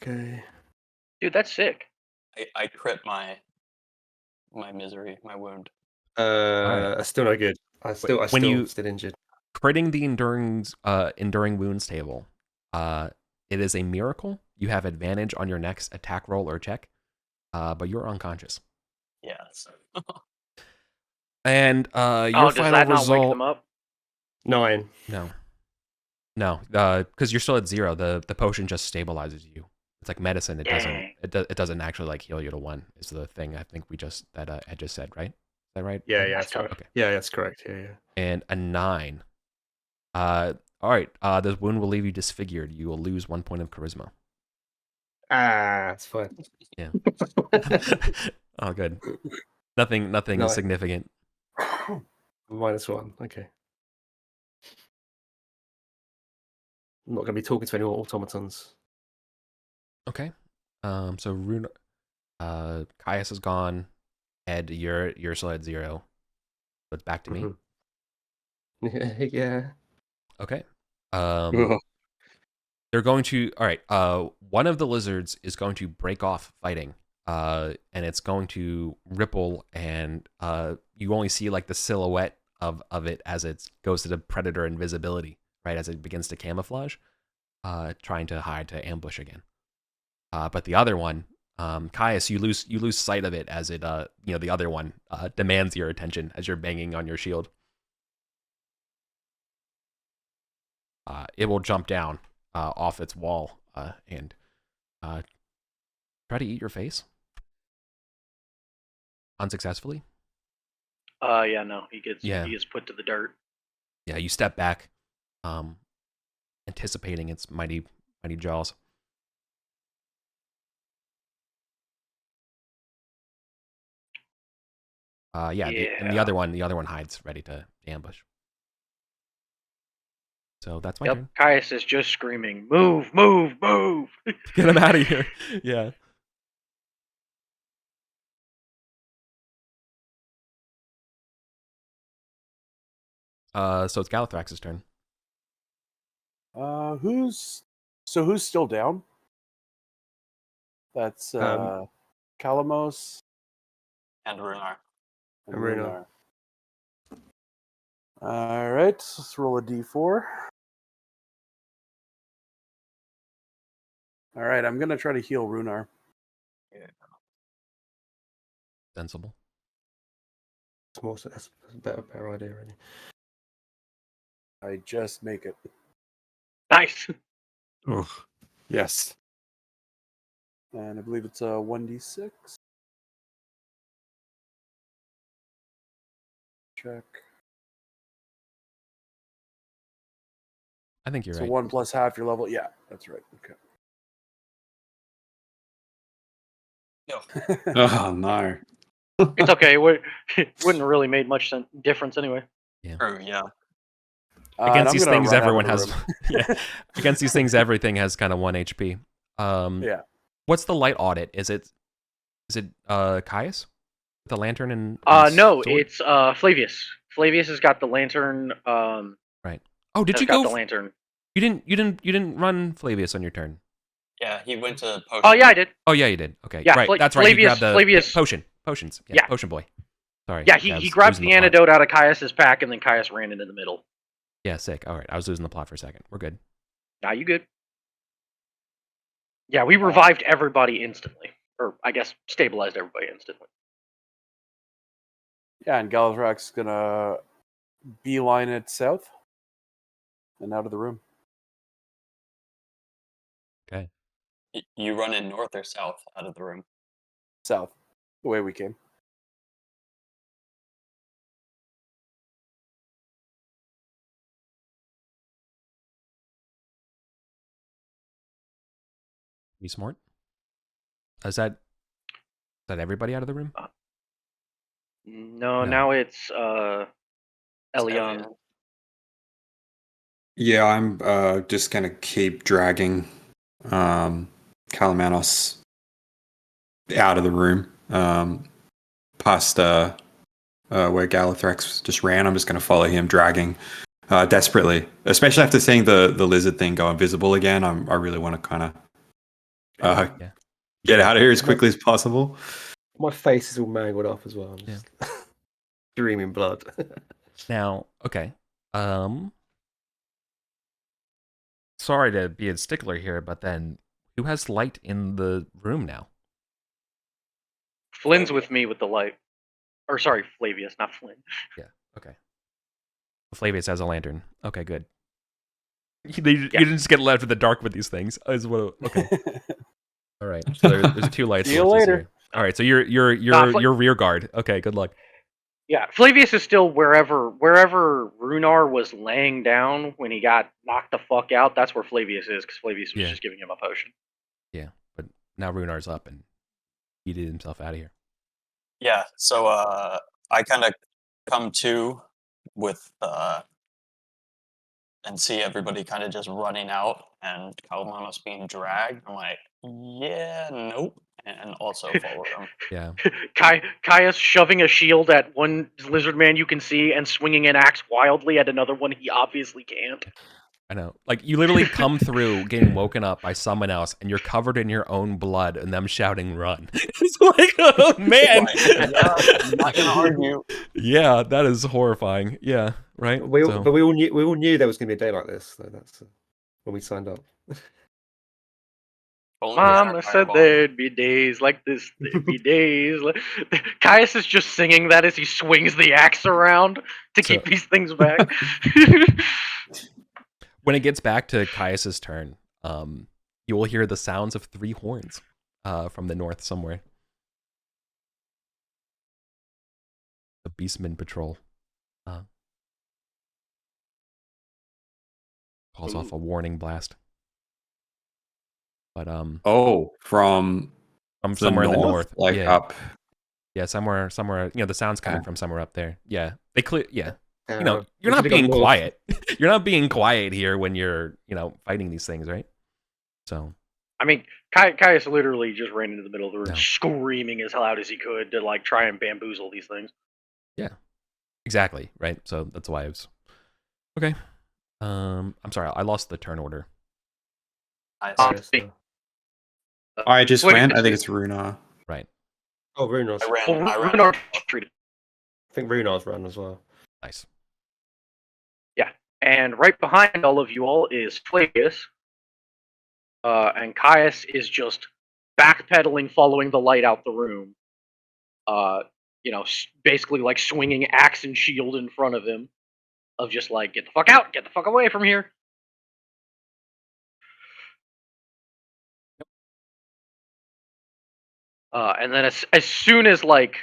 Okay. Dude, that's sick. I crit my misery, my wound. Right. Still no good. Still injured. Critting the enduring wounds table, it is a miracle. You have advantage on your next attack roll or check, but you're unconscious. Yes. And your does final that not result. wake them up? 9. No, because you're still at 0. The potion just stabilizes you. It's like medicine. It doesn't actually like heal you to 1. Is the thing I think I just said, right? Is that right? Yeah, that's correct. Okay. Yeah, that's correct. Yeah. And a 9. All right. This wound will leave you disfigured. You will lose 1 point of charisma. That's fine. Yeah. Oh, good. Nothing significant. -1. Okay. I'm not going to be talking to any more automatons. Okay. So Rune, Caius is gone. Ed, you're still at 0. So it's back to me. Yeah. Okay. They're going to. All right. One of the lizards is going to break off fighting. And it's going to ripple, and you only see like the silhouette of it as it goes to the predator invisibility, right? As it begins to camouflage, trying to hide to ambush again. But the other one, Caius, you lose sight of it as it the other one demands your attention as you're banging on your shield. It will jump down off its wall and try to eat your face. Unsuccessfully. Yeah, no, he gets put to the dirt. Yeah, you step back, anticipating its mighty jaws. And the other one hides, ready to ambush. So that's my turn. Caius is just screaming, "Move, move, move!" Get him out of here! Yeah. So it's Galathrax's turn. Who's still down? That's Kalamos And Runar. and Runar. All right, let's roll a d4. All right, I'm gonna try to heal Runar. Yeah. Sensible. That's a better idea, really. I just make it. Nice. Oh, yes. And I believe it's a 1d6. Check. I think you're so right. 1 plus half your level. Yeah, that's right. Okay. No. Oh, no. It's okay. It wouldn't really made much difference anyway. Yeah. Oh, yeah. Against these things, everyone has. Yeah. Against these things, everything has kind of 1 HP. Yeah. What's the light audit? Is it Caius? The lantern and no, sword? it's Flavius. Flavius has got the lantern. Right. Oh, did you got go? the lantern? You didn't run Flavius on your turn. Yeah, he went to potion. Oh, yeah, I did. Oh yeah, you did. Okay, Yeah, right. That's right. He grabbed the Flavius. potions. Yeah, Yeah. potion boy. Sorry. Yeah, I he was grabbed losing the plot. antidote out of Caius's pack, and then Caius ran into the middle. Yeah, sick. All right, I was losing the plot for a second. We're good. Nah, you good. Yeah, we revived everybody instantly. Or, I guess, stabilized everybody instantly. Yeah, and Galthrak's gonna beeline it south and out of the room. Okay. You run in north or south out of the room? South, the way we came. You smart? Is that everybody out of the room? No, No. now it's Elion. Yeah, I'm just gonna keep dragging Kalamanos out of the room, past where Galathrax just ran. I'm just gonna follow him, dragging desperately, especially after seeing the lizard thing go invisible again. I really want to kind of Yeah. get out of here as quickly as possible. My face is all mangled up as well. I'm Yeah. just streaming blood. Now, okay. Sorry to be a stickler here, but then who has light in the room now? Flynn's with me with the light. Or, sorry, Flavius, not Flynn. Okay. Flavius has a lantern. Okay, good. You didn't just get left in the dark with these things. Okay. All right. So there's two lights. See you later. Here. All right. So you're rear guard. Okay. Good luck. Yeah, Flavius is still wherever Runar was laying down when he got knocked the fuck out. That's where Flavius is, because Flavius was just giving him a potion. Yeah, but now Runar's up and he did himself out of here. Yeah, so I kind of come to with and see everybody kind of just running out and Kalamanos being dragged. I'm like, yeah, nope, and also follow them. Yeah. Caius shoving a shield at one lizard man you can see and swinging an axe wildly at another one he obviously can't. I know. Like, you literally come through getting woken up by someone else, and you're covered in your own blood, and them shouting, run. It's like, oh, man. I'm not going to argue. Yeah, that is horrifying. Yeah, right? But we all knew there was going to be a day like this. So that's when we signed up. Mama said there'd be days like this. There'd be days. Caius is just singing that as he swings the axe around to keep these things back. When it gets back to Caius's turn, you will hear the sounds of 3 horns from the north somewhere. The Beastman Patrol calls off a warning blast. But from somewhere in the north, like up. Yeah, somewhere. You know, the sound's coming from somewhere up there. Yeah, they clear. Yeah. You know, We you're not could've gone being north. quiet. You're not being quiet here when you're, fighting these things, right? So, I mean, Caius literally just ran into the middle of the room, No. screaming as loud as he could to like try and bamboozle these things. yeah, exactly, right? So that's why I was okay. I'm sorry, I lost the turn order. I just Wait, went. I think it's Runar. Right. Oh, Runar's. I ran. Runar treated. I think Runar's run as well. Nice. And right behind all of you all is Flavius. And Caius is just backpedaling, following the light out the room. Basically like swinging axe and shield in front of him. Of just like, get the fuck out, get the fuck away from here. And then as soon as like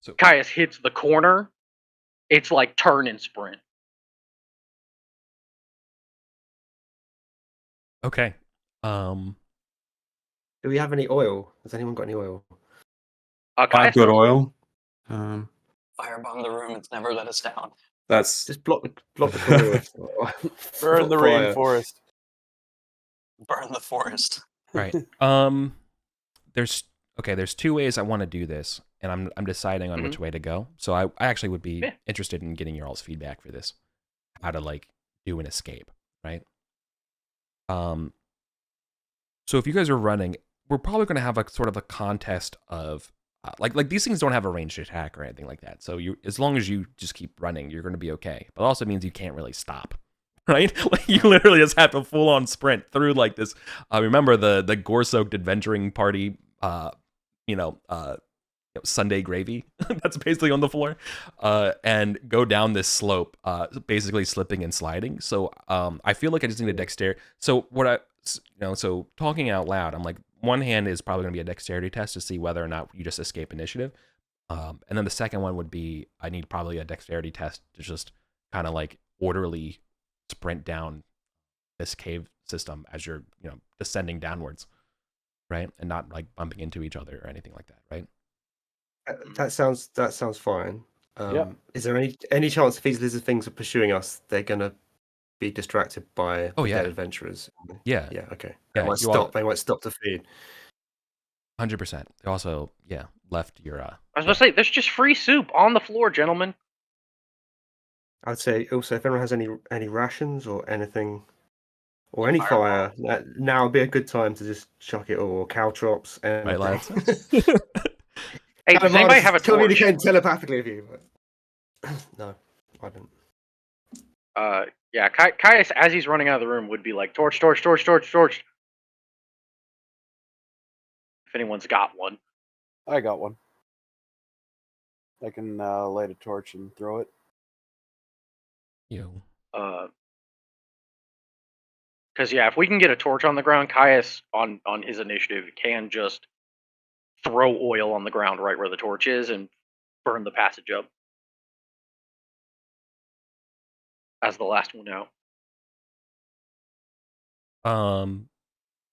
So- Caius hits the corner, it's like turn and sprint. Okay. Do we have any oil? Has anyone got any oil? I've Caius, got oil. Firebomb the room. It's never let us down. That's Just block the forest. Burn the Fire. rainforest. Burn the forest. Right. There's 2 ways I want to do this, and I'm deciding on which way to go. So I actually would be interested in getting your all's feedback for this. How to like do an escape, right? So if you guys are running, we're probably going to have a sort of a contest of like these things don't have a ranged attack or anything like that. So you, as long as you just keep running, you're going to be okay. But it also means you can't really stop, right? Like you literally just have to full on sprint through like this. Remember the gore soaked adventuring party, Sunday gravy that's basically on the floor, and go down this slope, basically slipping and sliding. So I feel like I just need a dexterity. So so talking out loud, I'm like, one hand is probably going to be a dexterity test to see whether or not you just escape initiative. And then the second one would be, I need probably a dexterity test to just kind of like orderly sprint down this cave system as you're, descending downwards, right? And not like bumping into each other or anything like that, right? That sounds fine. Yep. Is there any chance if these lizard things are pursuing us, they're gonna be distracted by the dead adventurers? Yeah. Yeah. Okay. Yeah, They might stop. They might stop to feed. 100%. They also, left your. I was going to say, there's just free soup on the floor, gentlemen. I'd say also if anyone has any rations or anything, or any fire, now would be a good time to just chuck it all. Or caltrops and. Right, lads? Hey, does anybody have a torch? Communicating telepathically with you. But... No, I don't. Yeah, Caius, as he's running out of the room, would be like, torch, torch, torch, torch, torch. If anyone's got one. I got one. I can light a torch and throw it. Because if we can get a torch on the ground, Caius on his initiative can just throw oil on the ground right where the torch is and burn the passage up as the last one out.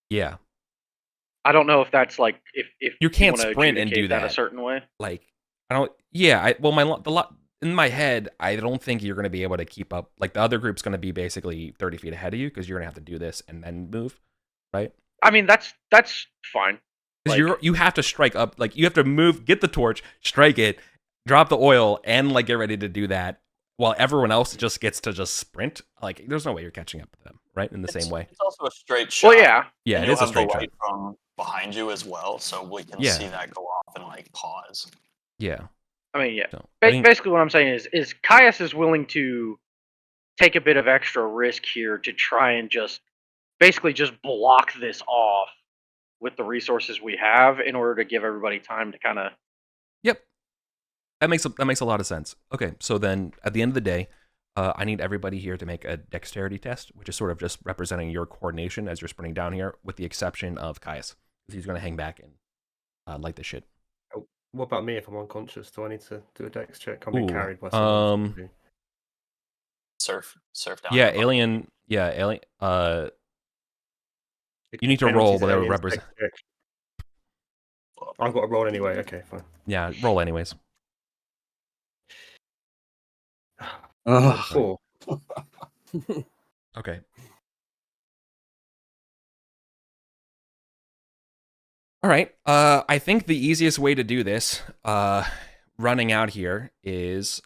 Yeah. I don't know if that's like if you can't you sprint and do that a certain way. Like I don't. Yeah. In my head, I don't think you're going to be able to keep up. Like the other group's going to be basically 30 feet ahead of you because you're going to have to do this and then move, right? I mean that's fine. Because you have to strike up. Like you have to move, get the torch, strike it, drop the oil, and like get ready to do that. While everyone else just gets to just sprint. Like there's no way you're catching up with them, right? In the same way. It's also a straight shot. Well, yeah. Yeah, it is a straight shot. From behind you as well, so we can see that go off and like pause. Yeah. I mean, yeah. So, basically, what I'm saying is Caius is willing to take a bit of extra risk here to try and just block this off with the resources we have in order to give everybody time to kind of. Yep. That makes a lot of sense. Okay, so then at the end of the day, I need everybody here to make a dexterity test, which is sort of just representing your coordination as you're sprinting down here, with the exception of Caius. He's going to hang back and light the shit. Oh, what about me if I'm unconscious? Do I need to do a dex check? I'm being carried by someone. Surf down. Yeah, alien. Yeah, alien. You need to roll whatever represent. I've got to roll anyway. Okay, fine. Yeah, roll anyways. 4. Okay. All right. I think the easiest way to do this, running out here, is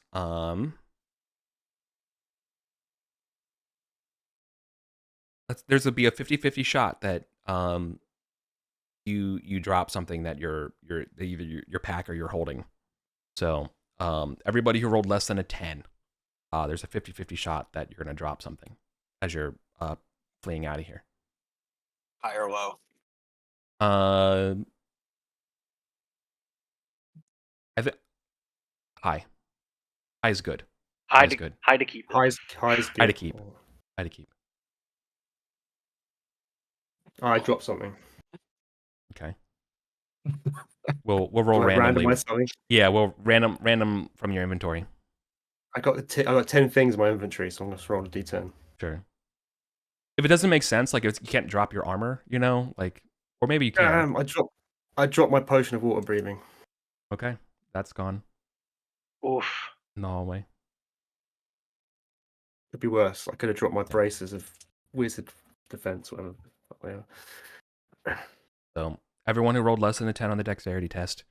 there's to be a 50-50 shot that you drop something that you're either your pack or you're holding. So everybody who rolled less than a 10, there's a 50-50 shot that you're gonna drop something as you're fleeing out of here. High or low? I think high. High is good. High is good. High to keep. High is good. High to keep. High to keep. I dropped something. Okay. We'll roll randomly. Yeah, we'll random from your inventory. I got 10 things in my inventory, so I'm gonna roll a d10. Sure. If it doesn't make sense, like you can't drop your armor, like, or maybe you can. I dropped my potion of water breathing. Okay, that's gone. Oof. No way. Could be worse. I could have dropped my braces of wizard defense, whatever. So everyone who rolled less than a 10 on the dexterity test,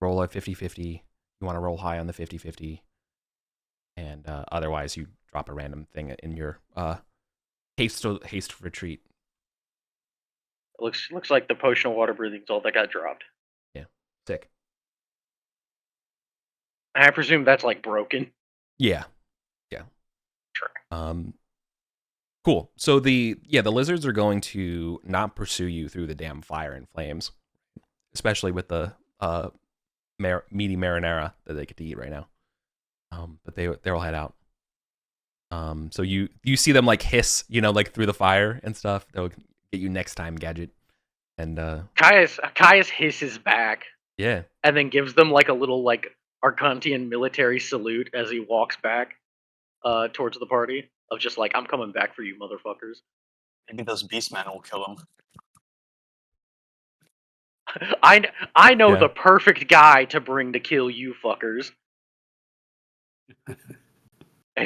roll a 50-50. You want to roll high on the 50-50. And otherwise, you drop a random thing in your haste retreat Looks like the potion of water breathing is all that got dropped. Yeah, sick. I presume that's like broken. Yeah. Sure. Cool. So the lizards are going to not pursue you through the damn fire and flames, especially with the meaty marinara that they get to eat right now. But they'll head out. So you see them like hiss, like through the fire and stuff. They'll get you next time, Gadget. And Caius hisses back. Yeah. And then gives them like a little like Arcantian military salute as he walks back towards the party of just like, I'm coming back for you, motherfuckers. Maybe those beastmen will kill him. I know Yeah. the perfect guy to bring to kill you fuckers. And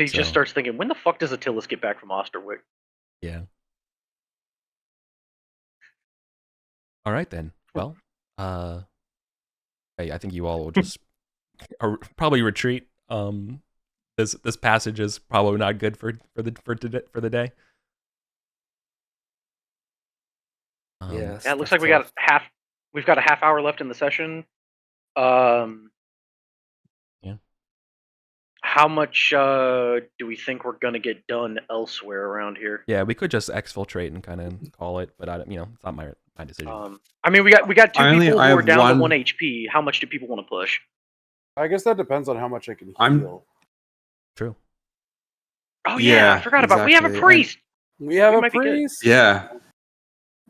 he just So- starts thinking, when the fuck does Attilas get back from Osterwick? Yeah. All right then. Well, I think you all will just probably retreat. This passage is probably not good for the day. Yeah, Yeah, it looks like we've got a half hour left in the session. Yeah. How much do we think we're gonna get done elsewhere around here? Yeah, we could just exfiltrate and kind of call it, but it's not my decision. I mean, we got two I people who have are down to one- 1 HP. How much do people want to push? I guess that depends on how much I can I'm- heal. True. Oh yeah, I Yeah, forgot about. We have a exactly. priest. We have We a might be good. priest. Yeah.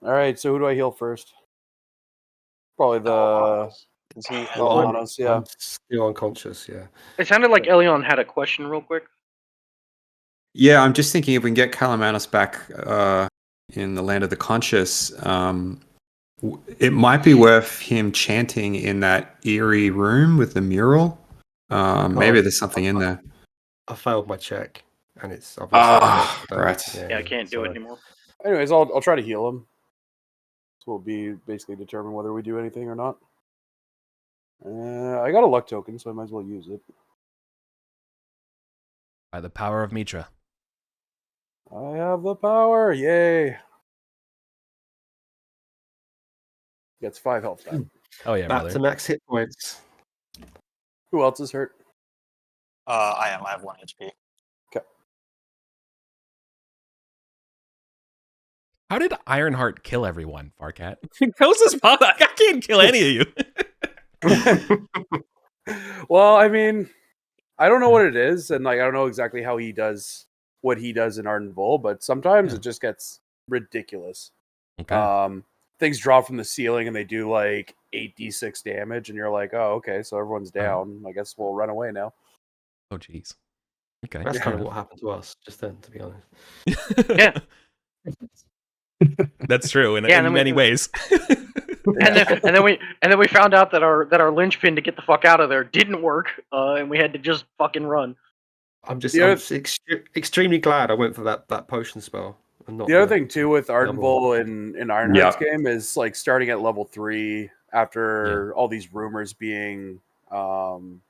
All right. So who do I heal first? Probably the Is he? Alanos. Yeah. I'm still unconscious. Yeah. It sounded like Elion had a question real quick. Yeah, I'm just thinking if we can get Calamanos back in the land of the conscious, it might be worth him chanting in that eerie room with the mural. Maybe there's something in there. I failed my check, and it's obviously. Ah, right. Yeah, I can't do it sorry. anymore. Anyways, I'll try to heal him. This will be basically determine whether we do anything or not. I got a luck token, so I might as well use it. By the power of Mitra. I have the power! Yay! Gets 5 health back. Oh yeah, Back brother. to max hit points. Who else is hurt? I am. I have 1 HP. How did Ironheart kill everyone, Farcat? How's this possible? I can't kill any of you. Well, I mean, I don't know what it is, and like I don't know exactly how he does what he does in ArdenVul, but sometimes Yeah. it just gets ridiculous. Okay. Things drop from the ceiling and they do like 8d6 damage, and you're like, oh, okay, so everyone's down. I guess we'll run away now. Oh jeez. Okay. That's Yeah. kind of what happened to us just then, to be honest. Yeah. That's true in, Yeah, and in then we- many ways. And then we found out that our linchpin to get the fuck out of there didn't work, and we had to just fucking run. I'm just The I'm other- extremely glad I went for that potion spell. And not The other thing too with double. ArdenVul in Ironheart's game is like starting at level 3 after all these rumors being found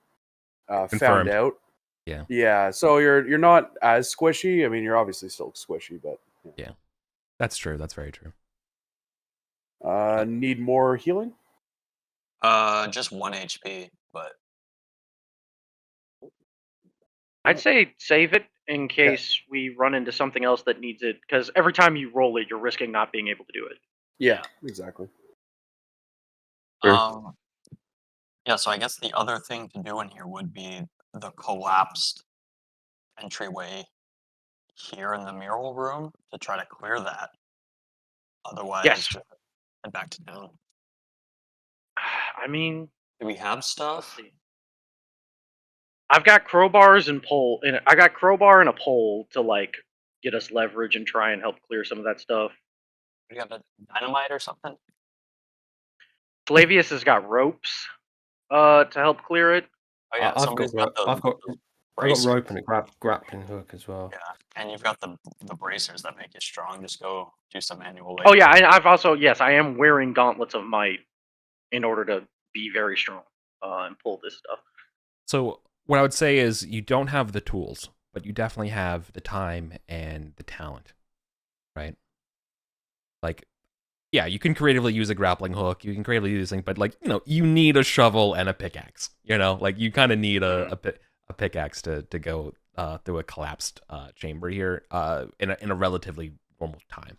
Confirmed. out. Yeah. Yeah. So you're not as squishy. I mean, you're obviously still squishy, but That's true. That's very true. need more healing. Just 1 HP, but I'd say save it in case we run into something else that needs it, because every time you roll it, you're risking not being able to do it. Yeah, exactly. Sure. Yeah. So I guess the other thing to do in here would be the collapsed entryway here in the mural room to try to clear that. Otherwise, Yes. just head back to town. I mean, Do we have let's stuff? see. I've got crowbars and pole, and I got crowbar and a pole to like get us leverage and try and help clear some of that stuff. Do we have a dynamite or something? Flavius has got ropes to help clear it. Oh yeah, I've somebody's got the I've got bracers. rope and a grappling hook as well. Yeah, and you've got the bracers that make you strong. Just go do some manual labor. Oh yeah, I've also I am wearing gauntlets of might in order to be very strong and pull this stuff. So what I would say is you don't have the tools, but you definitely have the time and the talent, right? Like yeah, you can creatively use a grappling hook. You can creatively use things, but like you need a shovel and a pickaxe. Like you kind of need a pickaxe to go through a collapsed chamber here in a relatively normal time,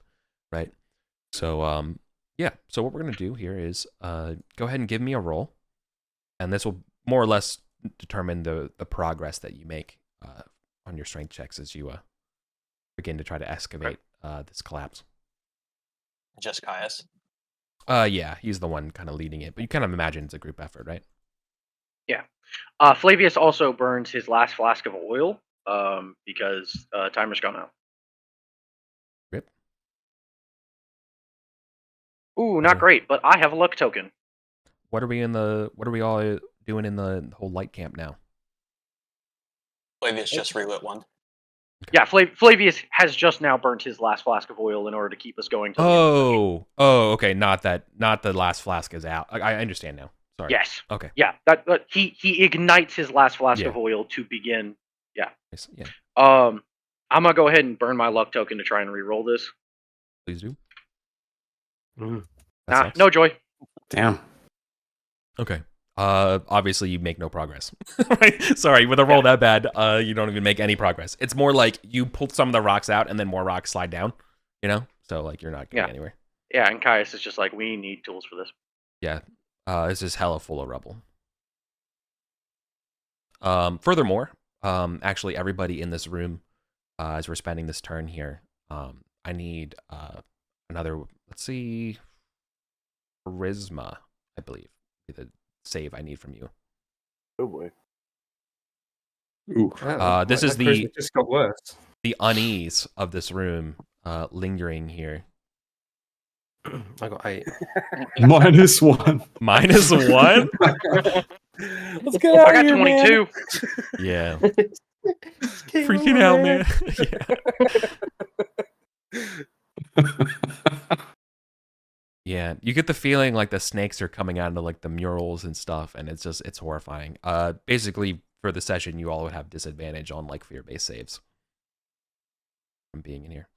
right? So yeah. So what we're gonna do here is go ahead and give me a roll, and this will more or less determine the progress that you make on your strength checks as you begin to try to excavate this collapse. Just Caius. Yeah, he's the one kind of leading it, but you kind of imagine it's a group effort, right? Yeah. Flavius also burns his last flask of oil because timer's gone out. Rip. Ooh, not great, but I have a luck token. What are we all doing in the whole light camp now? Flavius just relit one. Yeah, Flavius has just now burnt his last flask of oil in order to keep us going. To the end of the session. Okay, not the last flask is out. I understand now. Sorry. Yes. Okay. Yeah, that he ignites his last flask of oil to begin. Yeah. Yeah. I'm gonna go ahead and burn my luck token to try and re-roll this. Please do. Nah, no joy. Damn. Okay. Obviously you make no progress. Right? Sorry, with a roll that bad, you don't even make any progress. It's more like you pull some of the rocks out and then more rocks slide down, So like you're not getting anywhere. Yeah, and Caius is just like, we need tools for this. Yeah. This is hella full of rubble. Furthermore, actually everybody in this room, as we're spending this turn here, I need another, let's see, charisma, I believe, the save I need from you. Oh boy. Ooh. This is It just got worse. the unease of this room lingering here. I got 8. -1. -1? Let's get out I got of here, 22. Yeah. Keep Freaking out, moving. man. Yeah, you get the feeling like the snakes are coming out into like the murals and stuff, and it's horrifying. Basically for the session, you all would have disadvantage on like fear-based saves from being in here.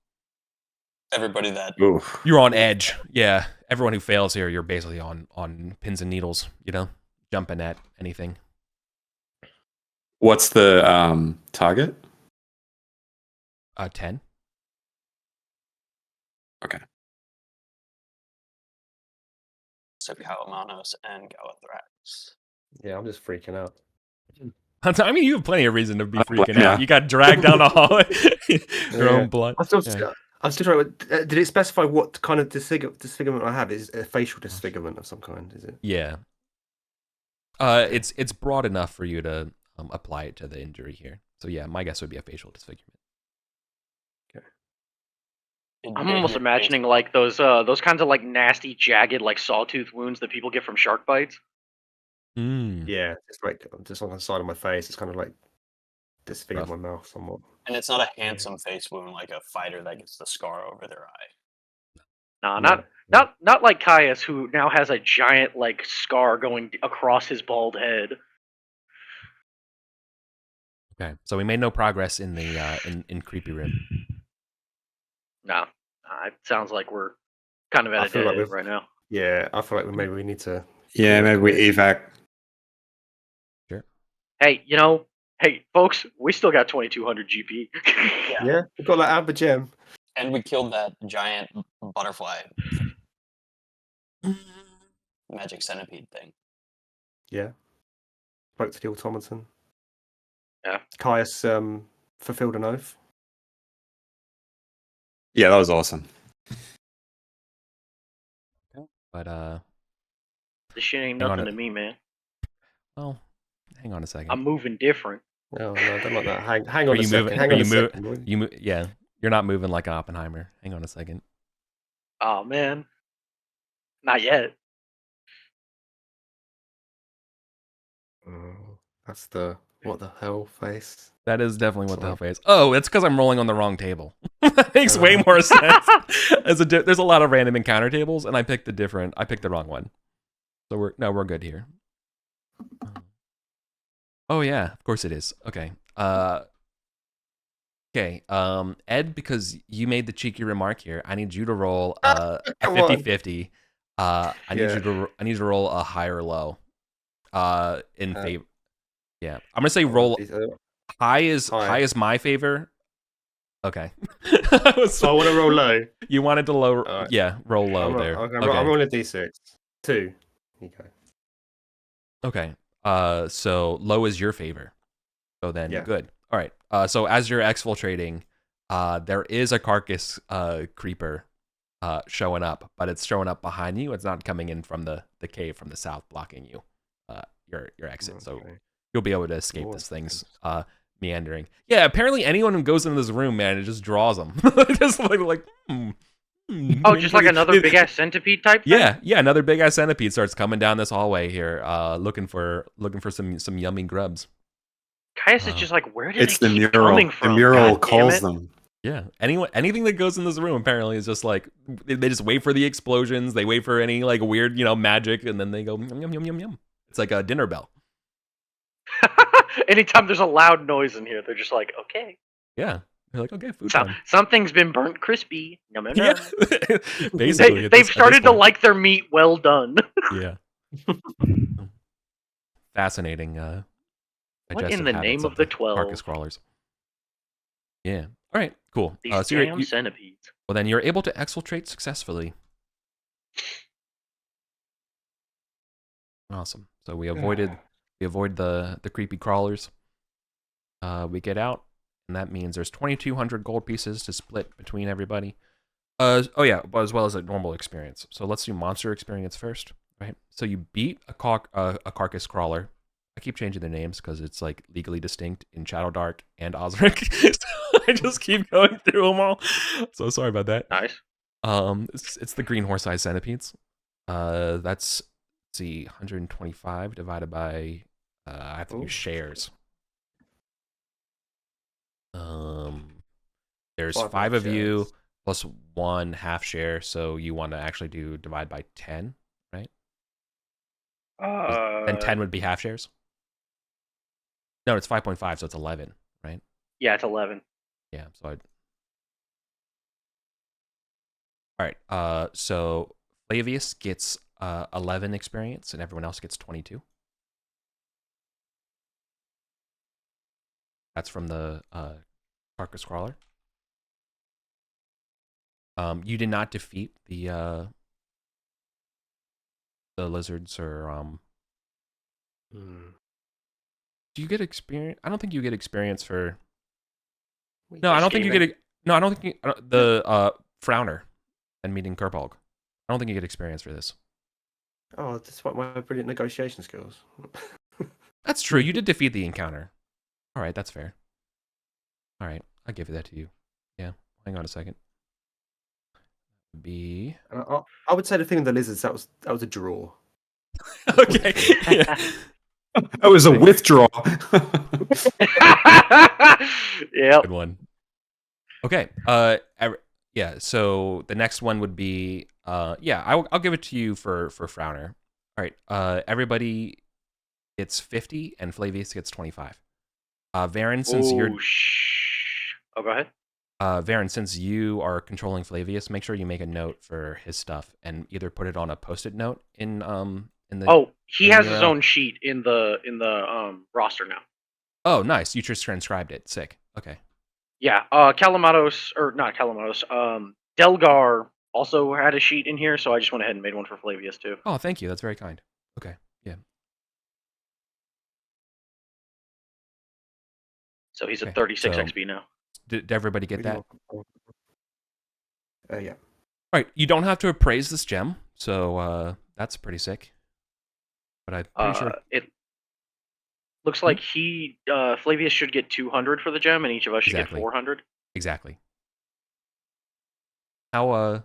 Everybody that Oof. You're on edge. Yeah, everyone who fails here, you're basically on pins and needles. Jumping at anything. What's the target? 10. Okay. Sepikalomanos and Galathrax. Yeah, I'm just freaking out. I mean, you have plenty of reason to be freaking Yeah. out. You got dragged down the hallway. Your own blood. I'm still trying to. Did it specify what kind of disfigurement I have? Is it a facial disfigurement of some kind? Is it? Yeah. It's broad enough for you to apply it to the injury here. So yeah, my guess would be a facial disfigurement. I'm almost imagining like those kinds of like nasty, jagged, like sawtooth wounds that people get from shark bites. Yeah, it's like just on the side of my face. It's kind of like disfigured my mouth somewhat. And it's not a handsome face wound like a fighter that gets the scar over their eye. Nah, not like Caius, who now has a giant like scar going across his bald head. Okay, so we made no progress in the in creepy room. Mm. Nah, it sounds like we're kind of at a dead end right now. Yeah, I feel like maybe we need to. Yeah, maybe we evac. Sure. Hey, folks, we still got 2200 GP. Yeah, we got that amber gem. And we killed that giant butterfly magic centipede thing. Yeah. Spoke to the automaton. Yeah. Caius fulfilled an oath. Yeah, that was awesome. But This shit ain't Hang on nothing a- to me, man. well, hang on a second. I'm moving different. Oh, no, I don't like that. Hang on Are a you second. moving? Hang Are on you a moving? second. Yeah, you're not moving like Oppenheimer. Hang on a second. Oh man, not yet. Oh, that's the what the hell face. That is definitely what the hell Sorry. face. Oh, it's because I'm rolling on the wrong table. That makes way more sense. There's a lot of random encounter tables, and I picked the wrong one. So we're good here. Oh yeah, of course it is. Okay. Okay, Ed, because you made the cheeky remark here, I need you to roll a Come on. 50-50. I need you to roll a high or low. In favor. Yeah, I'm gonna say roll high is my favor. Okay. So I want to roll low. You wanted to low. Right. Yeah, roll low there. I'm rolling a d6. 2. Okay. Okay. So low is your favor. So then good. All right. So as you're exfiltrating, there is a carcass creeper showing up, but it's showing up behind you. It's not coming in from the cave from the south, blocking you, your exit. So you'll be able to escape this thing's meandering. Yeah. Apparently, anyone who goes into this room, man, it just draws them. Just like. Oh, just like another big ass centipede type thing? Yeah, another big ass centipede starts coming down this hallway here, looking for some yummy grubs. Caius is just like, where did It's they the keep mural. coming from? The mural God calls damn it. them. Yeah, anything that goes in this room apparently is just like they just wait for the explosions. They wait for any like weird magic, and then they go yum yum yum yum. It's like a dinner bell. Anytime there's a loud noise in here, they're just like, okay. Yeah. They're like, okay, food time. Something's been burnt crispy. Yum, yum, yum. Yeah. Basically, they've started to like their meat well done. Yeah. Fascinating. What in the name of the 12? Carcass crawlers. Yeah. All right. Cool. These So damn centipedes. Well, then you're able to exfiltrate successfully. Awesome. So we avoid the creepy crawlers. We get out. And that means there's 2,200 gold pieces to split between everybody. As well as a normal experience. So let's do monster experience first, right? So you beat a carcass crawler. I keep changing the names because it's like legally distinct in ShadowDark and Osric. So I just keep going through them all. So sorry about that. Nice. It's the green horse-eyed centipedes. That's, let's see, 125 divided by I have to use shares. There's 5 of you plus 1 half share, so you want to actually divide by 10, right? Then 10 would be half shares. No, it's 5.5, so it's 11, right? Yeah, it's 11. Yeah, so all right. So Flavius gets 11 experience, and everyone else gets 22. That's from the carcass crawler. You did not defeat the lizards or Do you get experience? I don't think you get experience for. No, I don't think you get. No, I don't think the Frowner and meeting Kerpog. I don't think you get experience for this. Oh, despite my brilliant negotiation skills. That's true. You did defeat the encounter. All right, that's fair. All right, I'll give that to you. Yeah, hang on a second. I would say the thing with the lizards, that was a draw. Okay. Yeah. That was a withdraw. Yeah. Good one. Okay. Yeah. So the next one would be. I'll give it to you for Frowner. All right. Everybody gets 50, and Flavius gets 25. Varen, since you're. Oh, go ahead. Varen, since you are controlling Flavius, make sure you make a note for his stuff and either put it on a post-it note in the. Oh, he has his own sheet in the roster now. Oh, nice! You just transcribed it. Sick. Okay. Yeah. Kalamatos, or not Kalamatos. Delgar also had a sheet in here, so I just went ahead and made one for Flavius too. Oh, thank you. That's very kind. Okay. Yeah. So he's at 36 XP now. Did everybody get that? Yeah. All right. You don't have to appraise this gem, so that's pretty sick. But I'm pretty sure it looks like Flavius should get 200 for the gem, and each of us should get 400. Exactly. How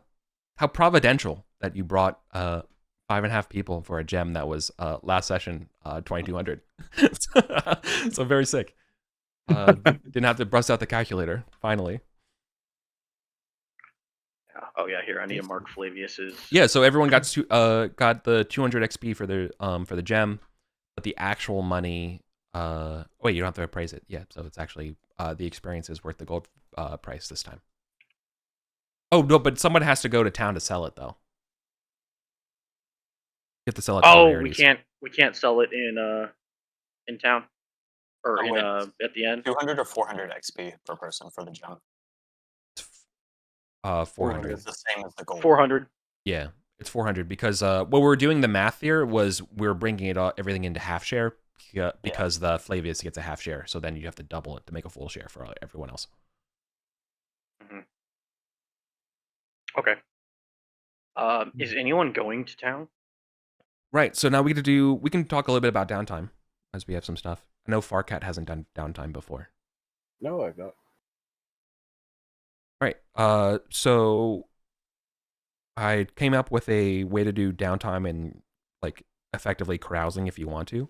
providential that you brought 5.5 people for a gem that was last session 2,200. So very sick. Didn't have to bust out the calculator. Finally. Oh yeah, here I need to mark Flavius's. Yeah, so everyone got the 200 XP for the gem, but the actual money. Wait, you don't have to appraise it. Yeah, so it's actually the experience is worth the gold price this time. Oh no, but someone has to go to town to sell it though. You have to sell it to the Oh, rarities. we can't sell it in town or Oh, wait. at the end. 200 or 400 XP per person for the gem. 400. It's the same as the gold. 400. Yeah, it's 400 because what we were doing the math here was we were bringing everything into half share because the Flavius gets a half share. So then you have to double it to make a full share for everyone else. Mm-hmm. Okay. Is anyone going to town? Right. So now we can talk a little bit about downtime as we have some stuff. I know Farcat hasn't done downtime before. No, I've not. Right. So I came up with a way to do downtime and like effectively carousing if you want to.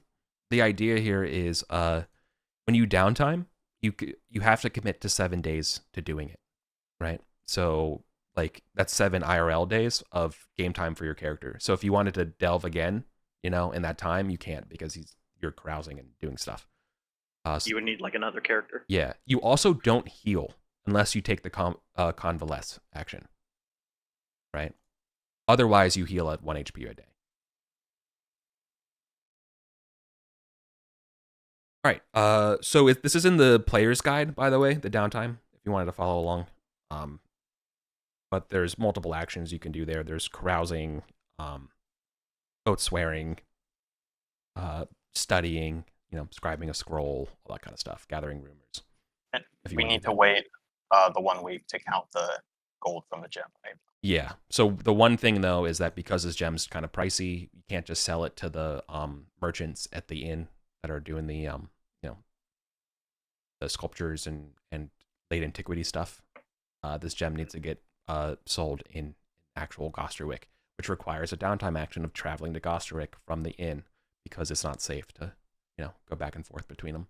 The idea here is when you downtime, you have to commit to 7 days to doing it, right? So like that's 7 IRL days of game time for your character. So if you wanted to delve again, in that time, you can't because you're carousing and doing stuff. You would need like another character. Yeah. You also don't heal unless you take the convalesce action, right? Otherwise, you heal at 1 HP a day. All right. So this is in the player's guide, by the way, the downtime, if you wanted to follow along. But there's multiple actions you can do there. There's carousing, oath swearing, studying, scribing a scroll, all that kind of stuff, gathering rumors. And If you we wanna need do to that. wait the 1 week to count the gold from the gem, right? Yeah. So the one thing though is that because this gem's kind of pricey, you can't just sell it to the merchants at the inn that are doing the the sculptures and late antiquity stuff. This gem needs to get sold in actual Gosterwick, which requires a downtime action of traveling to Gosterwick from the inn because it's not safe to go back and forth between them.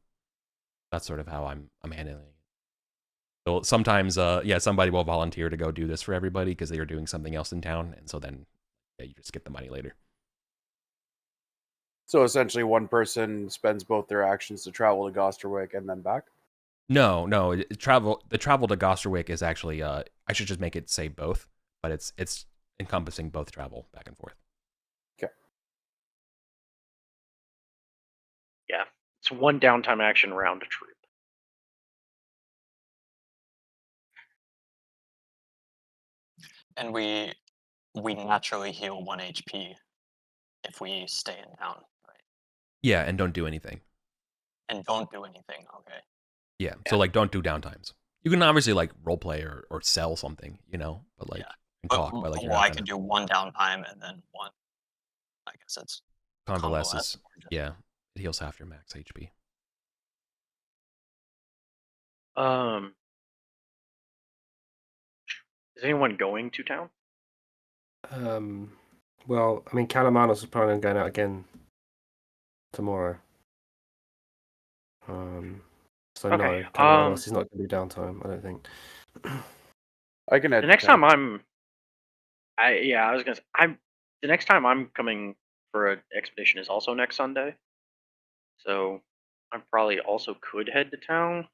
That's sort of how I'm handling it. So sometimes, somebody will volunteer to go do this for everybody because they are doing something else in town, and so then you just get the money later. So essentially, one person spends both their actions to travel to Gosterwick and then back. No, the travel to Gosterwick is actually I should just make it say both, but it's encompassing both travel back and forth. Okay. Yeah, it's one downtime action round trip. And we naturally heal 1 HP if we stay in town, right? Yeah, and don't do anything. And don't do anything, okay. Yeah, so like don't do downtimes. You can obviously like roleplay or sell something, but like and talk, but like you're not I gonna... could do 1 downtime and then 1. I guess it's convalesce. Yeah, it heals half your max HP. Is anyone going to town? Well, I mean, Calamanos is planning on going out again tomorrow. So Okay, no, Calamanos is not going to be downtime, I don't think. I can. The next time I was gonna say, the next time I'm coming for an expedition is also next Sunday, so I probably also could head to town.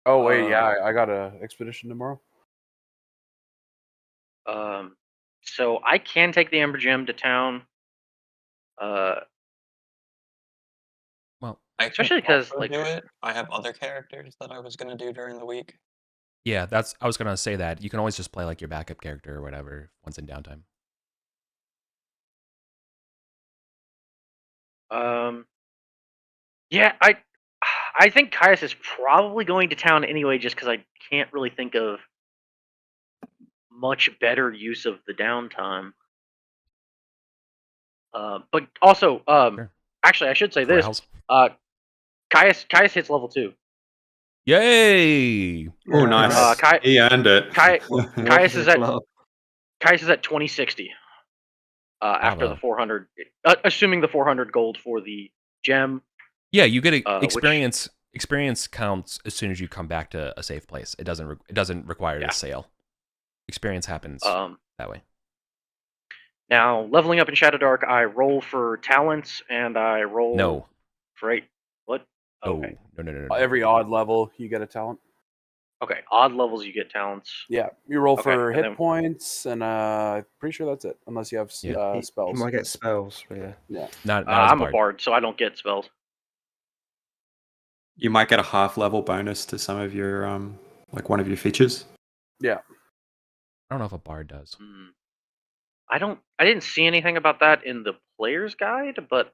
Oh wait, yeah, I got a expedition tomorrow. So I can take the Ember Gem to town. Well, especially because like do it. I have other characters that I was gonna do during the week. yeah, I was gonna say that you can always just play like your backup character or whatever once in downtime. Yeah, I think Caius is probably going to town anyway, just because I can't really think of much better use of the downtime. But also, Sure. actually, I should say this: Corrals. Caius hits level 2. Yay! Oh, nice. He earned it. Caius is at 2060. After the 400, assuming the 400 gold for the gem. Yeah, you get experience. Experience counts as soon as you come back to a safe place. It doesn't require a sale. Experience happens that way. Now, leveling up in ShadowDark, I roll for talents and I roll for 8. What? Okay. No. Every odd level, you get a talent. Okay, odd levels you get talents. Yeah, you roll Okay, for and hit then- points, and I'm pretty sure that's it, unless you have Yeah. You spells. might get spells, but yeah. Yeah. Not as I'm bard. a bard, so I don't get spells. You might get a half level bonus to some of your like one of your features. Yeah. I don't know if a bard does. I didn't see anything about that in the player's guide, but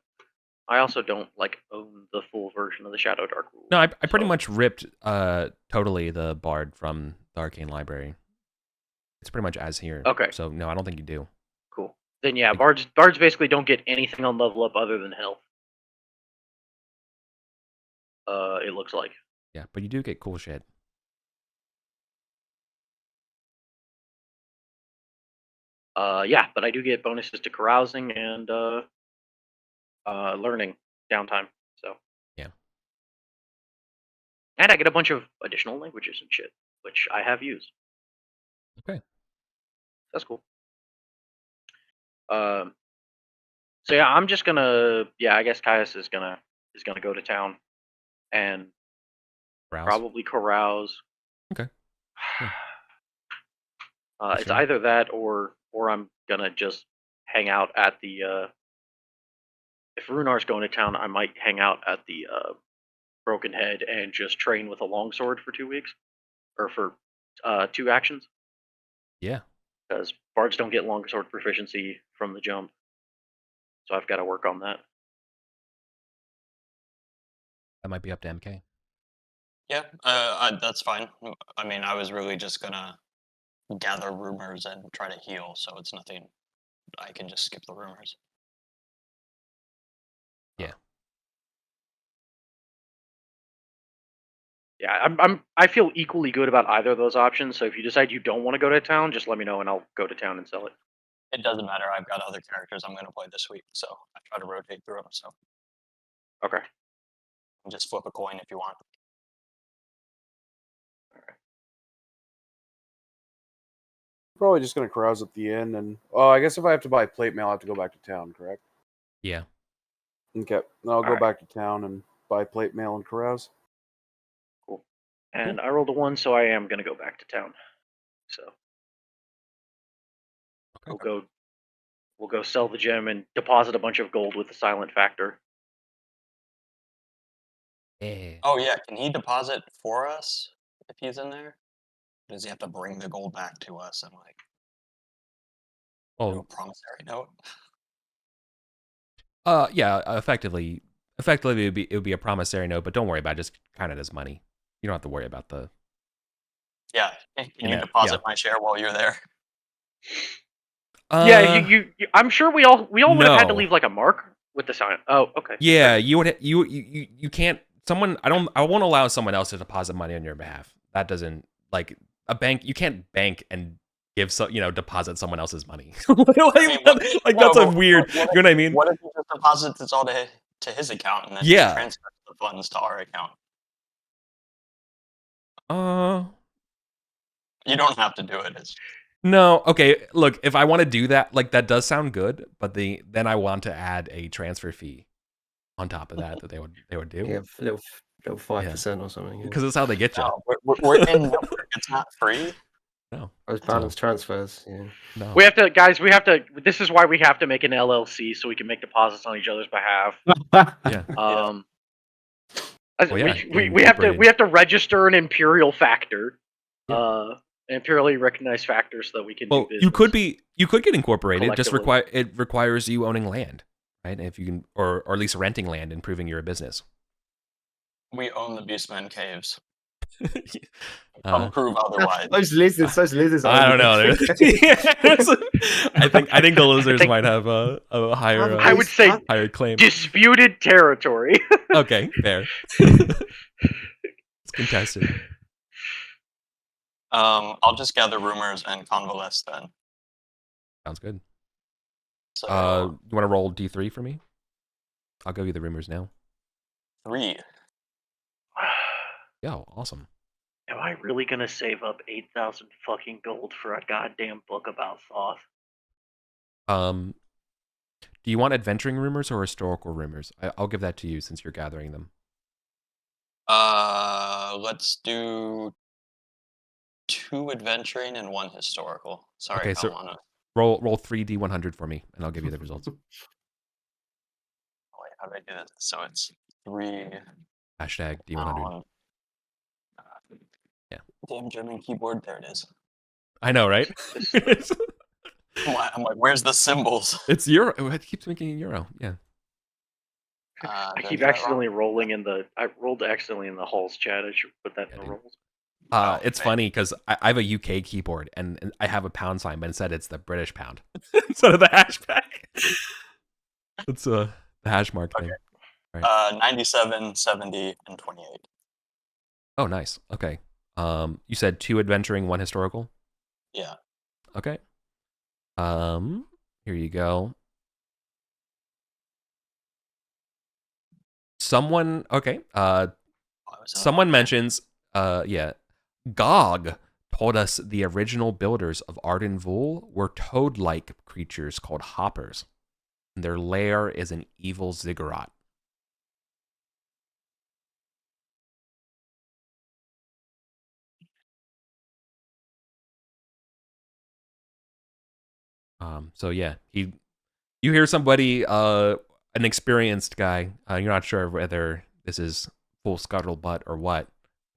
I also don't like own the full version of the ShadowDark rules. No, I pretty so- much ripped totally the bard from the Arcane Library. It's pretty much as here. Okay. So no, I don't think you do. Cool. Then yeah, bards basically don't get anything on level up other than health. It looks like. Yeah, but you do get cool shit. Yeah, but I do get bonuses to carousing and learning downtime. So Yeah. and I get a bunch of additional languages and shit, which I have used. Okay. That's cool. So yeah, I'm just gonna I guess Caius is gonna go to town and Browse. probably carouse. Okay. Yeah. It's Sure. either that or I'm gonna just hang out at the. If Runar's going to town, I might hang out at the Broken Head and just train with a longsword for 2 weeks, or for 2 actions. Yeah. Because bards don't get longsword proficiency from the jump, so I've got to work on that. That might be up to MK. Yeah, that's fine. I mean, I was really just gonna gather rumors and try to heal, so it's nothing. I can just skip the rumors. Yeah. Yeah, I feel equally good about either of those options. So if you decide you don't want to go to town, just let me know and I'll go to town and sell it. It doesn't matter. I've got other characters I'm gonna play this week, so I try to rotate through them. So Okay. just flip a coin if you want. Probably just gonna carouse at the inn, and I guess if I have to buy plate mail, I have to go back to town. Correct? Yeah. Okay, then I'll go Alright. back to town and buy plate mail and carouse. Cool. And I rolled a 1, so I am gonna go back to town. So Okay. we'll go sell the gem and deposit a bunch of gold with the silent factor. Yeah. Oh yeah, can he deposit for us if he's in there? Does he have to bring the gold back to us and like do a Oh. promissory note? Yeah. Effectively, it would be a promissory note, but don't worry about it. Just count it as money. You don't have to worry about the. Yeah, can you Yeah, deposit my share while you're there? Yeah, you I'm sure we all would have had to no. leave like a mark with the sign. Oh, okay. Yeah, you would. You can't. Someone. I won't allow someone else to deposit money on your behalf. That doesn't like a bank. You can't bank and give deposit someone else's money. That's a weird. You know what I mean? What if he just deposits it all to his account and then Yeah. transfers the funds to our account? You don't have to do it. It's No. Okay. Look, if I want to do that, like that does sound good, but then I want to add a transfer fee on top of that they would do. Yeah, little 5% or something. Yeah. Because that's how they get you. no, we're in network. It's not free. No. Those balance transfers. Yeah. No. We have to, guys. We have to. This is why we have to make an LLC so we can make deposit on each other's behalf. Yeah. As- Well, yeah, we have to incorporated. register an imperial factor, Yeah. an imperially recognized factor, so that we can. Well, do you could business. get incorporated. Just Collectively. it requires you owning land, right? If you can, or at least renting land and proving you're a business. We own the Beastman Caves. Uh, Come prove otherwise. Those lizards. I don't know. I think the lizards might have a higher. I would say higher claim. disputed territory. Okay, fair. It's contested. I'll just gather rumors and convalesce then. Sounds good. So You want to roll D3 for me? I'll give you the rumors now. 3. Yeah, awesome. Am I really gonna save up 8,000 fucking gold for a goddamn book about Thoth? Do you want adventuring rumors or historical rumors? I'll give that to you since you're gathering them. Let's do 2 adventuring and 1 historical. Sorry, Okay, I so don't want to. roll 3d100 for me, and I'll give you the results. Wait, how do I do this? So it's 3. Hashtag D100. Oh, Yeah. Damn German keyboard. There it is. I know, right? it's I'm like, where's the symbols? euro. It keeps making it euro. Yeah. I Did keep get that wrong? accidentally rolling in the. I rolled accidentally in the Hall's chat. I should put that Yeah, in the dude. rolls. It's man. funny because I have a UK keyboard and I have a pound sign, but instead it's the British pound instead of the hashtag. It's the hash mark thing. 97, 70, and 28. Oh, nice. Okay. You said 2 adventuring, 1 historical. Yeah. Okay. Here you go. Someone. Okay. Someone mentions. Yeah. Gog told us the original builders of ArdenVul were toad-like creatures called hoppers. And their lair is an evil ziggurat. So yeah, you hear somebody, an experienced guy. You're not sure whether this is full scuttlebutt or what,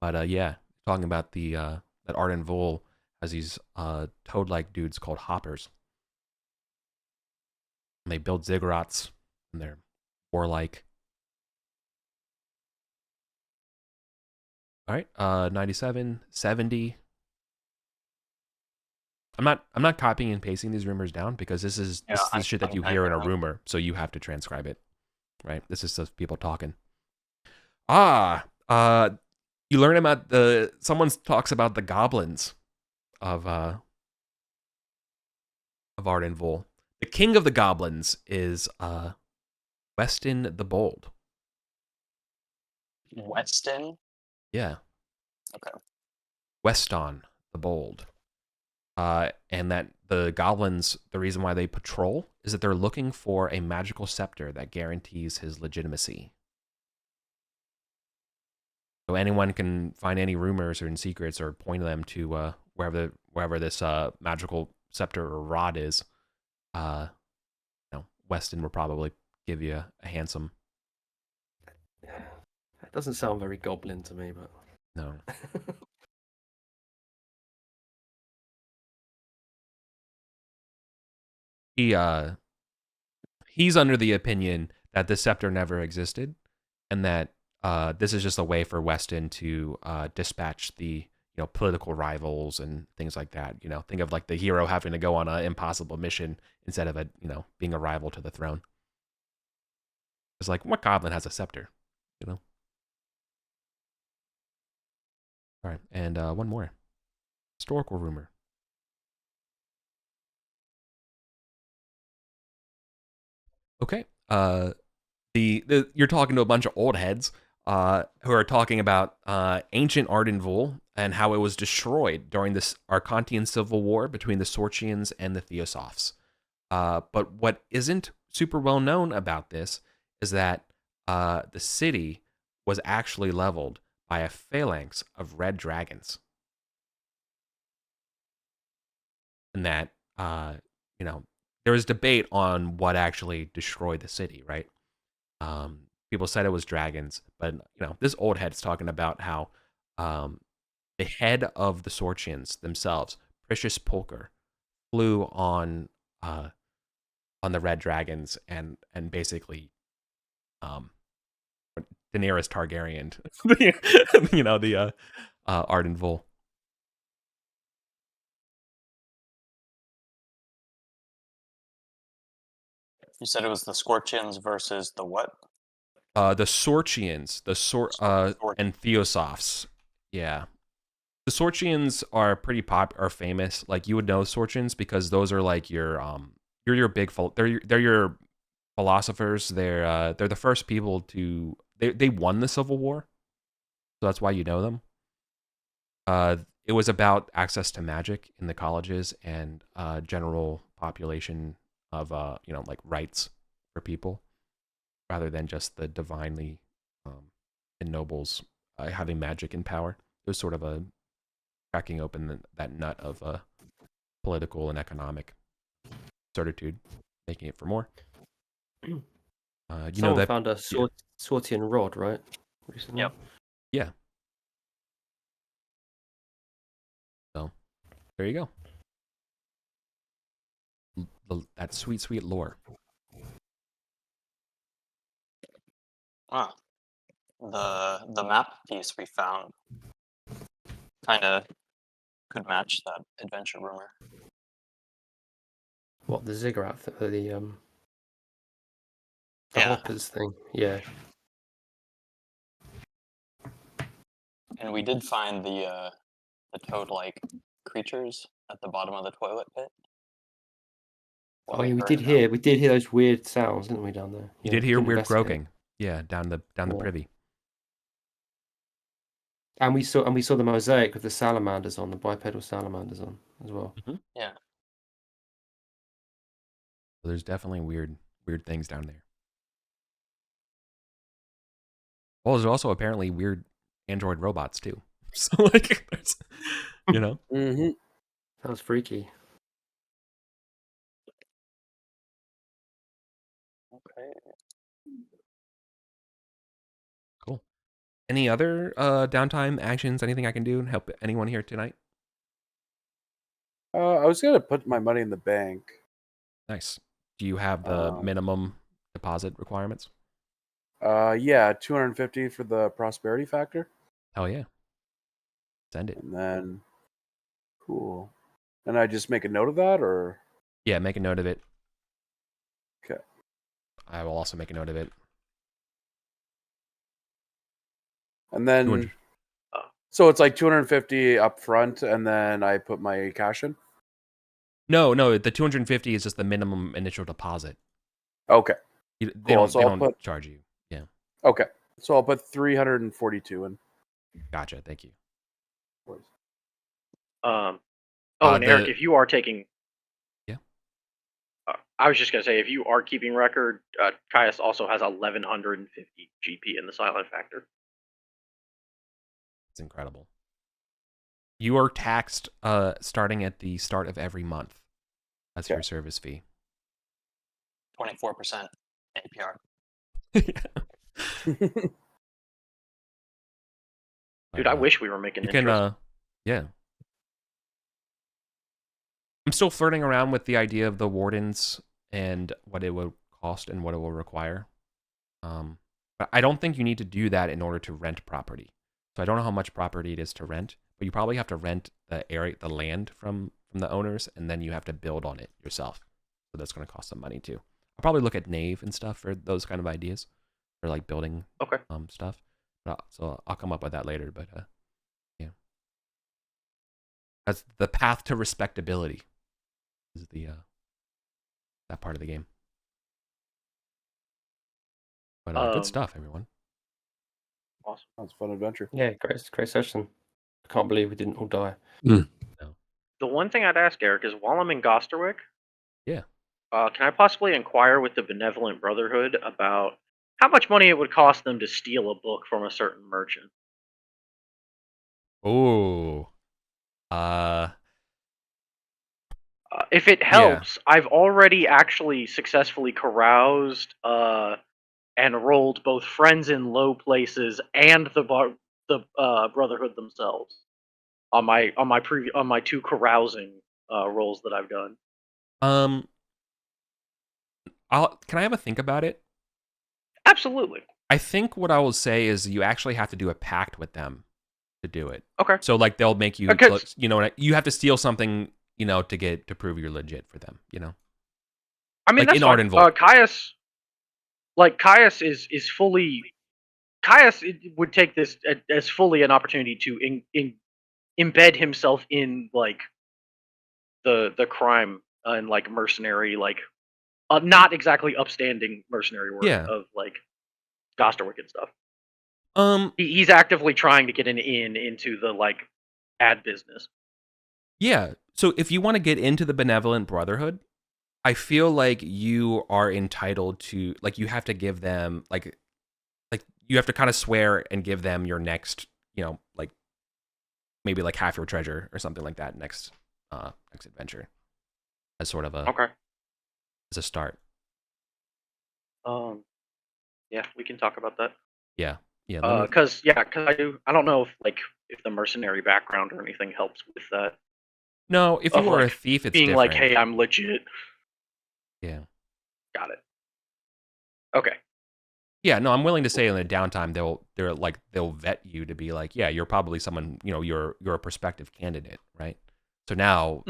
but yeah, talking about the that ArdenVul has these toad-like dudes called hoppers. And they build ziggurats, and they're warlike. All right, 97, 70. I'm not copying and pasting these rumors down because this is the shit that you hear in a rumor, so you have to transcribe it, right? This is just people talking. You learn about someone talks about the goblins of ArdenVul. The king of the goblins is Weston the Bold. Weston? Yeah. Okay. Weston the Bold. And that the goblins, the reason why they patrol is that they're looking for a magical scepter that guarantees his legitimacy. So anyone can find any rumors or secrets or point them to wherever this magical scepter or rod is. Weston will probably give you a handsome. That doesn't sound very goblin to me, but No. He's under the opinion that the scepter never existed, and that this is just a way for Weston to dispatch the political rivals and things like that. Think of like the hero having to go on an impossible mission instead of being a rival to the throne. It's like, what goblin has a scepter? All right, and one more historical rumor. Okay. You're talking to a bunch of old heads who are talking about ancient ArdenVul and how it was destroyed during this Arcontian civil war between the Sorcians and the Theosophes. But what isn't super well known about this is that the city was actually leveled by a phalanx of red dragons. And that, there was debate on what actually destroyed the city, right? People said it was dragons, but this old head's talking about how the head of the Sorcians themselves, Precious Polker, flew on the red dragons and basically Daenerys Targaryen, the ArdenVul. You said it was the Scorchians versus the what? The Sorcians, and Theosophes. Yeah. The Sorcians are pretty are famous. Like, you would know Sorcians because those are like your big they're your philosophers. They're the first people to they won the Civil War. So that's why you know them. It was about access to magic in the colleges and general population of like rights for people, rather than just the divinely and nobles having magic and power. It was sort of a cracking open that nut of political and economic certitude, making it for more. You know Someone that found a Sortian rod, right? Recently. Yep. Yeah. So there you go. That sweet, sweet lore. Ah, the map piece we found kind of could match that adventure rumor. What, the ziggurat, the Yeah. hoppers thing? Yeah. And we did find the toad-like creatures at the bottom of the toilet pit. Oh yeah, we did hear those weird sounds, didn't we, down there? You Yeah, did hear didn't weird investigate. croaking. Yeah, down the Yeah. privy. And we saw the mosaic with the salamanders on, the bipedal salamanders on as well. Yeah. So there's definitely weird things down there. Well, there's also apparently weird android robots too. So like, there's, you know. Mm-hmm. That was freaky. Okay. Cool. Any other downtime actions? Anything I can do and help anyone here tonight? I was gonna put my money in the bank. Nice. Do you have the minimum deposit requirements? Yeah, 250 for the prosperity factor, Hell yeah. Send it. and then cool. And I just make a note of that, or Yeah, make a note of it. okay. I will also make a note of it. And then 200. so it's like 250 up front, and then I put my cash in. No, the 250 is just the minimum initial deposit. Okay. They Cool, don't, so they I'll don't put- charge you. Yeah. Okay. So I'll put 342 in. Gotcha. Thank you. And Eric, if you are taking, Yeah. I was just gonna say, if you are keeping record, Caius also has 1150 GP in the silent factor. It's incredible. You are taxed starting at the start of every month. That's your service fee. 24% APR. Dude, I wish we were making you interest. can, yeah. I'm still flirting around with the idea of the wardens and what it will cost and what it will require. But I don't think you need to do that in order to rent property. So I don't know how much property it is to rent, but you probably have to rent the area, the land from the owners, and then you have to build on it yourself. So that's going to cost some money too. I'll probably look at Knave and stuff for those kind of ideas, for like building stuff. So I'll come up with that later. But yeah, that's the path to respectability. Is the that part of the game. But good stuff, everyone. Awesome. That's a fun adventure. Yeah, great session. I can't believe we didn't all die. The one thing I'd ask, Eric, is while I'm in Gosterwick, yeah, can I possibly inquire with the Benevolent Brotherhood about how much money it would cost them to steal a book from a certain merchant? Oh. If it helps, I've already actually successfully caroused and rolled both friends in low places and the Brotherhood themselves on my two carousing rolls that I've done. Can I have a think about it? Absolutely. I think what I will say is you actually have to do a pact with them to do it. Okay. So like they'll make you, Okay. you know, you have to steal something, you know, to prove you're legit for them, you know. I mean, like that's in fine. ArdenVulgaris. Caius is fully. Caius would take this as fully an opportunity to embed himself in like the crime and like mercenary, like not exactly upstanding mercenary work of like Gosterwick and stuff. He's actively trying to get an in into the like ad business. Yeah. So if you want to get into the Benevolent Brotherhood, I feel like you are entitled to, like, you have to give them like you have to kind of swear and give them your next, you know, like maybe like half your treasure or something like that next adventure as sort of a Okay. as a start. Yeah, we can talk about that. Yeah. Let me, Cause I don't know if the mercenary background or anything helps with that. no, if you Of were a like thief, it's being different. like, hey, I'm legit. Yeah. Got it. Okay. Yeah, no, I'm willing to say in the downtime they'll vet you to be like, yeah, you're probably someone, you're a prospective candidate, right? So now,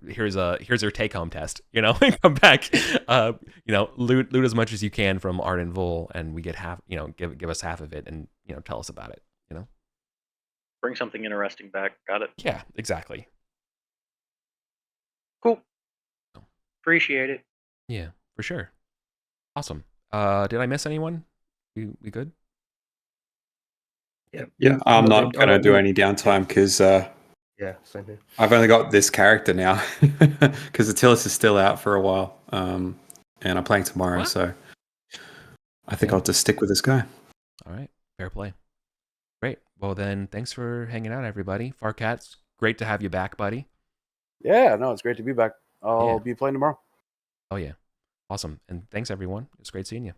here's your take home test, come back, loot as much as you can from ArdenVul, and we get half, give us half of it, and tell us about it, Bring something interesting back. Got it. Yeah, exactly. Cool. Appreciate it. Yeah, for sure. Awesome. Did I miss anyone? We good? Yeah, I'm not going to do any downtime because Yeah, same here. I've only got this character now because Attilis is still out for a while, and I'm playing tomorrow, What? so I think I'll just stick with this guy. All right, fair play. Great. Well then, thanks for hanging out, everybody. Farcats, great to have you back, buddy. Yeah, no, it's great to be back. I'll be playing tomorrow. Oh yeah, awesome. And thanks everyone. It's great seeing you.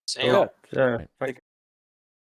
Same. Yeah. Right.